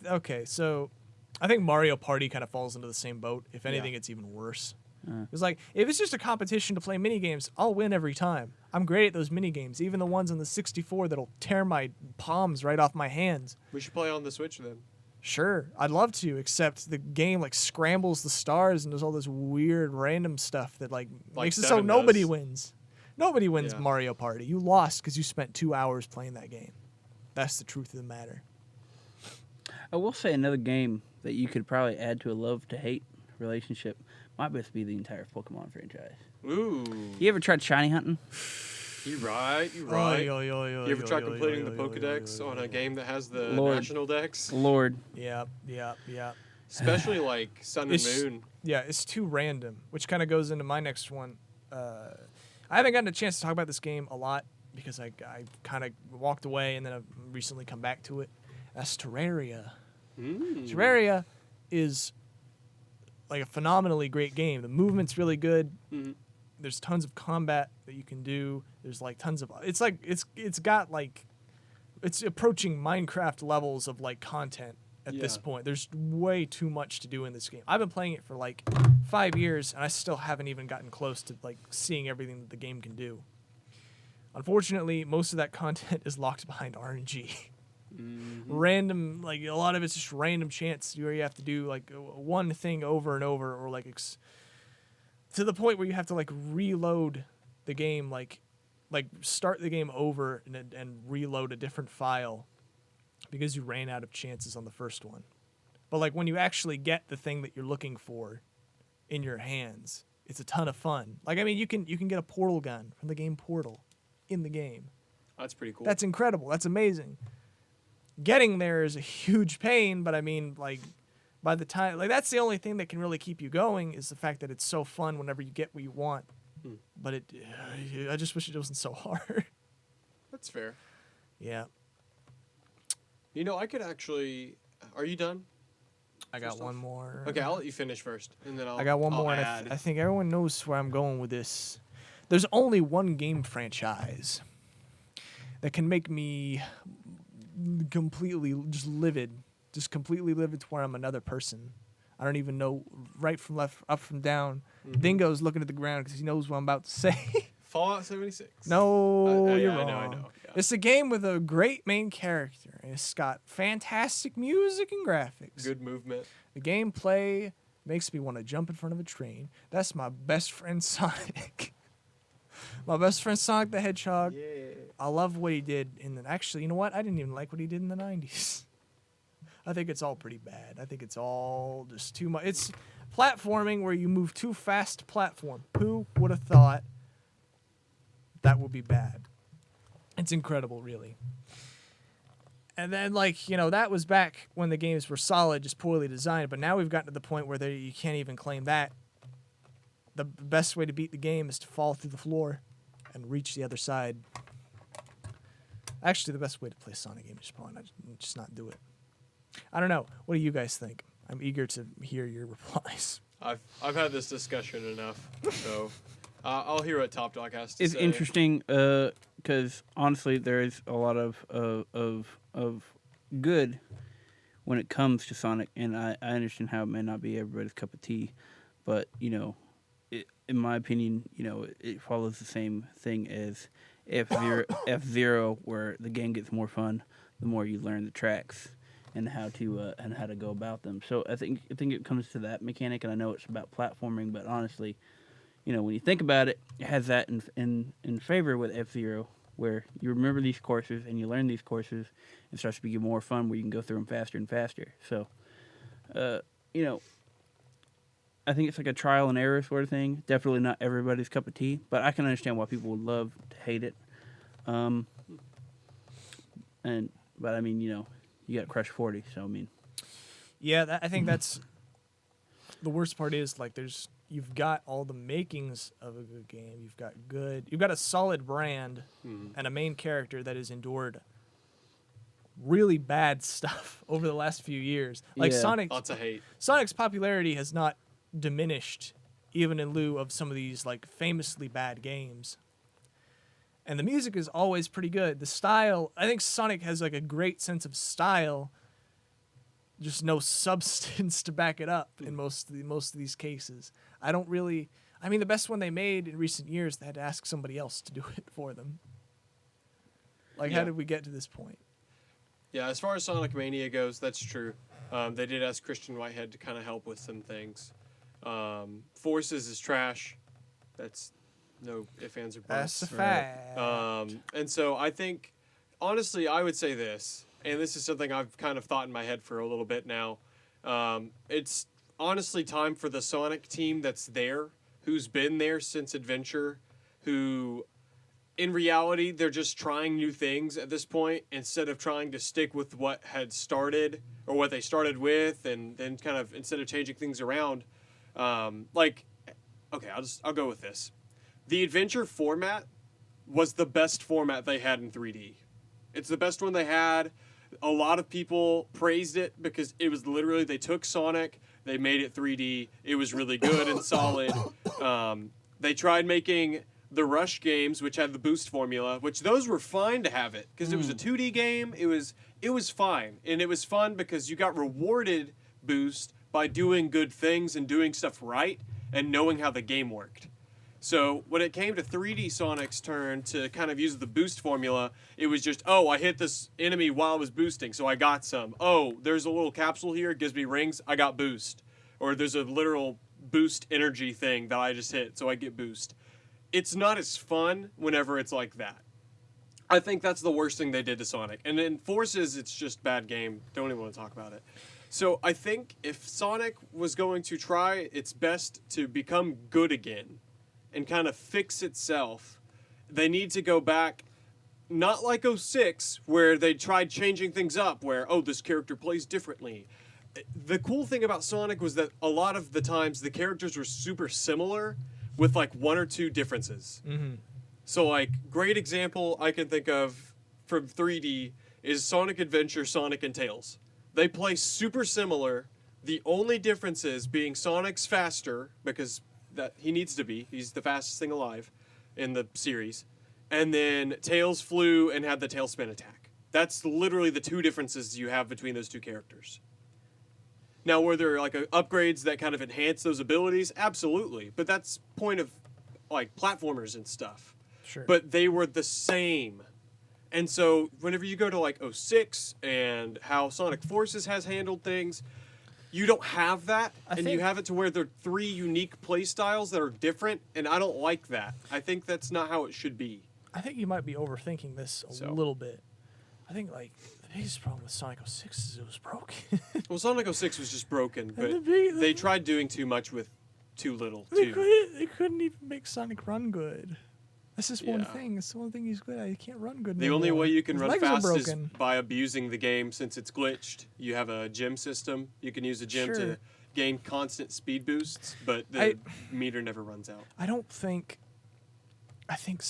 Speaker 3: Okay, so I think Mario Party kind of falls into the same boat. If anything,
Speaker 2: Yeah.
Speaker 3: it's even worse. It's like, if it's just a competition to play mini games, I'll win every time. I'm great at those mini games, even the ones on the 64 that'll tear my palms right off my hands.
Speaker 2: We should play on the Switch then.
Speaker 3: Sure, I'd love to, except the game like scrambles the stars and does all this weird random stuff that like makes it so
Speaker 2: 7
Speaker 3: nobody
Speaker 2: does.
Speaker 3: wins. Nobody wins
Speaker 2: Yeah.
Speaker 3: Mario Party. You lost because you spent 2 hours playing that game. That's the truth of the matter.
Speaker 1: I will say another game that you could probably add to a love to hate relationship might just be the entire Pokemon franchise.
Speaker 2: Ooh.
Speaker 1: You ever tried shiny hunting?
Speaker 2: You right. You right.
Speaker 3: You
Speaker 2: You ever tried completing the Pokedex on a game that has the
Speaker 1: Lord.
Speaker 2: national dex?
Speaker 1: Lord,
Speaker 3: Yep.
Speaker 2: Especially like Sun and
Speaker 3: It's-
Speaker 2: Moon.
Speaker 3: Yeah, it's too random, which kind of goes into my next one. I haven't gotten a chance to talk about this game a lot because I kind of walked away and then I've recently come back to it. That's Terraria. Terraria is like a phenomenally great game. The movement's really good. There's tons of combat that you can do. There's like tons of it's got like it's approaching Minecraft levels of like content at this
Speaker 2: Yeah.
Speaker 3: point. There's way too much to do in this game. I've been playing it for like 5 years and I still haven't even gotten close to like seeing everything that the game can do. Unfortunately, most of that content is locked behind RNG. Random, like a lot of it's just random chance where you have to do like one thing over and over, or like to the point where you have to like reload the game, like start the game over and reload a different file because you ran out of chances on the first one. But like when you actually get the thing that you're looking for in your hands, it's a ton of fun. Like I mean, you can get a portal gun from the game Portal in the game.
Speaker 2: That's pretty cool.
Speaker 3: That's incredible. That's amazing. Getting there is a huge pain, but I mean, like, by the time, like, that's the only thing that can really keep you going is the fact that it's so fun whenever you get what you want. But I just wish it wasn't so hard.
Speaker 2: That's fair.
Speaker 3: Yeah.
Speaker 2: You know, I could actually. Are you done?
Speaker 3: I got one more.
Speaker 2: Okay, I'll let you finish first, and then
Speaker 3: I got one
Speaker 2: I'll
Speaker 3: more, and
Speaker 2: add.
Speaker 3: I think everyone knows where I'm going with this. There's only one game franchise that can make me completely just livid, completely livid to where I'm another person. I don't even know right from left, up from down. Dingo's looking at the ground because he knows what I'm about to say.
Speaker 2: Fallout 76.
Speaker 3: No, you're wrong.
Speaker 2: I know. Yeah.
Speaker 3: It's a game with a great main character, and it's got fantastic music and graphics.
Speaker 2: Good movement.
Speaker 3: The gameplay makes me want to jump in front of a train. That's my best friend Sonic. My best friend Sonic the Hedgehog.
Speaker 2: Yeah.
Speaker 3: I love what he did actually, you know what? I didn't even like what he did in the 90s. I think it's all pretty bad. I think it's all just too much. It's platforming where you move too fast to platform. Who would have thought that would be bad? It's incredible, really. And then, like, you know, that was back when the games were solid, just poorly designed. But now we've gotten to the point where you can't even claim that. The best way to beat the game is to fall through the floor and reach the other side. Actually, the best way to play a Sonic game is probably just not do it. I don't know. What do you guys think? I'm eager to hear your replies.
Speaker 2: I've had this discussion enough, so I'll hear what Top Dog has to
Speaker 1: It's
Speaker 2: say.
Speaker 1: interesting because honestly, there is a lot of good when it comes to Sonic, and I understand how it may not be everybody's cup of tea, but you know, in my opinion, you know, it follows the same thing as F-Zero, where the game gets more fun the more you learn the tracks and how to go about them. So I think it comes to that mechanic, and I know it's about platforming, but honestly, you know, when you think about it, it has that in favor with F-Zero, where you remember these courses and you learn these courses, and it starts to be more fun where you can go through them faster and faster. So, you know, I think it's like a trial and error sort of thing. Definitely not everybody's cup of tea, but I can understand why people would love to hate it. But I mean, you know, you got Crush 40, so I mean.
Speaker 3: Yeah, I think that's the worst part is, like, you've got all the makings of a good game. You've got a solid brand and a main character that has endured really bad stuff over the last few years. Like
Speaker 2: Lots of hate.
Speaker 3: Sonic's popularity has not diminished even in lieu of some of these like famously bad games. And the music is always pretty good. The style, I think Sonic has like a great sense of style, just no substance to back it up in most of these cases. I mean, the best one they made in recent years, they had to ask somebody else to do it for them. Like, how did we get to this point?
Speaker 2: Yeah, as far as Sonic Mania goes, that's true. They did ask Christian Whitehead to kind of help with some things. Forces is trash. That's no ifs, ands, or buts.
Speaker 3: That's a fact.
Speaker 2: And so I think, honestly, I would say this, and this is something I've kind of thought in my head for a little bit now. It's honestly time for the Sonic team that's there, who's been there since Adventure, who, in reality, they're just trying new things at this point instead of trying to stick with what had started or what they started with, and then kind of instead of changing things around. I'll go with this. The Adventure format was the best format they had in 3D. It's the best one they had. A lot of people praised it because it was literally, they took Sonic, they made it 3D. It was really good and solid. They tried making the Rush games, which had the boost formula, which those were fine to have it because it was a 2D game. It was fine, and it was fun because you got rewarded boost by doing good things and doing stuff right and knowing how the game worked. So when it came to 3D Sonic's turn to kind of use the boost formula, it was just, oh, I hit this enemy while I was boosting, so I got some. Oh, there's a little capsule here, it gives me rings, I got boost. Or there's a literal boost energy thing that I just hit, so I get boost. It's not as fun whenever it's like that. I think that's the worst thing they did to Sonic. And in Forces, it's just bad game. Don't even want to talk about it. So I think if Sonic was going to try its best to become good again and kind of fix itself, they need to go back, not like 06, where they tried changing things up, where, oh, this character plays differently. the cool thing about Sonic was that a lot of the times the characters were super similar with like one or two differences.
Speaker 3: Mm-hmm.
Speaker 2: So like great example I can think of from 3D is Sonic Adventure, Sonic and Tails. They play super similar. The only difference is being Sonic's faster because that he needs to be. He's the fastest thing alive in the series. And then Tails flew and had the tailspin attack. That's literally the two differences you have between those two characters. Now, were there like upgrades that kind of enhance those abilities? Absolutely, but that's point of like platformers and stuff.
Speaker 3: Sure.
Speaker 2: But they were the same, and so whenever you go to like 06 and how Sonic Forces has handled things, you don't have that, and you have it to where they're three unique play styles that are different, and I don't like that. I think that's not how it should be.
Speaker 3: I think you might be overthinking this a little bit. I think like the biggest problem with Sonic 06 is it was broken.
Speaker 2: Well, Sonic 06 was just broken, but
Speaker 3: the
Speaker 2: they tried doing too much with too little,
Speaker 3: They
Speaker 2: too.
Speaker 3: couldn't even make Sonic run good. That's just one
Speaker 2: Yeah.
Speaker 3: thing. It's the one thing he's good at. He can't run good
Speaker 2: The
Speaker 3: anymore.
Speaker 2: only way you can
Speaker 3: His
Speaker 2: run
Speaker 3: legs are
Speaker 2: fast is
Speaker 3: broken.
Speaker 2: by abusing the game since it's glitched. You have a gym system. You can use a gym
Speaker 3: Sure.
Speaker 2: to gain constant speed boosts, but the meter never runs out.
Speaker 3: I think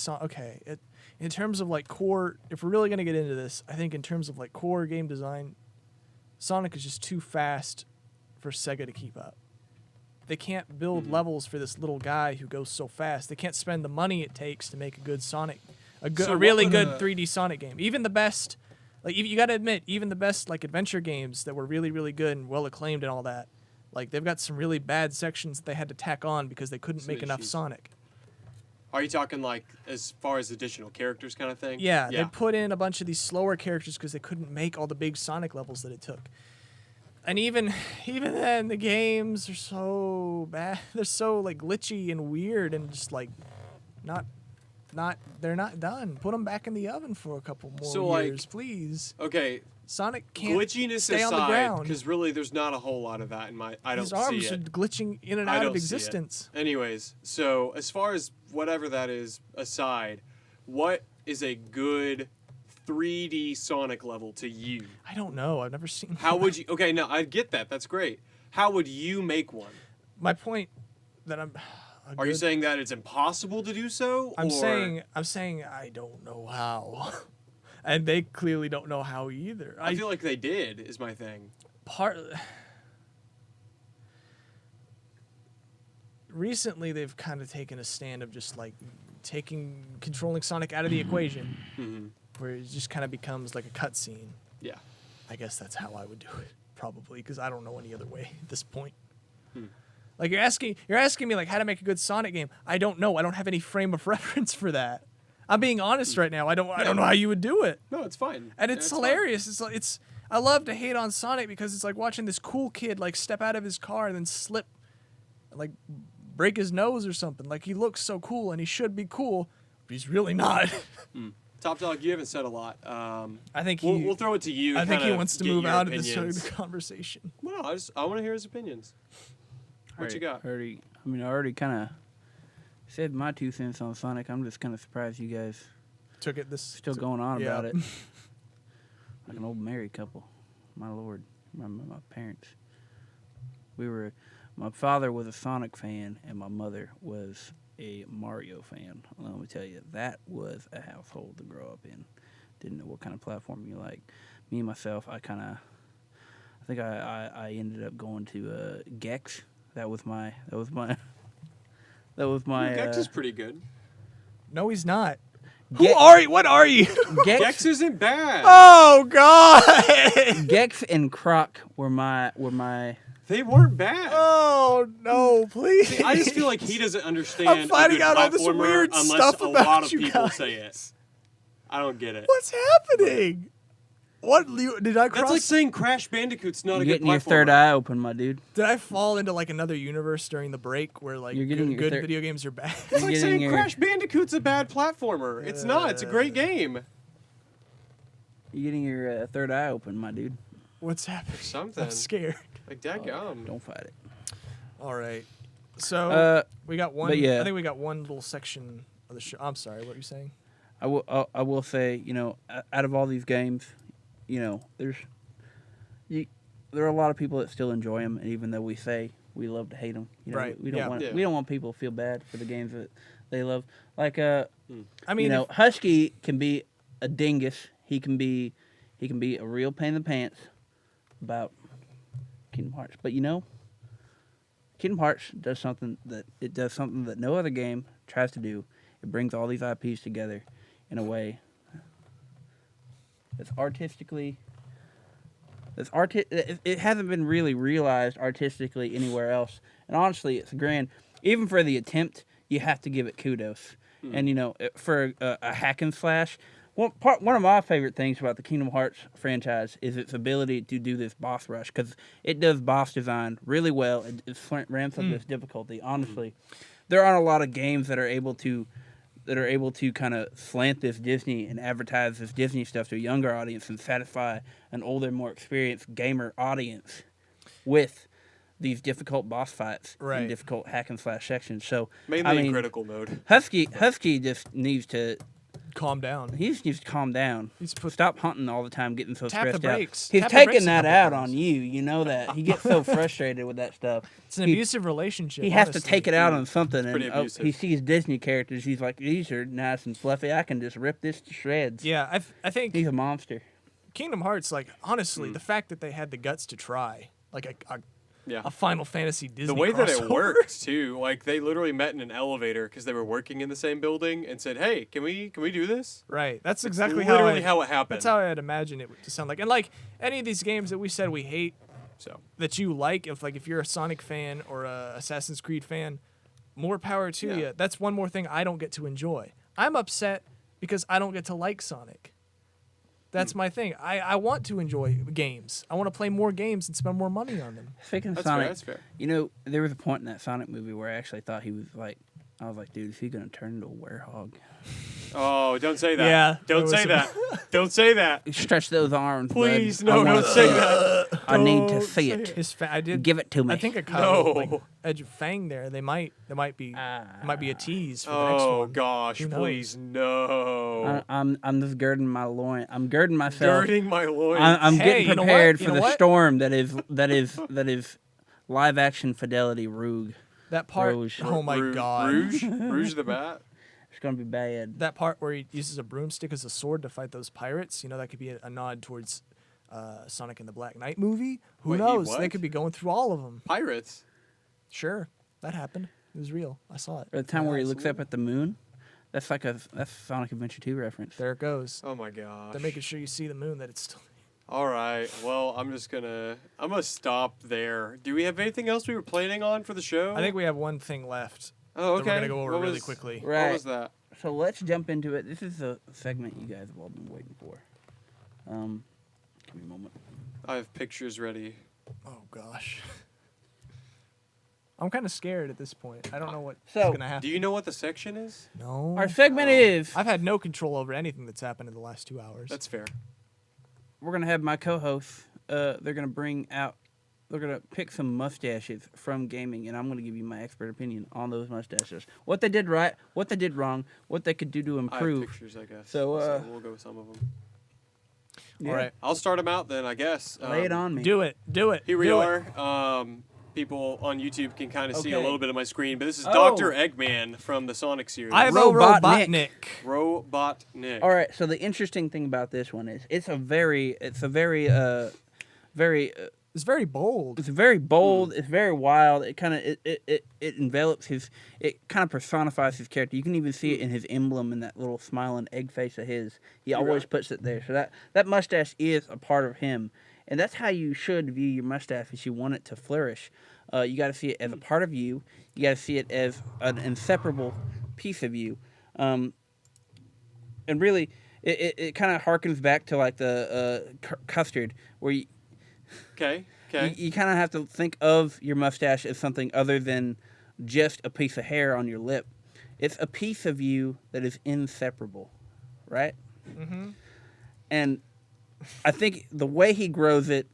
Speaker 3: in terms of like core, if we're really going to get into this, I think in terms of like core game design, Sonic is just too fast for Sega to keep up. They can't build levels for this little guy who goes so fast. They can't spend the money it takes to make a good Sonic,
Speaker 2: So
Speaker 3: a really
Speaker 2: what
Speaker 3: good
Speaker 2: would
Speaker 3: 3D Sonic game. Even the best, like you got to admit, even the best like adventure games that were really really good and well acclaimed and all that, like they've got some really bad sections that they had to tack on because they couldn't
Speaker 2: Some
Speaker 3: make enough
Speaker 2: issues.
Speaker 3: Sonic.
Speaker 2: Are you talking like as far as additional characters kind of thing?
Speaker 3: Yeah, they put in a bunch of these slower characters because they couldn't make all the big Sonic levels that it took. And even then, the games are so bad. They're so like glitchy and weird and just like they're not done. Put them back in the oven for a couple more
Speaker 2: So, like,
Speaker 3: years, please.
Speaker 2: Okay.
Speaker 3: Sonic can't
Speaker 2: Glitchiness
Speaker 3: stay on the
Speaker 2: aside,
Speaker 3: ground.
Speaker 2: because really there's not a whole lot of that in my. I don't
Speaker 3: His
Speaker 2: see
Speaker 3: arms are
Speaker 2: it.
Speaker 3: glitching in and
Speaker 2: I
Speaker 3: out
Speaker 2: don't
Speaker 3: of
Speaker 2: see it.
Speaker 3: existence.
Speaker 2: Anyways, so as far as whatever that is aside, what is a good 3D Sonic level to you?
Speaker 3: I don't know. I've never seen.
Speaker 2: How would you? Okay, no, I get that. That's great. How would you make one?
Speaker 3: My point that
Speaker 2: Are you saying that it's impossible to do so?
Speaker 3: I'm
Speaker 2: or?
Speaker 3: saying I don't know how. And they clearly don't know how either.
Speaker 2: I feel like they did. Is my thing.
Speaker 3: Recently, they've kind of taken a stand of just like controlling Sonic out of the equation, where it just kind of becomes like a cutscene.
Speaker 2: Yeah.
Speaker 3: I guess that's how I would do it, probably, because I don't know any other way at this point. Like you're asking me like how to make a good Sonic game. I don't know. I don't have any frame of reference for that. I'm being honest right now. I don't know how you would do it.
Speaker 2: No, it's fine.
Speaker 3: And it's hilarious. It's I love to hate on Sonic because it's like watching this cool kid like step out of his car and then slip, like break his nose or something. Like he looks so cool and he should be cool, but he's really not.
Speaker 2: Top Dog, you haven't said a lot.
Speaker 3: I think
Speaker 2: we'll throw it to you.
Speaker 3: I think he
Speaker 2: kinda
Speaker 3: wants to
Speaker 2: get
Speaker 3: move
Speaker 2: your
Speaker 3: out of
Speaker 2: opinions.
Speaker 3: this conversation.
Speaker 2: Well, I want to hear his opinions. What you got?
Speaker 1: I already kind of said my 2 cents on Sonic. I'm just kind of surprised you guys
Speaker 3: Took it this
Speaker 1: still going on about it. Like an old married couple. My lord. My parents. My father was a Sonic fan and my mother was a Mario fan. Let me tell you, that was a household to grow up in. Didn't know what kind of platform you like. Me and myself, I think I ended up going to Gex. That was my
Speaker 2: Gex is pretty good.
Speaker 3: No, he's not.
Speaker 1: Ge-
Speaker 3: What are you?
Speaker 2: Gex isn't bad.
Speaker 3: Oh God!
Speaker 1: Gex and Croc were my.
Speaker 2: They weren't bad.
Speaker 3: Oh no, please!
Speaker 2: See, I just feel like he doesn't understand.
Speaker 3: I'm finding
Speaker 2: a
Speaker 3: out
Speaker 2: good
Speaker 3: all this
Speaker 2: platformer
Speaker 3: weird
Speaker 2: unless
Speaker 3: stuff
Speaker 2: a
Speaker 3: about
Speaker 2: lot of
Speaker 3: you
Speaker 2: people
Speaker 3: guys.
Speaker 2: say it. I don't get it.
Speaker 3: What's happening? What did I cross?
Speaker 2: That's like saying Crash Bandicoot's not
Speaker 1: You're
Speaker 2: a good
Speaker 1: getting your
Speaker 2: platformer.
Speaker 1: third eye open, my dude.
Speaker 3: Did I fall into like another universe during the break where like
Speaker 1: You're getting your
Speaker 3: good
Speaker 1: third-
Speaker 3: video games are bad?
Speaker 2: It's like
Speaker 1: getting
Speaker 2: saying
Speaker 1: your-
Speaker 2: Crash Bandicoot's a bad platformer. It's not. It's a great game.
Speaker 1: You're getting your third eye open, my dude.
Speaker 3: What's happening?
Speaker 2: Something.
Speaker 3: I'm scared.
Speaker 2: Like dadgum.
Speaker 1: Don't fight it.
Speaker 3: All right. So
Speaker 1: Uh,
Speaker 3: we got one.
Speaker 1: but yeah.
Speaker 3: I think we got one little section of the show. I'm sorry. What were you saying?
Speaker 1: I will say, out of all these games, there's there are a lot of people that still enjoy them, and even though we say we love to hate them,
Speaker 3: Right,
Speaker 1: we don't
Speaker 3: yeah.
Speaker 1: want
Speaker 2: Yeah.
Speaker 1: we don't want people to feel bad for the games that they love. Like
Speaker 3: I mean,
Speaker 1: Husky can be a dingus. He can be a real pain in the pants about Kingdom Hearts. But Kingdom Hearts does something that no other game tries to do. It brings all these IPs together in a way that's artistically. It hasn't been really realized artistically anywhere else, and honestly, it's grand. Even for the attempt, you have to give it kudos. And for a hack and slash, one of my favorite things about the Kingdom Hearts franchise is its ability to do this boss rush, because it does boss design really well. It ramps up this difficulty. Honestly, there aren't a lot of games that are able to kind of slant this Disney and advertise this Disney stuff to a younger audience and satisfy an older, more experienced gamer audience with these difficult boss fights and difficult hack and slash sections. So
Speaker 2: Mainly in critical mode.
Speaker 1: Husky just needs to
Speaker 3: calm down.
Speaker 1: he just needs to calm down. Stop hunting all the time, getting so
Speaker 3: Tap the
Speaker 1: stressed out.
Speaker 3: brakes.
Speaker 1: He's
Speaker 3: Tap the brakes
Speaker 1: taking
Speaker 3: a
Speaker 1: that
Speaker 3: couple
Speaker 1: out
Speaker 3: times.
Speaker 1: on you. You know that. He gets so frustrated with that stuff.
Speaker 3: It's an abusive relationship.
Speaker 1: He has to
Speaker 3: honestly.
Speaker 1: take it out on something,
Speaker 2: pretty
Speaker 1: and
Speaker 2: abusive.
Speaker 1: he sees Disney characters. He's like, these are nice and fluffy. I can just rip this to shreds.
Speaker 3: Yeah, I think
Speaker 1: He's a monster.
Speaker 3: Kingdom Hearts, like, honestly, the fact that they had the guts to try, like,
Speaker 2: Yeah.
Speaker 3: a Final Fantasy Disney
Speaker 2: The way that it
Speaker 3: crossover.
Speaker 2: works too, like they literally met in an elevator because they were working in the same building and said, "Hey, can we do this?"
Speaker 3: Right. That's exactly
Speaker 2: literally
Speaker 3: how
Speaker 2: how it happened.
Speaker 3: That's how I'd imagine it to sound like. And like any of these games that we said we hate,
Speaker 2: So
Speaker 3: that you like, if you're a Sonic fan or a Assassin's Creed fan, more power to
Speaker 2: Yeah.
Speaker 3: you. That's one more thing I don't get to enjoy. I'm upset because I don't get to like Sonic. That's my thing. I want to enjoy games. I want to play more games and spend more money on them.
Speaker 1: Speaking of
Speaker 2: That's
Speaker 1: Sonic,
Speaker 2: fair, that's fair.
Speaker 1: There was a point in that Sonic movie where I actually thought he was like, I was like, dude, is he gonna turn into a werehog?
Speaker 2: Oh, don't say that.
Speaker 3: Yeah, there
Speaker 2: Don't
Speaker 3: was
Speaker 2: say
Speaker 3: some-
Speaker 2: that. Don't say that.
Speaker 1: Stretch those arms,
Speaker 2: Please,
Speaker 1: bud. I
Speaker 2: no,
Speaker 1: wanna
Speaker 2: don't say
Speaker 1: see it.
Speaker 2: that.
Speaker 1: I need to
Speaker 2: Don't
Speaker 1: see
Speaker 2: say
Speaker 1: it.
Speaker 3: His I did
Speaker 1: Give it to me.
Speaker 3: I think I caught
Speaker 2: No.
Speaker 3: like edge of Fang there. There might be a tease for the next
Speaker 2: Oh
Speaker 3: one.
Speaker 2: gosh,
Speaker 3: Who knows?
Speaker 2: please no.
Speaker 1: I'm just girding my loin. I'm girding myself.
Speaker 2: Girding my loins.
Speaker 1: I'm
Speaker 3: Hey,
Speaker 1: getting
Speaker 3: you know
Speaker 1: prepared
Speaker 3: what? You
Speaker 1: for
Speaker 3: know
Speaker 1: the
Speaker 3: what?
Speaker 1: storm that is live action Fidelity Rogue.
Speaker 3: That part.
Speaker 1: Rouge.
Speaker 3: Oh my god.
Speaker 2: Rouge the Bat.
Speaker 1: It's gonna be bad.
Speaker 3: That part where he uses a broomstick as a sword to fight those pirates. That could be a nod towards Sonic and the Black Knight movie. Who
Speaker 2: Wait, he
Speaker 3: knows?
Speaker 2: what?
Speaker 3: They could be going through all of them.
Speaker 2: Pirates.
Speaker 3: Sure, that happened. It was real. I saw it.
Speaker 1: Or the time where he looks up at the moon. That's Sonic Adventure 2 reference.
Speaker 3: There it goes.
Speaker 2: Oh my gosh.
Speaker 3: They're making sure you see the moon. That it's still.
Speaker 2: All right. Well, I'm gonna stop there. Do we have anything else we were planning on for the show?
Speaker 3: I think we have one thing left.
Speaker 2: Oh, okay.
Speaker 3: That we're gonna go over
Speaker 2: What
Speaker 3: really
Speaker 2: was-
Speaker 3: quickly.
Speaker 1: Right.
Speaker 2: What was that?
Speaker 1: So let's jump into it. This is the segment you guys have all been waiting for. Give me a moment.
Speaker 2: I have pictures ready.
Speaker 3: Oh gosh. I'm kind of scared at this point. I don't know what's
Speaker 1: So,
Speaker 3: gonna happen.
Speaker 2: Do you know what the section is?
Speaker 3: No.
Speaker 1: Our segment is
Speaker 3: I've had no control over anything that's happened in the last 2 hours.
Speaker 2: That's fair.
Speaker 1: we're gonna have my co-hosts. They're gonna pick some mustaches from gaming, and I'm gonna give you my expert opinion on those mustaches. What they did right, what they did wrong, what they could do to
Speaker 2: I have
Speaker 1: improve.
Speaker 2: pictures, I guess.
Speaker 1: So,
Speaker 2: we'll go with some of them.
Speaker 3: All right.
Speaker 2: I'll start them out then, I guess.
Speaker 1: Lay it on me.
Speaker 3: Do it.
Speaker 2: Here we
Speaker 3: do it.
Speaker 2: are. People on YouTube can kind of see a
Speaker 1: Okay.
Speaker 2: little bit of my screen, but this is
Speaker 1: Oh.
Speaker 2: Dr. Eggman from the Sonic series.
Speaker 3: Ivo
Speaker 1: Robotnik.
Speaker 2: Robotnik.
Speaker 1: All right. So the interesting thing about this one is it's very
Speaker 3: It's very bold.
Speaker 1: It's very bold. It's very wild. It kind of it envelops his. It kind of personifies his character. You can even see it in his emblem and that little smiling egg face of his. He always
Speaker 2: right.
Speaker 1: puts it there. So that mustache is a part of him, and that's how you should view your mustache if you want it to flourish. You got to see it as a part of you. You got to see it as an inseparable piece of you. And really, it kind of harkens back to like the custard where you.
Speaker 2: Okay. Okay.
Speaker 1: You kind of have to think of your mustache as something other than just a piece of hair on your lip. It's a piece of you that is inseparable, right?
Speaker 3: Mm-hmm.
Speaker 1: And I think the way he grows it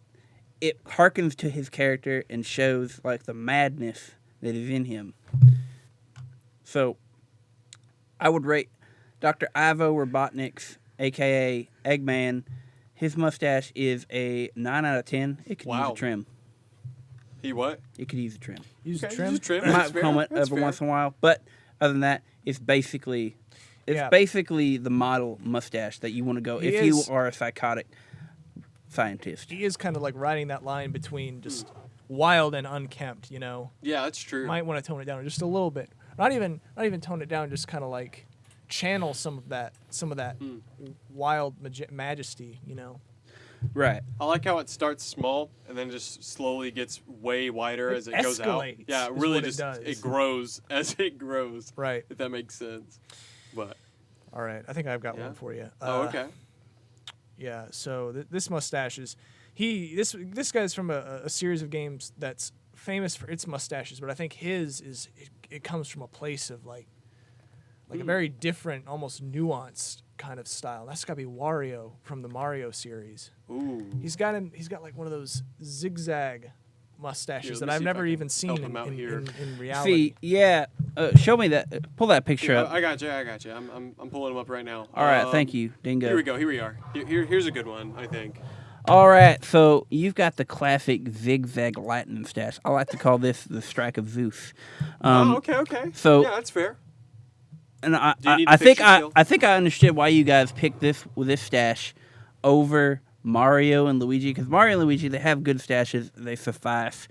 Speaker 1: harkens to his character and shows like the madness that is in him. So I would rate Dr. Ivo Robotnik's, a.k.a. Eggman, His mustache is a 9 out of 10. It could use
Speaker 2: Wow.
Speaker 1: a trim.
Speaker 2: He what?
Speaker 1: It could use a trim.
Speaker 3: Use the
Speaker 2: Okay,
Speaker 3: trim.
Speaker 2: just trim.
Speaker 1: Might
Speaker 2: That's fair.
Speaker 1: comb it
Speaker 2: That's
Speaker 1: every
Speaker 2: fair.
Speaker 1: once in a while, but other than that, it's basically
Speaker 3: Yeah.
Speaker 1: the model mustache that you want to go
Speaker 3: He
Speaker 1: if you
Speaker 3: is-
Speaker 1: are a psychotic scientist.
Speaker 3: He is kind of like riding that line between just wild and unkempt.
Speaker 2: Yeah, that's true.
Speaker 3: Might want to tone it down just a little bit. Not even tone it down. Just kind of like channel some of that wild majesty.
Speaker 1: Right.
Speaker 2: I like how it starts small and then just slowly gets way wider
Speaker 3: It
Speaker 2: as it goes out.
Speaker 3: escalates
Speaker 2: Yeah, it
Speaker 3: is
Speaker 2: really
Speaker 3: what it
Speaker 2: just
Speaker 3: does.
Speaker 2: grows as it grows.
Speaker 3: Right.
Speaker 2: If that makes sense. But
Speaker 3: All right. I think I've got
Speaker 2: Yeah?
Speaker 3: one for you.
Speaker 2: okay.
Speaker 3: Yeah. So this mustache is this guy's from a series of games that's famous for its mustaches, but I think his is it comes from a place of like a very different, almost nuanced kind of style. That's got to be Wario from the Mario series.
Speaker 2: Ooh.
Speaker 3: He's got like one of those zigzag mustaches
Speaker 2: Here, let
Speaker 3: that
Speaker 2: me
Speaker 3: I've
Speaker 2: see if I
Speaker 3: never
Speaker 2: can
Speaker 3: even seen
Speaker 2: help him out here.
Speaker 3: in reality.
Speaker 1: See, yeah. Show me that. Pull that picture
Speaker 2: Here,
Speaker 1: up.
Speaker 2: I got you. I'm pulling them up right now.
Speaker 1: All right. Thank you, Dingo.
Speaker 2: Here we go. Here we are. Here's a good one, I think.
Speaker 1: All right. So you've got the classic zigzag lightning stash. I like to call this the strike of Zeus.
Speaker 2: Okay.
Speaker 1: so-
Speaker 2: yeah, that's fair.
Speaker 1: And I,
Speaker 2: Do you need
Speaker 1: I
Speaker 2: the
Speaker 1: think
Speaker 2: picture still?
Speaker 1: I think I understood why you guys picked this stash over Mario and Luigi, because Mario and Luigi, they have good stashes, they suffice.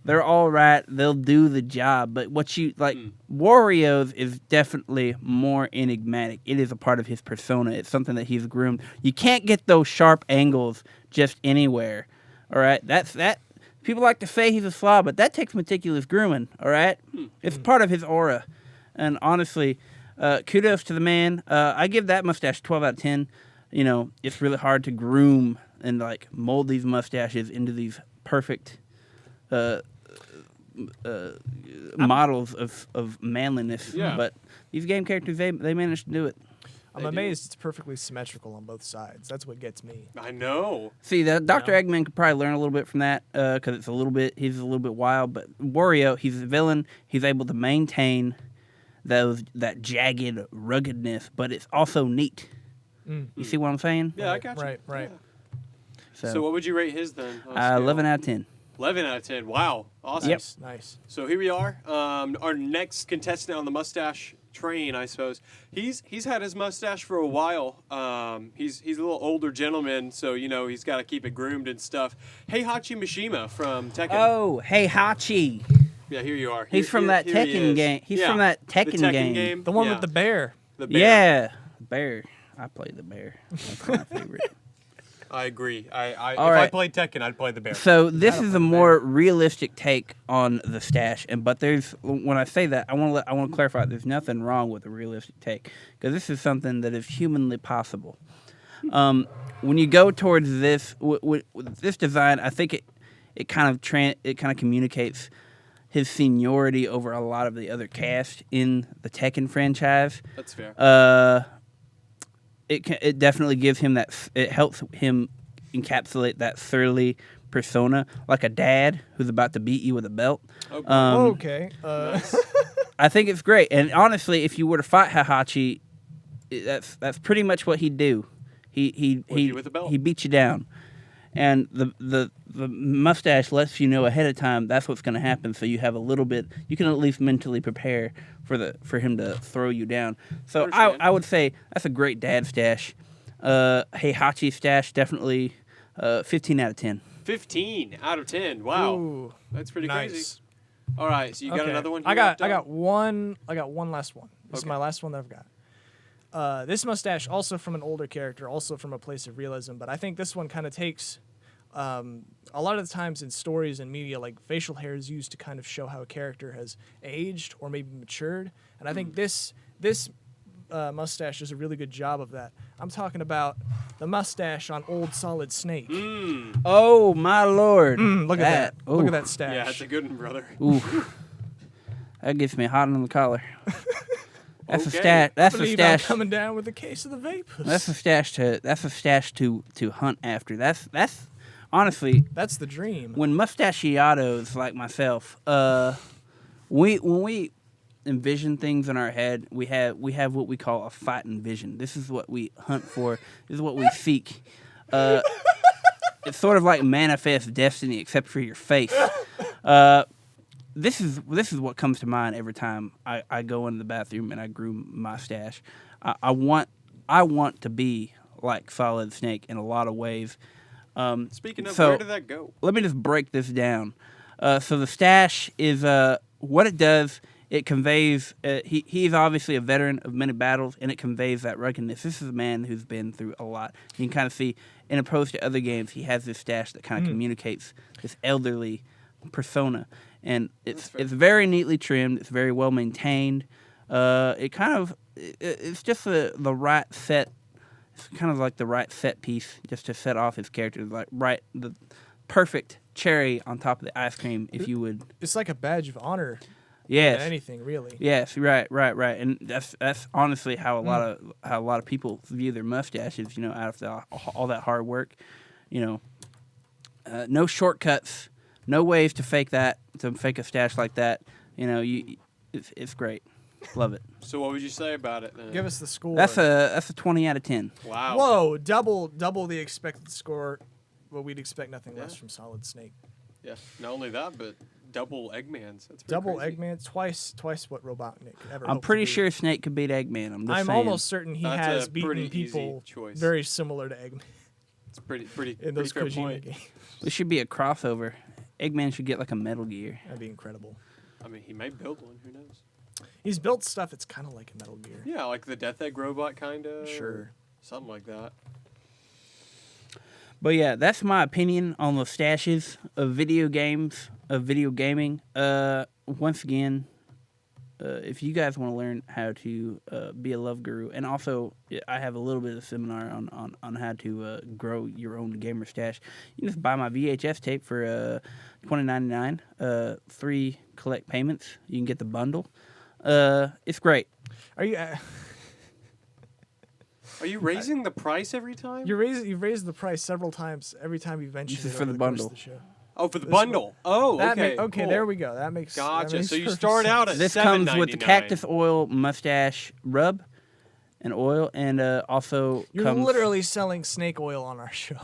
Speaker 1: They're all right. They'll do the job. But what you like, Wario's is definitely more enigmatic. It is a part of his persona. It's something that he's groomed. You can't get those sharp angles just anywhere. All right, that's that. People like to say he's a slob, but that takes meticulous grooming. All right, it's part of his aura. And honestly, kudos to the man. I give that mustache 12 out of 10. It's really hard to groom and like mold these mustaches into these perfect models of manliness.
Speaker 2: Yeah.
Speaker 1: But these game characters, they managed to do it.
Speaker 3: I'm
Speaker 2: They do.
Speaker 3: amazed it's perfectly symmetrical on both sides. That's what gets me.
Speaker 2: I know.
Speaker 1: See, Dr. Eggman could probably learn a little bit from that because he's a little bit wild. But Wario, he's a villain. He's able to maintain that jagged ruggedness, but it's also neat. You see what I'm saying?
Speaker 2: Yeah, I got you.
Speaker 3: Right.
Speaker 2: Yeah. So what would you rate his then? on a scale?
Speaker 1: 11 out of 10.
Speaker 2: 11 out of 10. Wow. Awesome.
Speaker 1: Yep.
Speaker 3: Nice.
Speaker 2: So here we are. Our next contestant on the mustache train, I suppose. He's had his mustache for a while. He's a little older gentleman, so he's got to keep it groomed and stuff. Heihachi Mishima from Tekken.
Speaker 1: Oh, hey, Hachi.
Speaker 2: Yeah, here you are.
Speaker 1: He's from that
Speaker 2: he
Speaker 1: Tekken
Speaker 2: is.
Speaker 1: game. He's
Speaker 2: Yeah,
Speaker 1: from that
Speaker 2: the
Speaker 1: Tekken game.
Speaker 3: The one
Speaker 2: Yeah,
Speaker 3: with the bear.
Speaker 2: the bear.
Speaker 1: Yeah, bear. I play the bear. That's my favorite.
Speaker 2: I agree. If I
Speaker 1: right.
Speaker 2: played Tekken, I'd play the bear.
Speaker 1: So this is a more realistic take on the stash, but when I say that, I want to clarify. There's nothing wrong with a realistic take because this is something that is humanly possible. When you go towards this with this design, I think it kind of communicates his seniority over a lot of the other cast in the Tekken franchise.
Speaker 2: That's fair.
Speaker 1: It definitely gives him that. It helps him encapsulate that surly persona, like a dad who's about to beat you with a belt.
Speaker 3: Okay.
Speaker 2: Nice.
Speaker 1: I think it's great, and honestly, if you were to fight Heihachi, that's pretty much what he'd do. He
Speaker 2: with a belt.
Speaker 1: he beat you down, and the mustache lets you know ahead of time that's what's going to happen, so you have a little bit. You can at least mentally prepare for him to throw you down. So
Speaker 2: Understand.
Speaker 1: I would say that's a great dad stash. Heihachi stash definitely 15 out of 10.
Speaker 2: 15 out of 10. Wow.
Speaker 3: Ooh,
Speaker 2: That's pretty
Speaker 3: nice.
Speaker 2: crazy. All right, so you got
Speaker 3: Okay.
Speaker 2: another one?
Speaker 3: I
Speaker 2: here
Speaker 3: got
Speaker 2: wrapped up?
Speaker 3: one last one. This is
Speaker 2: Okay.
Speaker 3: my last one that I've got. This mustache, also from an older character, also from a place of realism, but I think this one kind of takes. A lot of the times in stories and media, like facial hair is used to kind of show how a character has aged or maybe matured, and I think this mustache does a really good job of that. I'm talking about the mustache on Old Solid Snake.
Speaker 1: Oh my lord!
Speaker 3: Look at that! Look
Speaker 1: ooh.
Speaker 3: at that stash.
Speaker 2: Yeah, that's a good one, brother.
Speaker 1: Ooh. That gets me hot on the collar. That's
Speaker 2: Okay.
Speaker 1: a stash. That's
Speaker 3: I
Speaker 1: a
Speaker 3: believe
Speaker 1: stash.
Speaker 3: I'm coming down with a case of the vapors.
Speaker 1: That's a stash to hunt after. That's honestly
Speaker 3: That's the dream.
Speaker 1: when mustachiatos like myself, when we envision things in our head, we have what we call a fighting vision. This is what we hunt for. This is what we seek. It's sort of like manifest destiny, except for your face. This is what comes to mind every time I go into the bathroom and I groom my stash. I want to be like Solid Snake in a lot of ways.
Speaker 2: Speaking of,
Speaker 1: so
Speaker 2: where did that go?
Speaker 1: let me just break this down. So the stash is what it does. It conveys. He's obviously a veteran of many battles, and it conveys that ruggedness. This is a man who's been through a lot. You can kind of see, in opposed to other games, he has this stash that kind of communicates this elderly persona, and it's very neatly trimmed. It's very well maintained. It's just the right set. It's kind of like the right set piece just to set off his character, the perfect cherry on top of the ice cream, if you would.
Speaker 3: It's like a badge of honor.
Speaker 1: Yes.
Speaker 3: Than anything, really.
Speaker 1: Yes, right, and that's honestly how a lot of people view their mustaches. You know, after all that hard work, no shortcuts, no ways to fake a stash like that. You know, it's great. Love it.
Speaker 2: So what would you say about it then?
Speaker 3: Give us the score.
Speaker 1: That's a 20 out of 10.
Speaker 2: Wow.
Speaker 3: Whoa, double the expected score. Well, we'd expect nothing less from Solid Snake.
Speaker 2: Yeah. Not only that, but double Eggmans. That's pretty
Speaker 3: Double
Speaker 2: crazy.
Speaker 3: Eggman, twice what Robotnik could ever.
Speaker 1: I'm
Speaker 3: hope to
Speaker 1: pretty
Speaker 3: be.
Speaker 1: sure Snake could beat Eggman. I'm
Speaker 3: I'm
Speaker 1: saying.
Speaker 3: almost certain he
Speaker 2: That's
Speaker 3: has
Speaker 2: a
Speaker 3: beaten
Speaker 2: pretty easy
Speaker 3: people
Speaker 2: choice.
Speaker 3: very similar to Eggman
Speaker 2: It's pretty
Speaker 3: in those
Speaker 2: fair
Speaker 3: Kojima
Speaker 2: point.
Speaker 3: games.
Speaker 1: This should be a crossover. Eggman should get like a Metal Gear.
Speaker 3: That'd be incredible.
Speaker 2: I mean, he may build one. Who knows?
Speaker 3: He's built stuff that's kind of like a Metal Gear.
Speaker 2: Yeah, like the Death Egg robot, kind of.
Speaker 3: Sure.
Speaker 2: Something like that.
Speaker 1: But yeah, that's my opinion on the stashes of video games, of video gaming. Once again, if you guys want to learn how to be a love guru, and also I have a little bit of a seminar on how to grow your own gamer stash. You can just buy my VHS tape for $20.99. 3 collect payments. You can get the bundle. It's great.
Speaker 3: Are you?
Speaker 2: Are you raising the price every time?
Speaker 3: You've raised the price several times every time you've mentioned
Speaker 1: This is
Speaker 3: it
Speaker 1: for
Speaker 3: over
Speaker 1: the
Speaker 3: course
Speaker 1: bundle.
Speaker 3: of the show.
Speaker 2: Oh, for the
Speaker 3: This
Speaker 2: bundle. Oh,
Speaker 3: That
Speaker 2: okay.
Speaker 3: okay,
Speaker 2: cool.
Speaker 3: there we go. That makes
Speaker 2: Gotcha.
Speaker 3: That makes
Speaker 2: So you
Speaker 3: perfect
Speaker 2: start out
Speaker 3: sense.
Speaker 2: at
Speaker 1: This comes with the
Speaker 2: $7.99.
Speaker 1: cactus oil mustache rub and oil, and also
Speaker 3: You're
Speaker 1: comes
Speaker 3: literally selling snake oil on our show.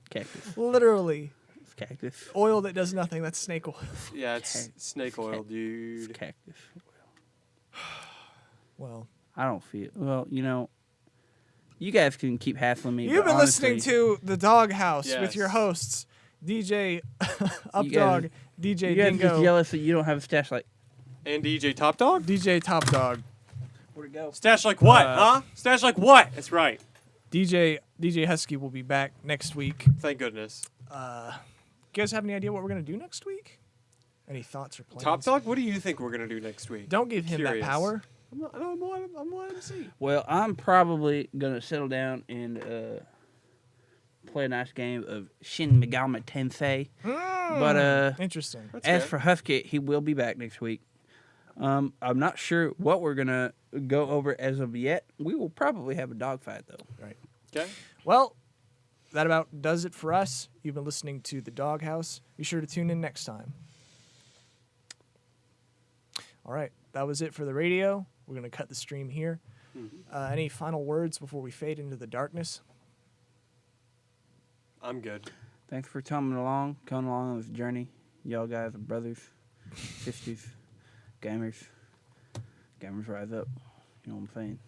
Speaker 1: cactus.
Speaker 3: Literally,
Speaker 1: It's cactus.
Speaker 3: oil that does nothing. That's snake oil.
Speaker 2: Yeah, it's snake oil,
Speaker 1: It's
Speaker 2: dude.
Speaker 1: cactus.
Speaker 3: Well,
Speaker 1: I don't feel well. You guys can keep hassling me.
Speaker 3: you've
Speaker 1: but
Speaker 3: been listening
Speaker 1: honestly,
Speaker 3: to the Doghouse with
Speaker 2: Yes.
Speaker 3: your hosts, DJ
Speaker 1: You guys-
Speaker 3: Updog, DJ
Speaker 1: You guys just
Speaker 3: Dingo,
Speaker 1: jealous that you don't have a stash like.
Speaker 2: And DJ Top Dog?
Speaker 3: DJ Top Dog,
Speaker 1: Where'd it go?
Speaker 2: Stash like what, huh? Stash like what? That's right.
Speaker 3: DJ Husky will be back next week.
Speaker 2: Thank goodness.
Speaker 3: You guys have any idea what we're gonna do next week? Any thoughts or plans?
Speaker 2: Top Dog, what do you think we're going to do next week?
Speaker 3: Don't give him
Speaker 2: Curious.
Speaker 3: that power.
Speaker 2: I'm wanting to see.
Speaker 1: Well, I'm probably gonna settle down and play a nice game of Shin Megami Tensei. But
Speaker 3: Interesting.
Speaker 2: That's
Speaker 1: as
Speaker 2: fair.
Speaker 1: for Husky, he will be back next week. I'm not sure what we're gonna go over as of yet. We will probably have a dogfight though.
Speaker 3: Right.
Speaker 2: Okay.
Speaker 3: Well, that about does it for us. You've been listening to The Doghouse. Be sure to tune in next time. All right. That was it for the radio. We're going to cut the stream here. Any final words before we fade into the darkness?
Speaker 2: I'm good.
Speaker 1: Thanks for coming along on this journey. Y'all guys are brothers, sisters, gamers. Gamers rise up. You know what I'm saying?